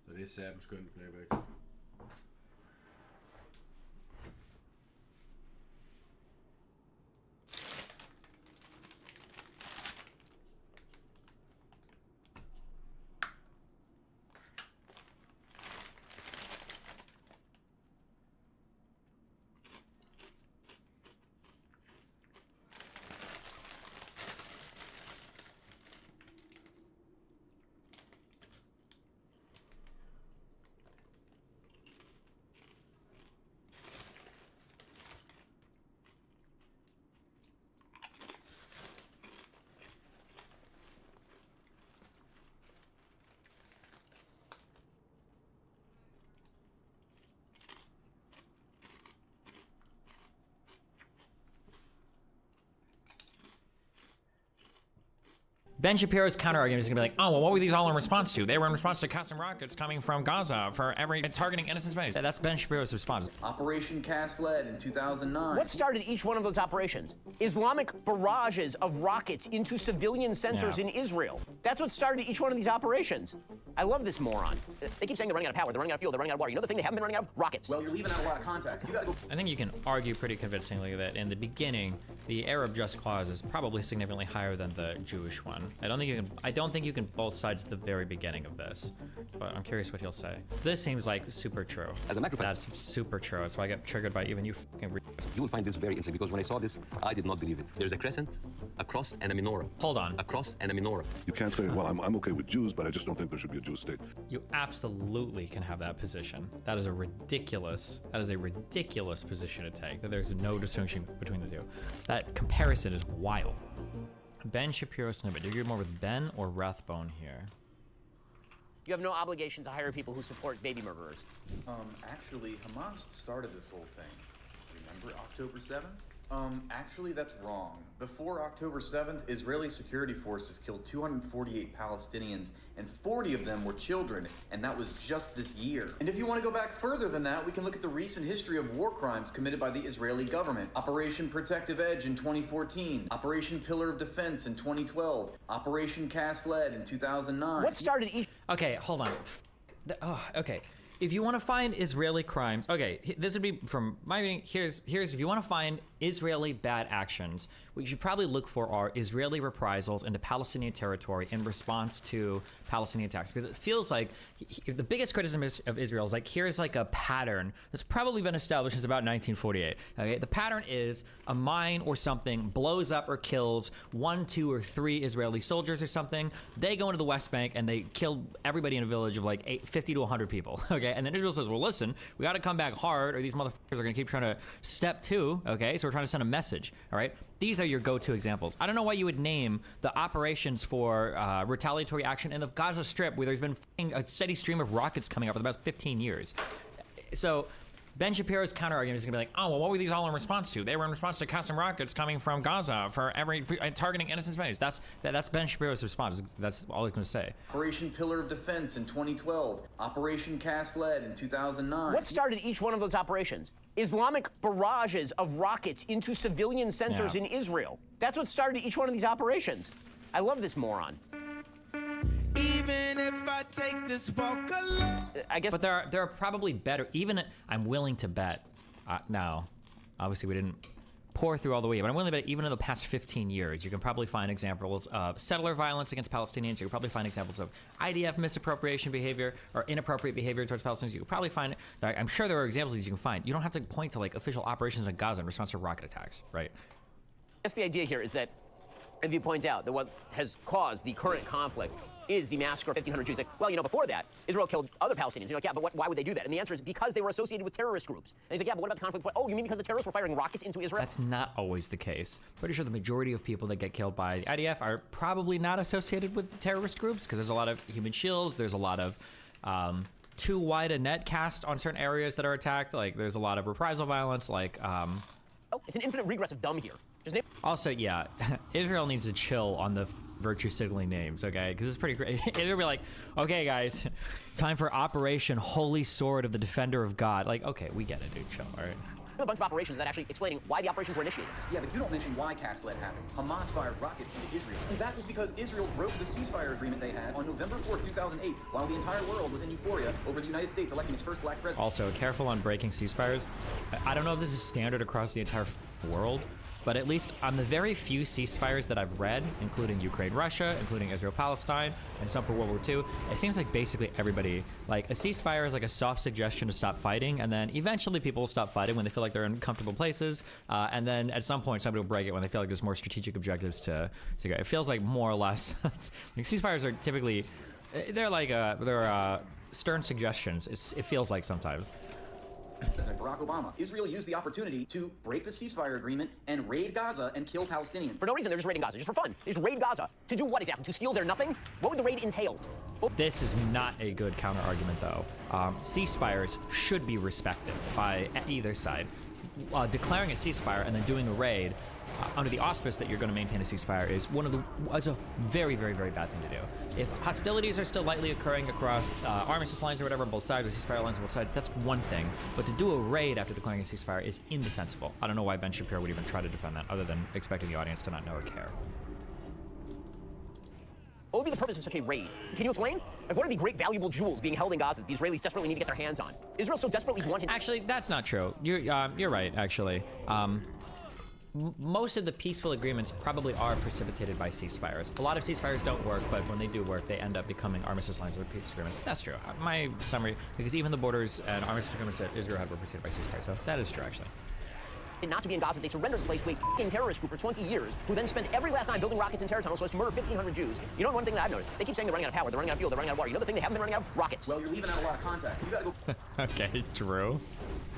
Så det er særligt skønt playback. Ben Shapiro's counter-argument is going to be like, oh, well, what were these all in response to? They were in response to custom rockets coming from Gaza for every targeting innocent space. That's Ben Shapiro's response. Operation Cast Lead in 2009. What started each one of those operations? Islamic barrages of rockets into civilian centers in Israel. That's what started each one of these operations. I love this moron. They keep saying they're running out of power, they're running out of fuel, they're running out of water. You know the thing they haven't been running out of? Rockets. Well, you're leaving out a lot of context. You gotta go. I think you can argue pretty convincingly that in the beginning, the Arab just cause is probably significantly higher than the Jewish one. I don't think you can both sides at the very beginning of this, but I'm curious what he'll say. This seems like super true. As a matter of fact, that's super true. That's why I get triggered by even you fucking. You will find this very interesting because when I saw this, I did not believe it. There's a crescent, a cross, and a menorah. Hold on. A cross and a menorah. You can't say, well, I'm okay with Jews, but I just don't think there should be a Jewish state. You absolutely can have that position. That is a ridiculous position to take, that there's no distinction between the two. That comparison is wild. Ben Shapiro snippet. Do you agree more with Ben or Rathbone here? You have no obligation to hire people who support baby murderers. Actually, Hamas started this whole thing. Remember October 7th? Actually, that's wrong. Before October 7th, Israeli security forces killed 248 Palestinians, and 40 of them were children, and that was just this year. And if you want to go back further than that, we can look at the recent history of war crimes committed by the Israeli government. Operation Protective Edge in 2014, Operation Pillar of Defense in 2012, Operation Cast Lead in 2009. What started each... Okay, hold on. Okay. If you want to find Israeli crimes, okay, this would be from my reading. Here's if you want to find Israeli bad actions, what you should probably look for are Israeli reprisals into Palestinian territory in response to Palestinian attacks, because it feels like the biggest criticism of Israel is like, here's like a pattern that's probably been established since about 1948. Okay, the pattern is a mine or something blows up or kills 1, 2, or 3 Israeli soldiers or something. They go into the West Bank and they kill everybody in a village of like 50 to 100 people. Okay, and then Israel says, well, listen, we got to come back hard, or these motherfuckers are going to keep trying to step two. Okay, so we're trying to send a message. All right, these are your go-to examples. I don't know why you would name the operations for retaliatory action in the Gaza Strip, where there's been a steady stream of rockets coming up for the past 15 years. So Ben Shapiro's counter-argument is going to be like, oh, well, what were these all in response to? They were in response to custom rockets coming from Gaza for every targeting innocent space. That's Ben Shapiro's response. That's all he's going to say. Operation Pillar of Defense in 2012, Operation Cast Lead in 2009. What started each one of those operations? Islamic barrages of rockets into civilian centers in Israel. That's what started each one of these operations. I love this moron. Even if I take this walk alone. I guess. But there are probably better. Even I'm willing to bet. Now, obviously we didn't pour through all the way, but I'm willing to bet even in the past 15 years, you can probably find examples of settler violence against Palestinians. You can probably find examples of IDF misappropriation behavior or inappropriate behavior towards Palestinians. You can probably find. I'm sure there are examples you can find. You don't have to point to like official operations in Gaza in response to rocket attacks, right? I guess the idea here is that And you point out that what has caused the current conflict is the massacre of 1,500 Jews. Like, well, you know, before that, Israel killed other Palestinians. You're like, yeah, but why would they do that? And the answer is because they were associated with terrorist groups. And he's like, yeah, but what about the conflict? Oh, you mean because the terrorists were firing rockets into Israel? That's not always the case. Pretty sure the majority of people that get killed by IDF are probably not associated with terrorist groups because there's a lot of human shields. There's a lot of too wide a net cast on certain areas that are attacked. Like, there's a lot of reprisal violence. Like, oh, it's an infinite regress of dumb here. Also, yeah, Israel needs to chill on the virtue signaling names, okay? Because it's pretty great. It'll be like, okay, guys, time for Operation Holy Sword of the Defender of God. Like, okay, we get it, dude. Chill, all right? A bunch of operations that actually explaining why the operations were initiated. Yeah, but you don't mention why cast let happen. Hamas fired rockets into Israel. And that was because Israel broke the ceasefire agreement they had on November 4th, 2008, while the entire world was in euphoria over the United States electing its first black president. Also, careful on breaking ceasefires. I don't know if this is standard across the entire world, but at least on the very few ceasefires that I've read, including Ukraine-Russia, including Israel-Palestine, and some for World War II, it seems like basically everybody, like a ceasefire is like a soft suggestion to stop fighting, and then eventually people will stop fighting when they feel like they're in comfortable places, and then at some point somebody will break it when they feel like there's more strategic objectives to go. It feels like more or less, like ceasefires are typically, they're like, they're stern suggestions, it feels like sometimes. President Barack Obama. Israel used the opportunity to break the ceasefire agreement and raid Gaza and kill Palestinians. For no reason, they're just raiding Gaza, just for fun. They just raid Gaza. To do what exactly? To steal their nothing? What would the raid entail? This is not a good counter argument, though. Ceasefires should be respected by either side. Declaring a ceasefire and then doing a raid under the auspice that you're going to maintain a ceasefire is a very, very, very bad thing to do. If hostilities are still lightly occurring across armistice lines or whatever on both sides, or ceasefire lines on both sides, that's one thing. But to do a raid after declaring a ceasefire is indefensible. I don't know why Ben Shapiro would even try to defend that, other than expecting the audience to not know or care. What would be the purpose of such a raid? Can you explain? Like, what are the great valuable jewels being held in Gaza that the Israelis desperately need to get their hands on? Israel so desperately wanted. Actually, that's not true. You're right, actually. Most of the peaceful agreements probably are precipitated by ceasefires. A lot of ceasefires don't work, but when they do work, they end up becoming armistice lines or peace agreements. That's true. My summary, because even the borders and armistice agreements that Israel had were preceded by ceasefires, so that is true, actually. Not to be in Gaza, they surrendered the place to a f***ing terrorist group for 20 years, who then spent every last night building rockets and terror tunnels so as to murder 1,500 Jews. You know one thing that I've noticed? They keep saying they're running out of power, they're running out of fuel, they're running out of water. You know the thing they haven't been running out of? Rockets. Well, you're leaving out a lot of context. You gotta go Okay, true.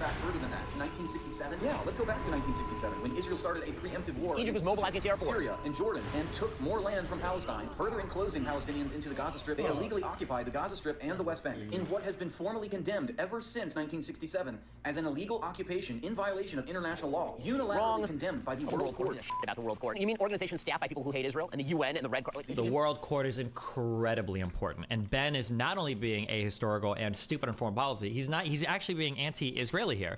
back further than that, to 1967. Yeah, let's go back to 1967, when Israel started a preemptive war. Egypt was mobilizing its air force. Syria and Jordan, and took more land from Palestine, further enclosing Palestinians into the Gaza Strip. They illegally occupied the Gaza Strip and the West Bank in what has been formally condemned ever since 1967 as an illegal occupation in violation of international law. Unilaterally condemned by the World Court. About the World Court. You mean organizations staffed by people who hate Israel and the UN and the Red Cross? The World Court is incredibly important, and Ben is not only being ahistorical and stupid on foreign policy. He's actually being anti-Israeli here.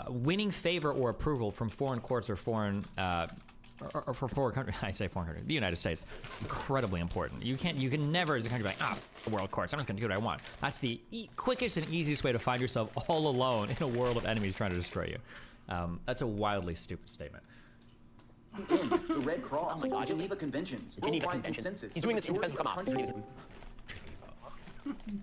Winning favor or approval from foreign courts or foreign or for foreign countries. I say foreign countries. The United States, incredibly important. You can never, as a country, be like, the world courts. I'm just going to do what I want. That's the quickest and easiest way to find yourself all alone in a world of enemies trying to destroy you. That's a wildly stupid statement. The Red Cross, Geneva Conventions, worldwide consensus. He's doing this in defense of Hamas.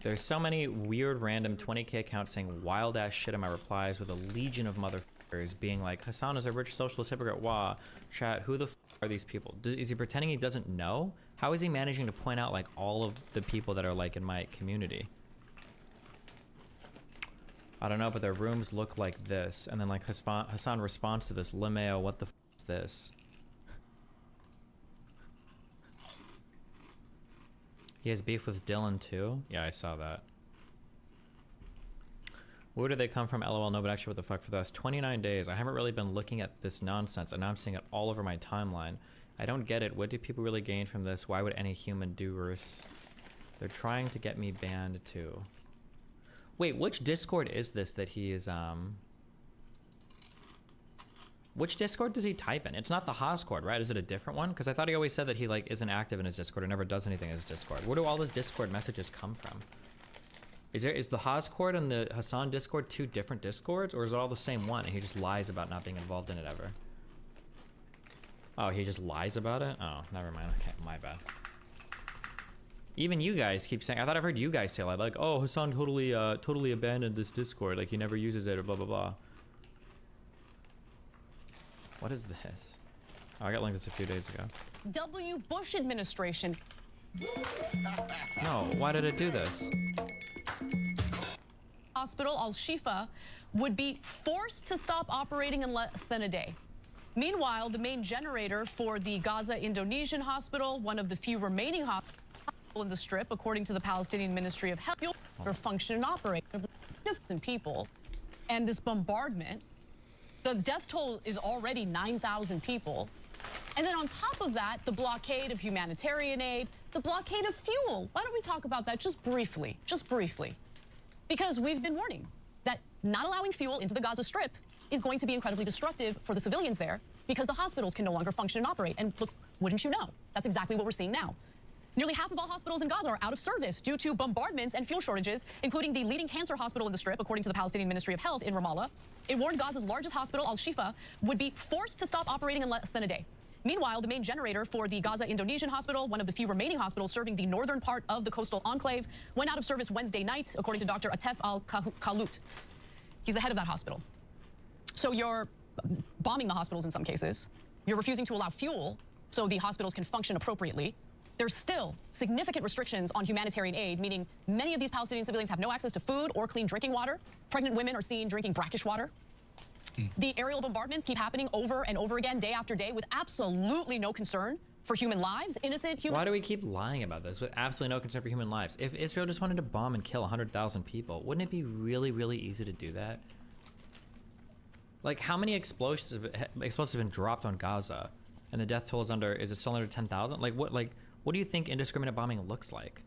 There's so many weird random 20K accounts saying wild ass shit in my replies with a legion of motherfuckers being like, Hassan is a rich socialist hypocrite. Wah. Chat, who the are these people? Is he pretending he doesn't know? How is he managing to point out like all of the people that are like in my community? I don't know, but their rooms look like this. And then like Hassan responds to this, Limeo, what the is this? He has beef with Dylan too? Yeah, I saw that. Where did they come from? LOL, no, but actually what the fuck for the last 29 days? I haven't really been looking at this nonsense, and now I'm seeing it all over my timeline. I don't get it. What do people really gain from this? Why would any human do this? They're trying to get me banned too. Wait, which Discord is this that he is, Which Discord does he type in? It's not the Hascord, right? Is it a different one? Because I thought he always said that he like isn't active in his Discord or never does anything in his Discord. Where do all his Discord messages come from? Is the Hascord and the Hassan Discord two different Discords, or is it all the same one and he just lies about not being involved in it ever? Oh, he just lies about it? Oh, never mind. Okay, my bad. Even you guys keep saying, I thought I've heard you guys say like, oh, Hassan totally abandoned this Discord, like he never uses it or blah blah blah. What is this? Oh, I got linked this a few days ago. W. Bush administration. No, why did it do this? Hospital Al-Shifa would be forced to stop operating in less than a day. Meanwhile, the main generator for the Gaza Indonesian hospital, one of the few remaining hospitals in the Strip, according to the Palestinian Ministry of Health, will function and operate. People, and this bombardment, the death toll is already 9,000 people. And then on top of that, the blockade of humanitarian aid, the blockade of fuel. Why don't we talk about that just briefly? Just briefly. Because we've been warning that not allowing fuel into the Gaza Strip is going to be incredibly destructive for the civilians there because the hospitals can no longer function and operate. And look, wouldn't you know? That's exactly what we're seeing now. Nearly half of all hospitals in Gaza are out of service due to bombardments and fuel shortages, including the leading cancer hospital in the Strip, according to the Palestinian Ministry of Health in Ramallah. It warned Gaza's largest hospital, Al-Shifa, would be forced to stop operating in less than a day. Meanwhile, the main generator for the Gaza Indonesian hospital, one of the few remaining hospitals serving the northern part of the coastal enclave, went out of service Wednesday night, according to Dr. Atef Al-Khalut. He's the head of that hospital. So you're bombing the hospitals in some cases. You're refusing to allow fuel so the hospitals can function appropriately. There's still significant restrictions on humanitarian aid, meaning many of these Palestinian civilians have no access to food or clean drinking water. Pregnant women are seen drinking brackish water. The aerial bombardments keep happening over and over again, day after day, with absolutely no concern for human lives, innocent human... Why do we keep lying about this with absolutely no concern for human lives? If Israel just wanted to bomb and kill 100,000 people, wouldn't it be really, really easy to do that? Like, how many explosives have been dropped on Gaza, and the death toll is it still under 10,000? Like, what do you think indiscriminate bombing looks like?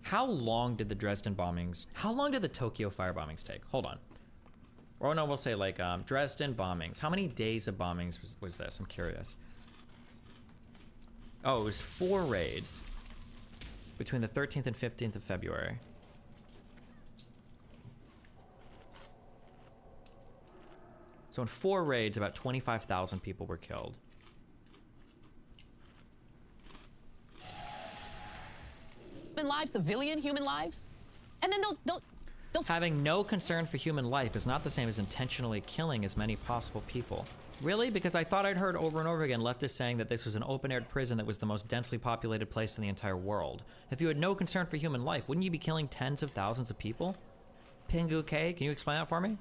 How long did the Dresden bombings, how long did the Tokyo fire bombings take? Hold on. Or no, we'll say like Dresden bombings. How many days of bombings was this? I'm curious. Oh, it was 4 raids between the 13th and 15th of February. So in 4 raids, about 25,000 people were killed. Human lives, civilian human lives, and then they'll Having no concern for human life is not the same as intentionally killing as many possible people. Really? Because I thought I'd heard over and over again leftists saying that this was an open-air prison that was the most densely populated place in the entire world. If you had no concern for human life, wouldn't you be killing tens of thousands of people? Pingu K, can you explain that for me?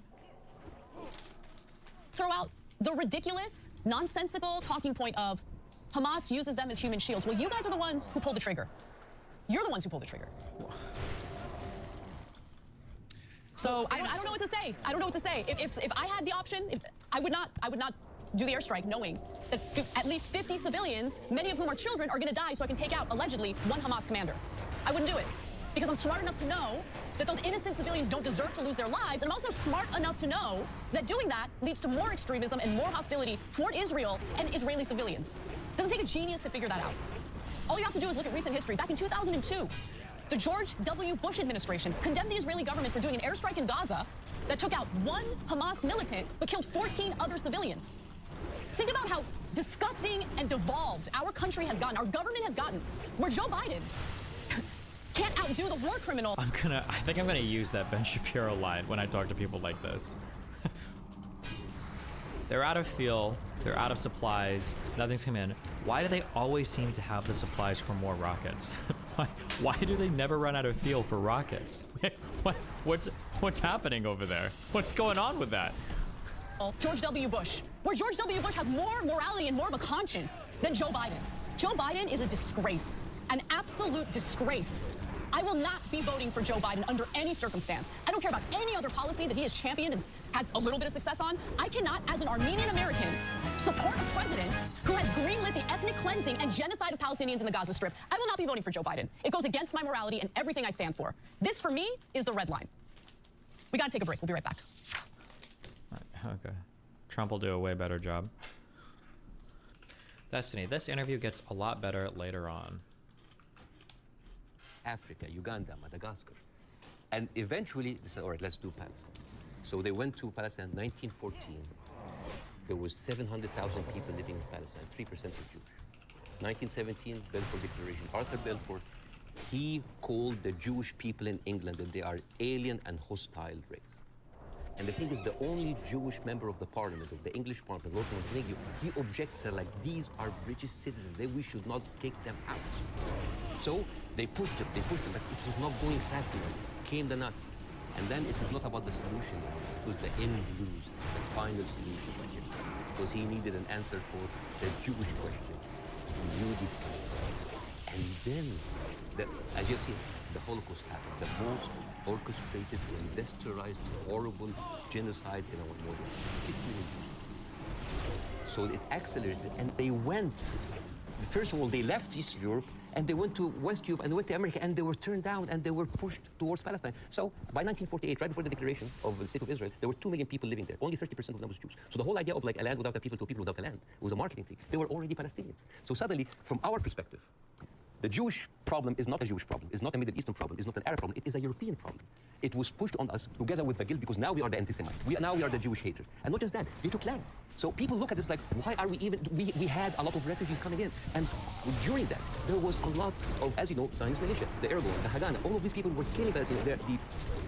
Throw out the ridiculous, nonsensical talking point of Hamas uses them as human shields. Well, you guys are the ones who pulled the trigger. You're the ones who pulled the trigger. So I don't know what to say. I don't know what to say. If I had the option, I would not do the airstrike knowing that at least 50 civilians, many of whom are children, are going to die so I can take out, allegedly, one Hamas commander. I wouldn't do it because I'm smart enough to know that those innocent civilians don't deserve to lose their lives. And I'm also smart enough to know that doing that leads to more extremism and more hostility toward Israel and Israeli civilians. It doesn't take a genius to figure that out. All you have to do is look at recent history. Back in 2002, the George W. Bush administration condemned the Israeli government for doing an airstrike in Gaza that took out 1 Hamas militant but killed 14 other civilians. Think about how disgusting and devolved our country has gotten, our government has gotten, where Joe Biden can't outdo the war criminal. I think I'm gonna use that Ben Shapiro line when I talk to people like this. They're out of fuel, they're out of supplies, nothing's come in. Why do they always seem to have the supplies for more rockets? Why do they never run out of fuel for rockets? What's happening over there? What's going on with that? George W. Bush, where George W. Bush has more morality and more of a conscience than Joe Biden. Joe Biden is a disgrace, an absolute disgrace. I will not be voting for Joe Biden under any circumstance. I don't care about any other policy that he has championed and had a little bit of success on. I cannot, as an Armenian American, support a president who has greenlit the ethnic cleansing and genocide of Palestinians in the Gaza Strip. I will not be voting for Joe Biden. It goes against my morality and everything I stand for. This, for me, is the red line. We gotta take a break. We'll be right back. Okay. Trump will do a way better job. Destiny, this interview gets a lot better later on. Africa, Uganda, Madagascar. And eventually they said, all right, let's do Palestine. So they went to Palestine in 1914. There was 700,000 people living in Palestine, 3% were Jewish. 1917, Balfour Declaration. Arthur Balfour, he called the Jewish people in England that they are alien and hostile race. And the thing is, the only Jewish member of the parliament, of the English parliament, Lord Montenegro, he objects, said, like, these are British citizens, we should not take them out. So they pushed them, but it was not going fast enough. Came the Nazis. And then it was not about the solution, it was the end use, the final solution right here. Because he needed an answer for the Jewish question. And then, as you see, the Holocaust happened, the most orchestrated, industrialized, horrible genocide in our modern 6 million Jews. So it accelerated, and they went. First of all, they left East Europe, and they went to West Europe, and they went to America, and they were turned down, and they were pushed towards Palestine. So by 1948, right before the declaration of the State of Israel, there were 2 million people living there. Only 30% of them was Jews. So the whole idea of like a land without a people to a people without a land was a marketing thing. They were already Palestinians. So suddenly, from our perspective, the Jewish problem is not a Jewish problem, it's not a Middle Eastern problem, it's not an Arab problem, it is a European problem. It was pushed on us together with the guilt because now we are the anti-Semites. Now we are the Jewish haters. And not just that, they took land. So people look at this like, why are we even, we had a lot of refugees coming in. And during that, there was a lot of, as you know, Zionist militia, the Ergon, the Haganah, all of these people were killing Palestinians.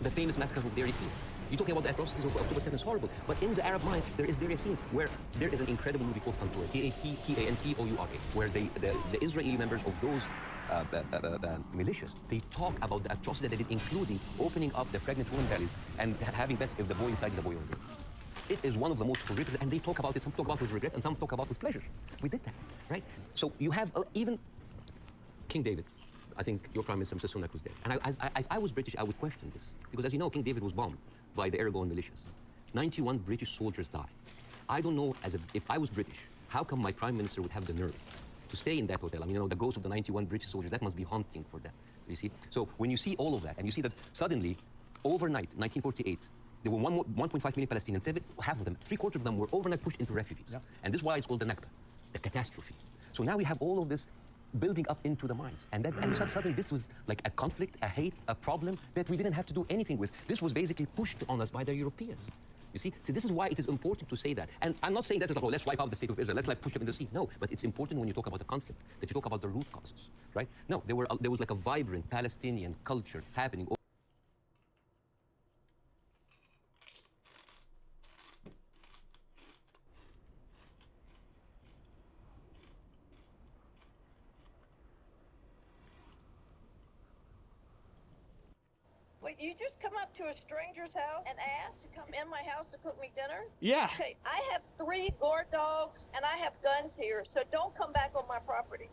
The famous massacre of Deir Yassin. You're talking about the atrocities of October 7th is horrible, but in the Arab mind, there is Deir Yassin, where there is an incredible movie called Tantour, T-A-N-T-O-U-R-A, where the Israeli members of those militias, they talk about the atrocity that they did, including opening up the pregnant women bellies and having bets if the boy inside is a boy or a girl. It is one of the most horrific, and they talk about it, some talk about it with regret, and some talk about it with pleasure. We did that, right? So you have even King David. I think your Prime Minister, Mr. Sunak, was there. And if I was British, I would question this. Because as you know, King David was bombed by the Ergon militias. 91 British soldiers died. I don't know, if I was British, how come my Prime Minister would have the nerve to stay in that hotel? I mean, you know, the ghost of the 91 British soldiers, that must be haunting for them, you see? So when you see all of that, and you see that suddenly, overnight, 1948, there were 1.5 million Palestinians, half of them, 3/4 of them were overnight pushed into refugees. Yeah. And this is why it's called the Nakba, the catastrophe. So now we have all of this building up into the minds. And suddenly this was like a conflict, a hate, a problem that we didn't have to do anything with. This was basically pushed on us by the Europeans. You see? So this is why it is important to say that. And I'm not saying that as like, oh, let's wipe out the State of Israel, let's like push them in the sea. No, but it's important when you talk about a conflict, that you talk about the root causes, right? No, there was like a vibrant Palestinian culture happening. Wait, you just come up to a stranger's house and ask to come in my house to cook me dinner? Yeah. Okay, I have 3 guard dogs and I have guns here, so don't come back on my property.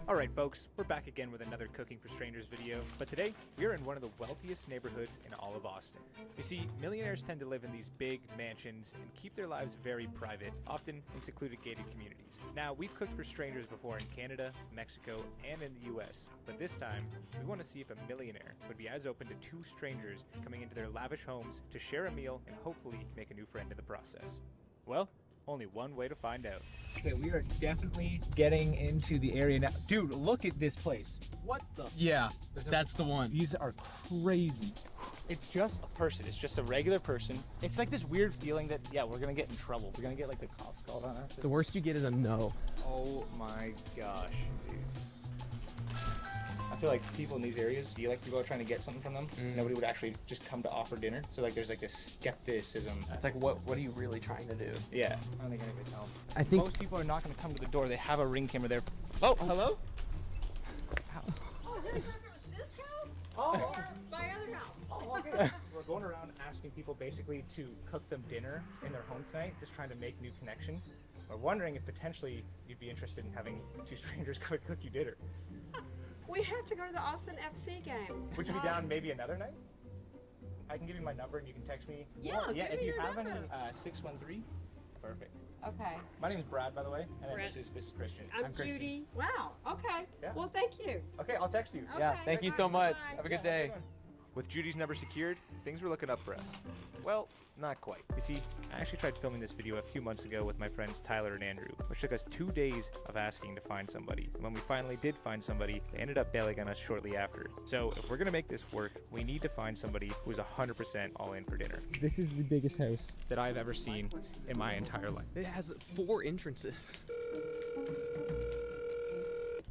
Alright folks, we're back again with another Cooking for Strangers video, but today we're in one of the wealthiest neighborhoods in all of Austin. You see, millionaires tend to live in these big mansions and keep their lives very private, often in secluded gated communities. Now, we've cooked for strangers before in Canada, Mexico, and in the US, but this time, we want to see if a millionaire would be as open to 2 strangers coming into their lavish homes to share a meal and hopefully make a new friend in the process. Well, only one way to find out. Okay, we are definitely getting into the area now. Dude, look at this place. What the? Yeah, that's the one. These are crazy. It's just a person. It's just a regular person. It's like this weird feeling that, yeah, we're gonna get in trouble. We're gonna get like the cops called on us. The worst you get is a no. Oh my gosh, dude. I feel like people in these areas feel like people are trying to get something from them. Nobody would actually just come to offer dinner. So like there's like this skepticism. It's like, what are you really trying to do? Yeah. I don't think anybody's home. I think most people are not going to come to the door. They have a ring camera there. Oh, hello? Oh, this house? Oh, my other house. Oh, okay. We're going around asking people basically to cook them dinner in their home tonight, just trying to make new connections. We're wondering if potentially you'd be interested in having 2 strangers cook you dinner. We have to go to the Austin FC game. Would you be down maybe another night? I can give you my number and you can text me. Yeah, yeah. give If me you your have number. any, 613. Perfect. Okay. My name is Brad, by the way, and then Brad. this is Christian. I'm Judy. Wow. Okay. Yeah. Well, thank you. Okay, I'll text you. Okay. Yeah, thank you so much. Bye. Have a good day. With Judy's number secured, things were looking up for us. Well, not quite. You see, I actually tried filming this video a few months ago with my friends Tyler and Andrew, which took us 2 days of asking to find somebody. And when we finally did find somebody, they ended up bailing on us shortly after. So if we're gonna make this work, we need to find somebody who's 100% all in for dinner. This is the biggest house that I've ever seen in my entire life. It has 4 entrances.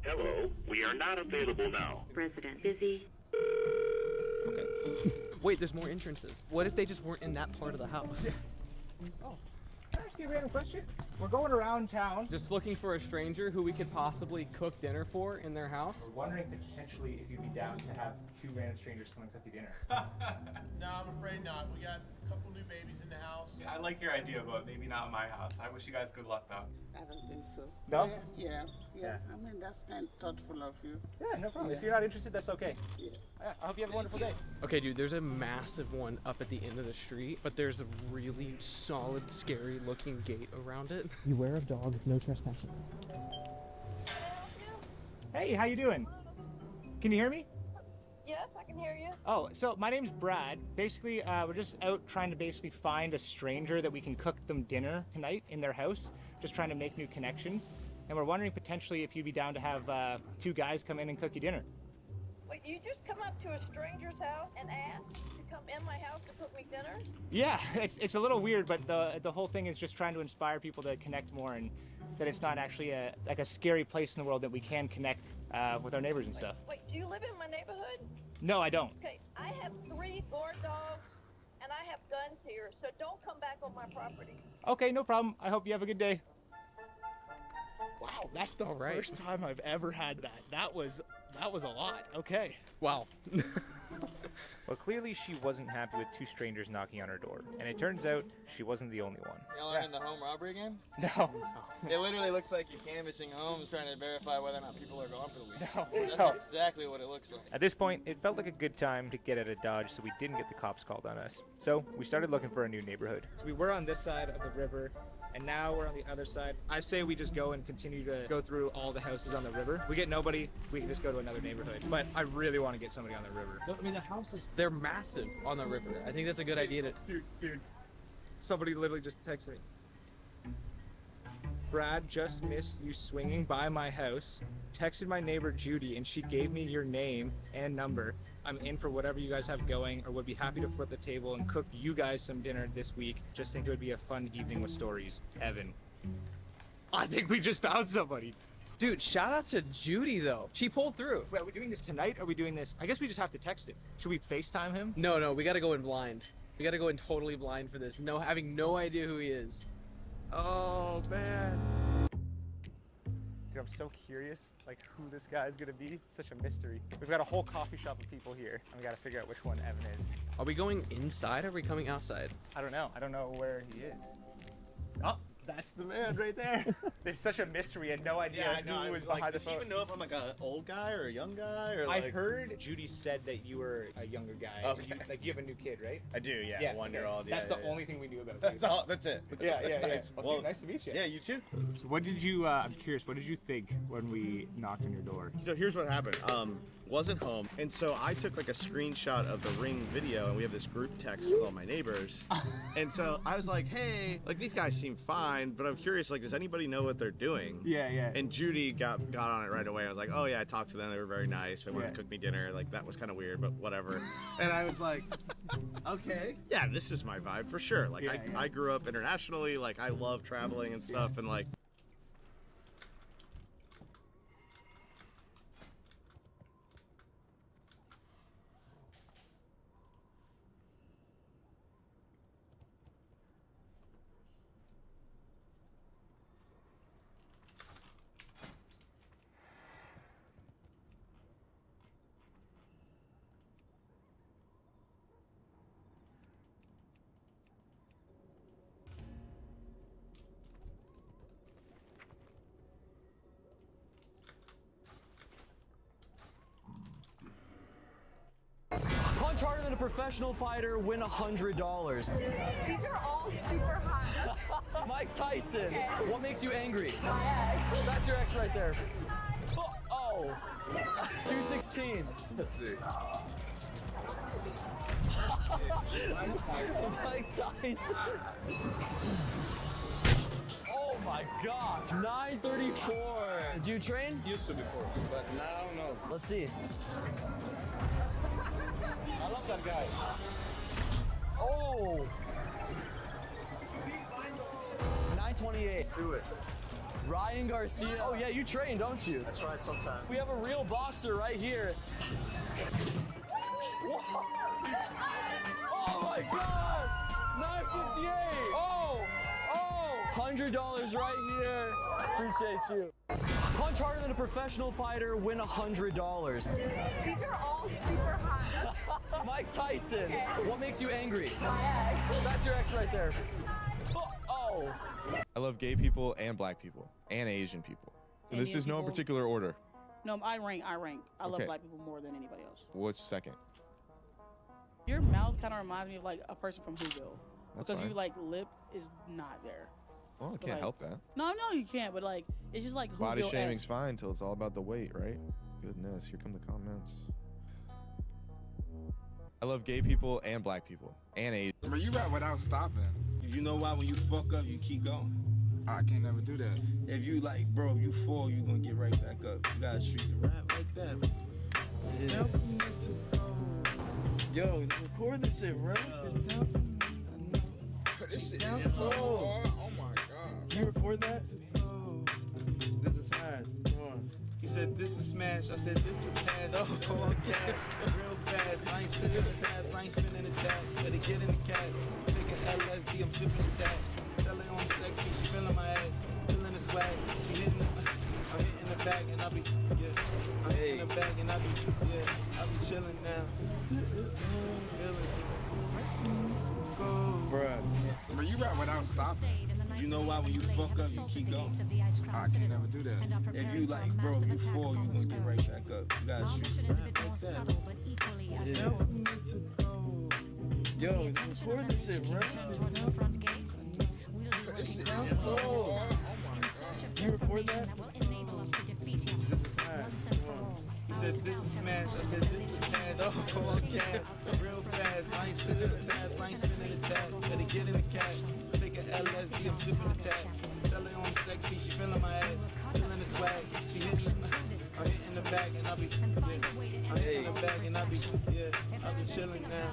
Hello, we are not available now. Resident busy. Okay. Wait, there's more entrances. What if they just weren't in that part of the house? Oh, can I ask you a random question? We're going around town. Just looking for a stranger who we could possibly cook dinner for in their house? We're wondering potentially if you'd be down to have 2 random strangers come and cook you dinner. No, I'm afraid not. We got a couple new babies in the house. I like your idea, but maybe not in my house. I wish you guys good luck though. I don't think so. No? Yeah. I mean, that's kind of thoughtful of you. Yeah, no problem. Yeah. If you're not interested, that's okay. Yeah. I hope you have a wonderful day. Okay, dude, there's a massive one up at the end of the street, but there's a really solid, scary looking gate around it. Beware of dog, no trespassing. Hey, how you doing? Can you hear me? Yes, I can hear you. Oh, so my name's Brad. Basically, we're just out trying to basically find a stranger that we can cook them dinner tonight in their house. Just trying to make new connections. And we're wondering potentially if you'd be down to have 2 guys come in and cook you dinner. Wait, you just come up to a stranger's house and ask to come in my house to cook me dinner? Yeah, it's a little weird, but the whole thing is just trying to inspire people to connect more, and that it's not actually a scary place in the world, that we can connect with our neighbors and stuff. Wait, do you live in my neighborhood? No, I don't. Okay, I have 3 guard dogs and I have guns here, so don't come back on my property. Okay, no problem. I hope you have a good day. Wow, that's the first time I've ever had that. That was a lot. Okay. Wow. Well, clearly she wasn't happy with 2 strangers knocking on her door, and it turns out she wasn't the only one. Y'all are in the home robbery game? No. It literally looks like you're canvassing homes, trying to verify whether or not people are gone for the week. No. That's exactly what it looks like. At this point, it felt like a good time to get out of Dodge, so we didn't get the cops called on us. So we started looking for a new neighborhood. So we were on this side of the river, and now we're on the other side. I say we just go and continue to go through all the houses on the river. We get nobody, we can just go to another neighborhood. But I really want to get somebody on the river. I mean, the houses, they're massive on the river. I think that's a good idea to... Dude. Somebody literally just texted me. Brad just missed you swinging by my house. Texted my neighbor Judy, and she gave me your name and number. I'm in for whatever you guys have going, or would be happy to flip the table and cook you guys some dinner this week. Just think it would be a fun evening with stories. Evan. I think we just found somebody. Dude, shout out to Judy, though. She pulled through. Wait, are we doing this tonight? Or are we doing this? I guess we just have to text him. Should we FaceTime him? No, we gotta go in blind. We gotta go in totally blind for this. No, having no idea who he is. Oh, man. Dude, I'm so curious, like, who this guy's gonna be. Such a mystery. We've got a whole coffee shop of people here, and we gotta figure out which one Evan is. Are we going inside or are we coming outside? I don't know. I don't know where he is. Oh, that's the man right there. It's such a mystery. I had no idea who was behind the phone. Does he even know if I'm like an old guy or a young guy? Or I like... heard Judy said that you were a younger guy. Okay. You have a new kid, right? I do, yeah. 1-year-old. That's the only thing we knew about That's you. all. That's it. Yeah. Nice. Well, dude, nice to meet you. Yeah, you too. So what did you, I'm curious, what did you think when we knocked on your door? So here's what happened. Wasn't home, and so I took like a screenshot of the Ring video, and we have this group text with all my neighbors. And so I was like, hey, like these guys seem fine, but I'm curious, like, does anybody know what they're doing? Yeah. And Judy got on it right away. I was like, oh yeah, I talked to them. They were very nice. They wanted to cook me dinner. Like that was kind of weird, but whatever. And I was like, okay, yeah, this is my vibe for sure. Like I grew up internationally. Like I love traveling and stuff, and like. Punch harder than a professional fighter, win $100. These are all super hot. Mike Tyson. Okay. What makes you angry? My ex. That's your ex right there. Oh, 216. Let's see. Mike Tyson. Oh my gosh, 934. Do you train? Used to before, but now no. Let's see. I love that guy. Oh! 928. Do it. Ryan Garcia. Oh yeah, you train, don't you? I try sometimes. We have a real boxer right here. Oh my God! 958! $100 right here. Appreciate you. Punch harder than a professional fighter, win $100. These are all super hot. Mike Tyson. Okay. What makes you angry? My ex. That's your ex right there. Oh. I love gay people and black people and Asian people. And this Indian is no people. particular order. No, I rank. I love Okay. black people more than anybody else. What's second? Your mouth kind of reminds me of like a person from Whoville. That's Because fine. you like lip is not there. Well, I But, can't like- help that. No, you can't. But like, it's just like Body Whoville-esque. shaming's fine till it's all about the weight, right? Goodness, here come the comments. I love gay people and black people and Asian. But you rap without stopping. You know why when you fuck up, you keep going. I can't never do that. If you like, bro, if you fall, you gonna get right back up. You gotta treat the rap like that. Yeah. Yo, record this shit, bro. It's down for me. I know. This shit is so hard. Oh my god. Can you record that? This is smash. Come on. He said, this is smash. I said, this is pass. Oh, okay. Real fast. I ain't sitting the tabs. I ain't spinning the tab. Better get in the cab. Taking LSD. I'm sipping the tab. Tell her I'm sexy. She feeling my ass. Feeling the swag. She hitting the... I'm hitting the back and I be... Yeah. I'm hitting the back and I be... Yeah. I be chilling now. Bruh. But you rap without stopping. You know why when you fuck up, you keep going. I can't never do that. If you like, bro, you fall, you gonna get right back up. You gotta treat the rap like that. Yeah. Yo, record this shit, bro. This shit is so hard. Can you record that? This is smash. He said, this is smash. I said, this is pass. Oh, okay. Real fast. I ain't sitting the tabs. I ain't spinning the tab. Better get in the cab. Take an LSD. I'm sipping the tab. Tell her I'm sexy. She feeling my ass. Feeling the swag. She hitting the... I'm hitting the back and I be... Yeah. I'm hitting the back and I be... Yeah. I be chilling now.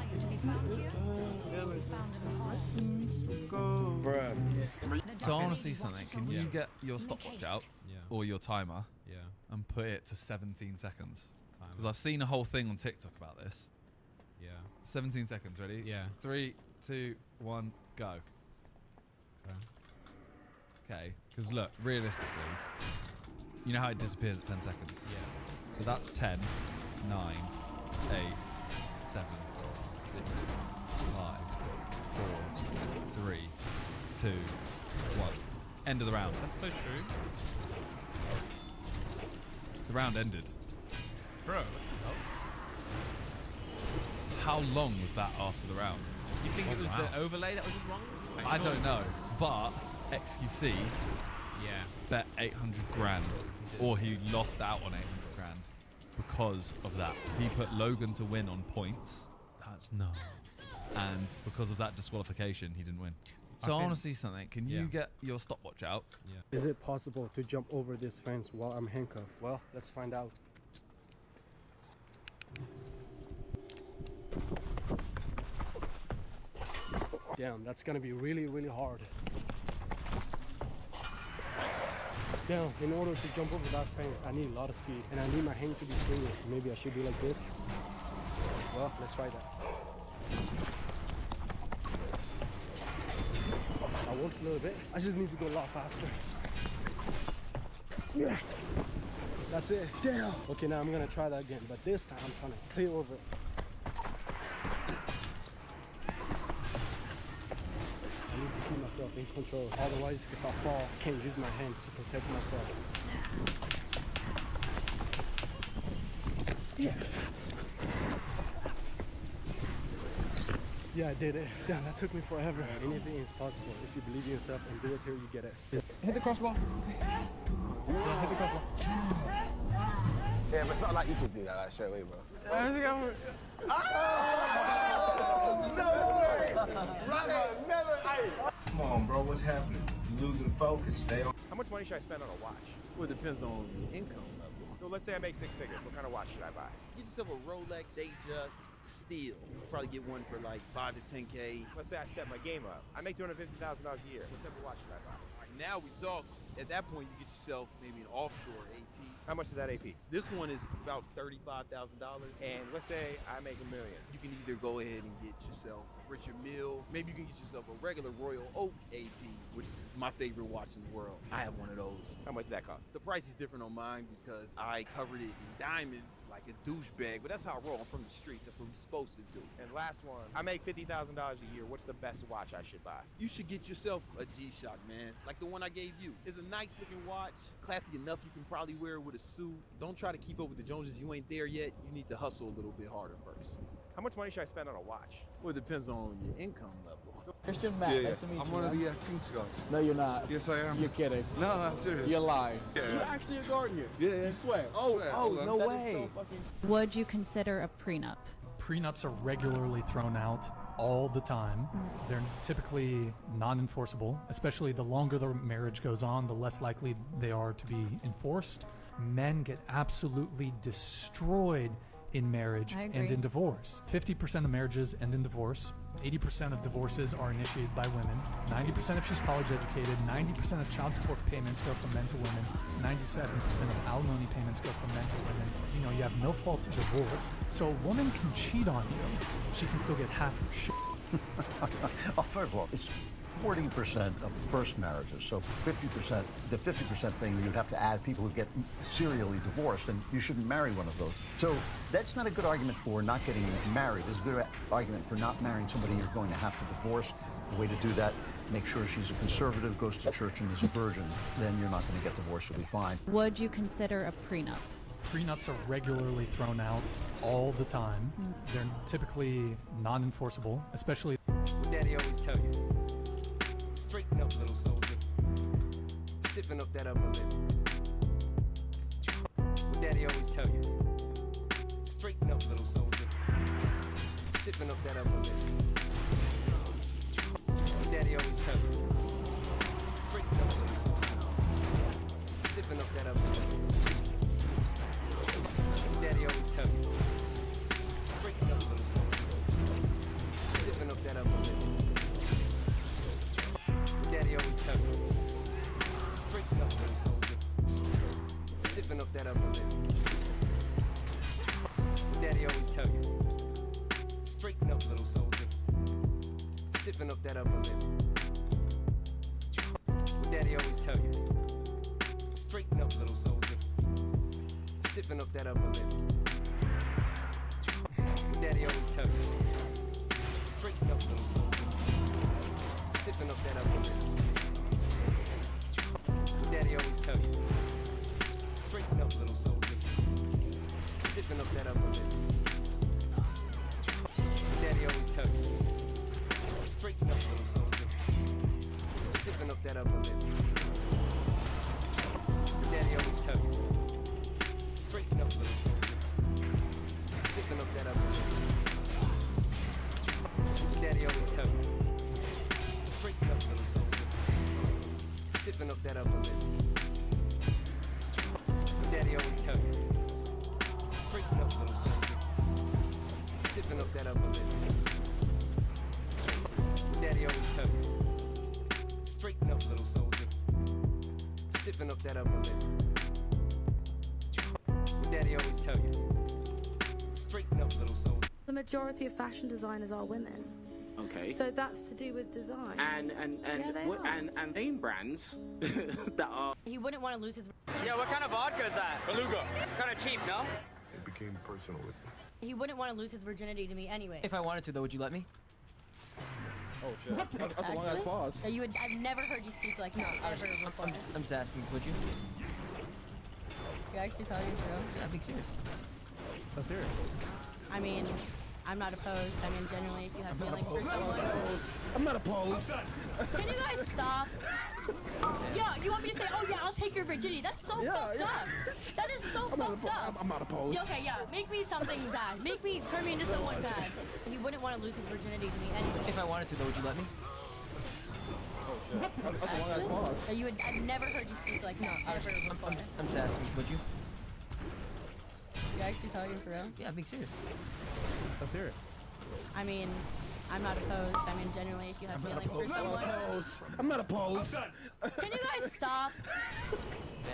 Bruh. So I want to see something. Can you get your stopwatch out or your timer and put it to 17 seconds? Because I've seen a whole thing on TikTok about this. 17 seconds, ready? 3, 2, 1, go. Okay, because look, realistically, you know how it disappears at 10 seconds? So that's 10, 9, 8, 7, 6, 5, 4, 3, 2, 1. End of the round. That's so true. The round ended. Bro. How long was that after the round? You think it was the overlay that was just wrong? I don't know, but XQC bet 800 grand, or he lost out on 800 grand because of that. He put Logan to win on points. That's nuts. And because of that disqualification, he didn't win. So I want to see something. Can you get your stopwatch out? Is it possible to jump over this fence while I'm handcuffed? Well, let's find out. Damn, that's gonna be really, really hard. Damn, in order to jump over that fence, I need a lot of speed, and I need my hand to be swinging. Maybe I should do like this. Well, let's try that. That works a little bit. I just need to go a lot faster. Yeah, that's it. Damn. Okay, now I'm gonna try that again, but this time I'm trying to clear over it. I need to keep myself in control. Otherwise, if I fall, I can't use my hand to protect myself. Yeah. Yeah, I did it. Damn, that took me forever. Anything is possible if you believe in yourself and do it till you get it. Hit the crossbar. Yeah, hit the crossbar. Yeah, but it's not like you could do that like, straight away, bro. I think I'm... Come on, bro. What's happening? You losing focus. Stay on. How much money should I spend on a watch? Well, it depends on income level. So let's say I make 6 figures. What kind of watch should I buy? Get yourself a Rolex Datejust Steel. Probably get one for like 5 to 10K. Let's say I step my game up. I make $250,000 a year. What type of watch should I buy? Now we talk. At that point, you get yourself maybe an offshore AP. How much is that AP? This one is about $35,000. And let's say I make $1 million. You can either go ahead and get yourself Richard Mille. Maybe you can get yourself a regular Royal Oak AP, which is my favorite watch in the world. I have one of those. How much does that cost? The price is different on mine because I covered it in diamonds like a douchebag, but that's how I roll. I'm from the streets. That's what we're supposed to do. And last one, I make $50,000 a year. What's the best watch I should buy? You should get yourself a G-Shock, man. It's like the one I gave you. It's a nice looking watch, classic enough you can probably wear it with a suit. Don't try to keep up with the Joneses. You ain't there yet. You need to hustle a little bit harder first. How much money should I spend on a watch? Well, it depends on your income level. Christian Matt, nice to meet you. I'm one of the King's Guards. No, you're not. Yes, I am. You're kidding. No, I'm serious. You're lying. Yeah. You're actually a guard here. Yeah. You swear. Oh, no That way. Would you consider a prenup? Prenups are regularly thrown out all the time. They're typically non-enforceable, especially the longer the marriage goes on, the less likely they are to be enforced. Men get absolutely destroyed in marriage and in divorce. 50% of marriages end in divorce. 80% of divorces are initiated by women. 90% if she's college educated. 90% of child support payments go from men to women. 97% of alimony payments go from men to women. You know, you have no fault to divorce. So a woman can cheat on you. She can still get half her shit. Well, first of all, it's 40% of first marriages, so 50%, the 50% thing, you'd have to add people who get serially divorced, and you shouldn't marry one of those. So that's not a good argument for not getting married. It's a good argument for not marrying somebody you're going to have to divorce. The way to do that, make sure she's a conservative, goes to church, and is a virgin. Then you're not going to get divorced, you'll be fine. Would you consider a prenup? Prenups are regularly thrown out all the time. They're typically non-enforceable, especially... Daddy always tell you, straighten up, little soldier. Stiffen up that upper lip. Daddy always tell you, straighten up, little soldier. Stiffen up that upper lip. Daddy always tell you, straighten up, little soldier. Stiffen up that upper lip. Daddy always tell you, straighten up, little soldier. Stiffen up that upper lip. Daddy always tell you, straighten up, little soldier. Stiffen up that upper lip. Daddy always tell you, straighten up, little soldier. Stiffen up that upper lip. Daddy always tell you, straighten up, little soldier. Stiffen up that upper lip. Daddy always tell you, straighten up, little soldier. Stiffen up that upper lip. Daddy always tell you, straighten up, little soldier. Stiffen up that upper lip. Daddy always tell you, straighten up, little soldier. Stiffen up that upper lip. Daddy always tell you, straighten up, little soldier. Stiffen up that upper lip. Daddy always tell you, straighten up, little soldier. Stiffen up that upper lip. Daddy always tell you, straighten up, little soldier. Stiffen up that upper lip. Daddy always tell you, straighten up, little soldier. Stiffen up that upper lip. Daddy always tell you, straighten up, little soldier. The majority of fashion designers are women. Okay. So that's to do with design. And name brands that are. He wouldn't want to lose his. Yeah, what kind of vodka is that? Beluga. Kind of cheap, no? It became personal with me. He wouldn't want to lose his virginity to me anyway. If I wanted to, though, would you let me? Oh shit. That's a long ass pause. I've never heard you speak like that ever before. I'm just asking, would you? You actually tell you true? Yeah, I'm being serious. Let's hear it. I mean, I'm not opposed. I mean, generally, if you have feelings for someone. I'm not opposed. Can you guys stop? Yeah, you want me to say, oh yeah, I'll take your virginity? That's so fucked up. That is so fucked up. I'm not opposed. Yeah, okay, yeah. Make me something bad. Turn me into someone bad. He wouldn't want to lose his virginity to me anyway. If I wanted to, though, would you let me? Oh shit. That's a long ass pause. I've never heard you speak like that ever before. I'm just asking, would you? You actually tell you for real? Yeah, I'm being serious. Let's hear it. I mean, I'm not opposed. I mean, generally, if you have feelings for someone. I'm not opposed. Can you guys stop?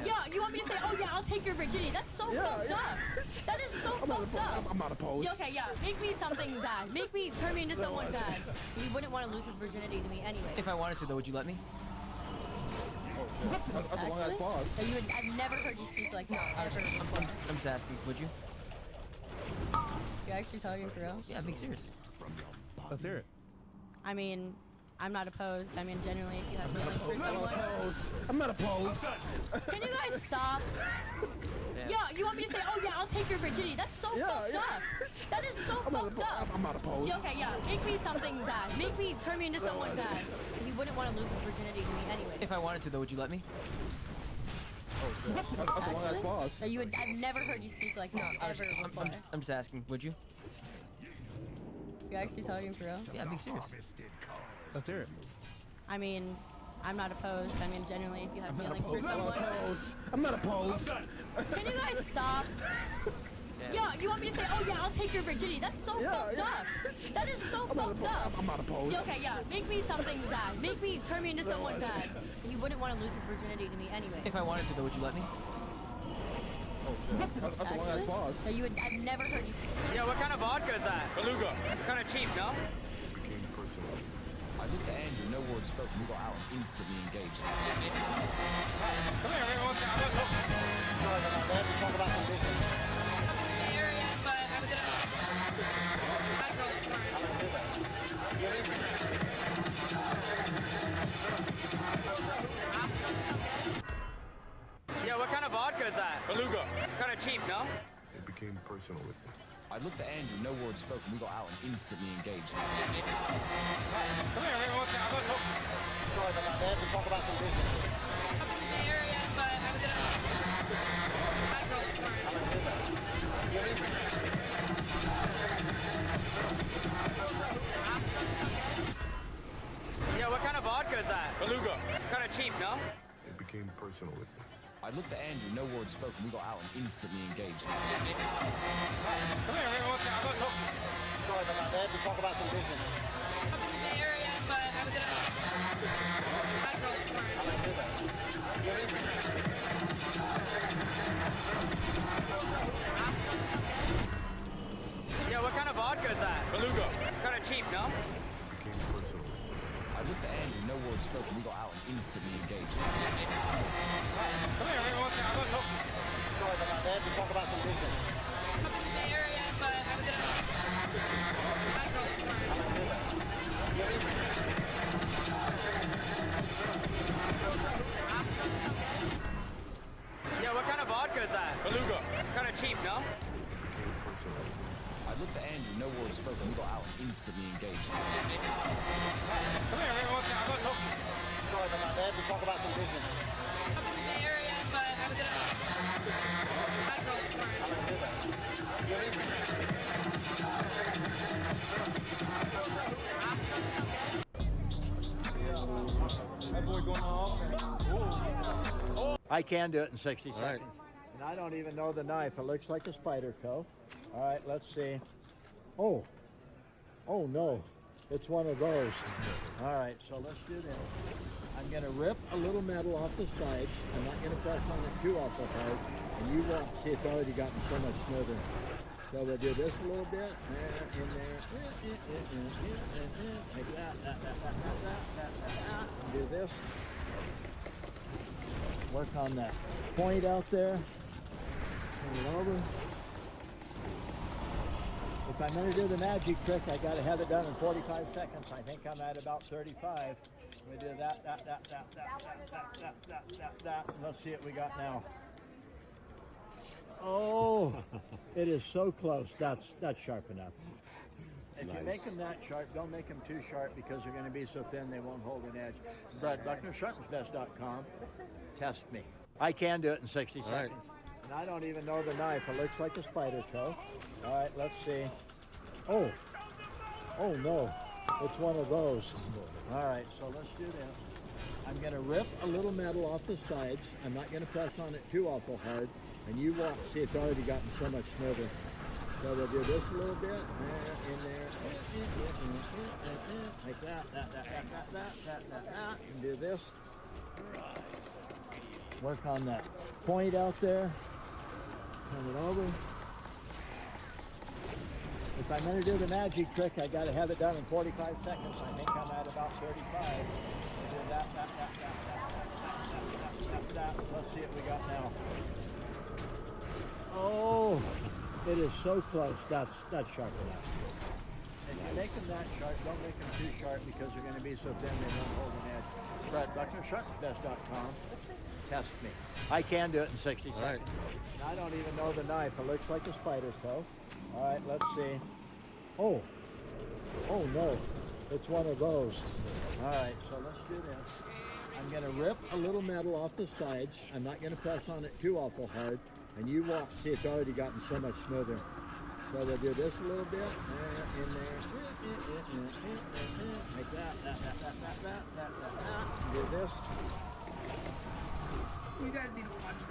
Yeah, you want me to say, oh yeah, I'll take your virginity? That's so fucked up. That is so fucked up. I'm not opposed. Yeah, okay, yeah. Make me something bad. Turn me into someone bad. He wouldn't want to lose his virginity to me anyway. If I wanted to, though, would you let me? That's a long ass pause. I've never heard you speak like that ever. I'm just asking, would you? You're actually talking for real? Yeah, I'm being serious. Let's hear it. I mean, I'm not opposed. I mean, generally, if you have feelings for someone. I'm not opposed. Can you guys stop? Yeah, you want me to say, oh yeah, I'll take your virginity? That's so fucked up. That is so fucked up. I'm not opposed. Yeah, okay, yeah. Make me something bad. Turn me into someone bad. He wouldn't want to lose his virginity to me anyway. If I wanted to, though, would you let me? That's a long ass pause. I've never heard you speak like that ever before. I'm just asking, would you? You're actually talking for real? Yeah, I'm being serious. Let's hear it. I mean, I'm not opposed. I mean, generally, if you have feelings for someone. I'm not opposed. Can you guys stop? Yeah, you want me to say, oh yeah, I'll take your virginity? That's so fucked up. That is so fucked up. I'm not opposed. Yeah, okay, yeah. Make me something bad. Turn me into someone bad. He wouldn't want to lose his virginity to me anyway. If I wanted to, though, would you let me? That's a long ass pause. I've never heard you speak. Yeah, what kind of vodka is that? Beluga. Kind of cheap, no? I looked at Andrew, no word spoken. We got out and instantly engaged. Come here, everyone. Sorry about that. Let's talk about some business. Yeah, what kind of vodka is that? Beluga. Kind of cheap, no? It became personal with me. I looked at Andrew, no word spoken. We got out and instantly engaged. Come here, everyone. Sorry about that. Let's talk about some business. Yeah, what kind of vodka is that? Beluga. Kind of cheap, no? It became personal with me. I looked at Andrew, no word spoken. We got out and instantly engaged. Come here, everyone. Sorry about that. Let's talk about some business. Yeah, what kind of vodka is that? Beluga. Kind of cheap, no? It became personal with me. I looked at Andrew, no word spoken. We got out and instantly engaged. Come here, everyone. Sorry about that. Let's talk about some business. Yeah, what kind of vodka is that? Beluga. Kind of cheap, no? It became personal with me. I looked at Andrew, no word spoken. We got out and instantly engaged. Come here, everyone. Sorry about that. Let's talk about some business. I can do it in 60 seconds. And I don't even know the knife. It looks like a spider co. All right, let's see. Oh no, it's one of those. All right, so let's do this. I'm gonna rip a little metal off the sides. I'm not gonna press on it too awful hard. And you won't see it's already gotten so much smoother. So we'll do this a little bit. In there. Like that. Do this. Work on that point out there. Turn it over. If I'm going to do the magic trick, I got to have it done in 45 seconds. I think I'm at about 35. We do that. Let's see what we got now. Oh, it is so close. That's sharp enough. If you make them that sharp, don't make them too sharp because they're going to be so thin they won't hold an edge. Brad Buckner, sharpensbest.com. Test me. I can do it in 60 seconds. And I don't even know the knife. It looks like a spider toe. All right, let's see. Oh no, it's one of those. All right, so let's do this. I'm going to rip a little metal off the sides. I'm not going to press on it too awful hard. And you won't see it's already gotten so much smoother. So we'll do this a little bit, in there, like that, and do this. Work on that point out there. Turn it over. If I'm going to do the magic trick, I got to have it done in 45 seconds. I think I'm at about 35. Do that. Let's see what we got now. Oh, it is so close. That's sharp enough. If you make them that sharp, don't make them too sharp because they're going to be so thin they won't hold an edge. But DrSharpsBest.com. Test me. I can do it in 60 seconds. Right. I don't even know the knife. It looks like a spider toe. All right, let's see. Oh no, it's one of those. All right, so let's do this. I'm going to rip a little metal off the sides. I'm not going to press on it too awful hard. And you won't see it's already gotten so much smoother. So we'll do this a little bit. In there. Like that. Do this. You guys need to watch this.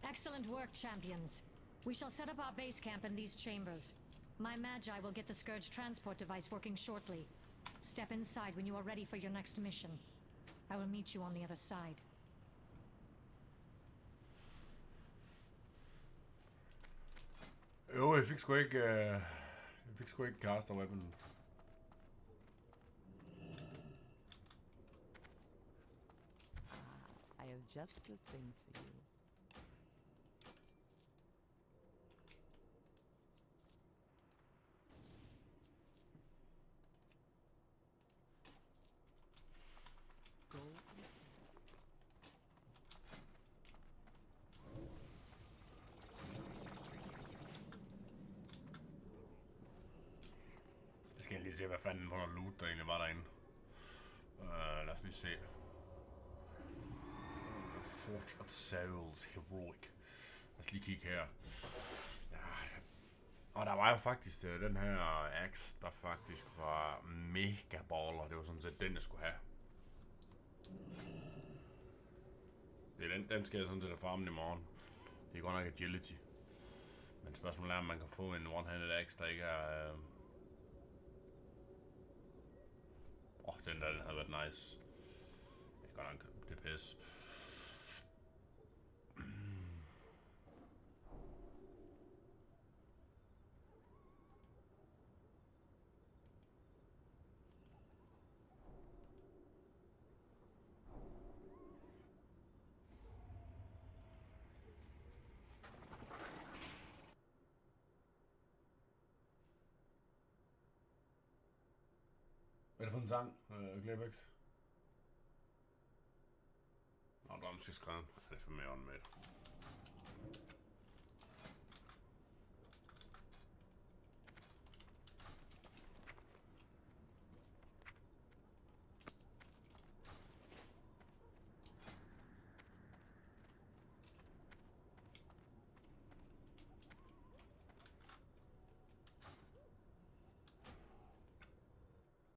Excellent work, champions. We shall set up our base camp in these chambers. My Magi will get the Scourge transport device working shortly. Step inside when you are ready for your next mission. I will meet you on the other side. Jo, jeg fik sgu ikke caster weapon. I have just the thing for you. Jeg skal lige se, hvad fanden for noget loot, der egentlig var derinde. Lad os lige se. Forge of Souls, Heroic. Lad os lige kigge her. Ja. Og der var jo faktisk den her axe, der faktisk var mega baller. Det var sådan set den, jeg skulle have. Det er den skal jeg sådan set have farmen i morgen. Det er godt nok agility. Men spørgsmålet er, om man kan få en one-handed axe, der ikke er... den havde været nice. Det er godt nok det pis. Hvad er det for en sang, Glebex? Nå, du har måske skrevet. Er det for mere on med?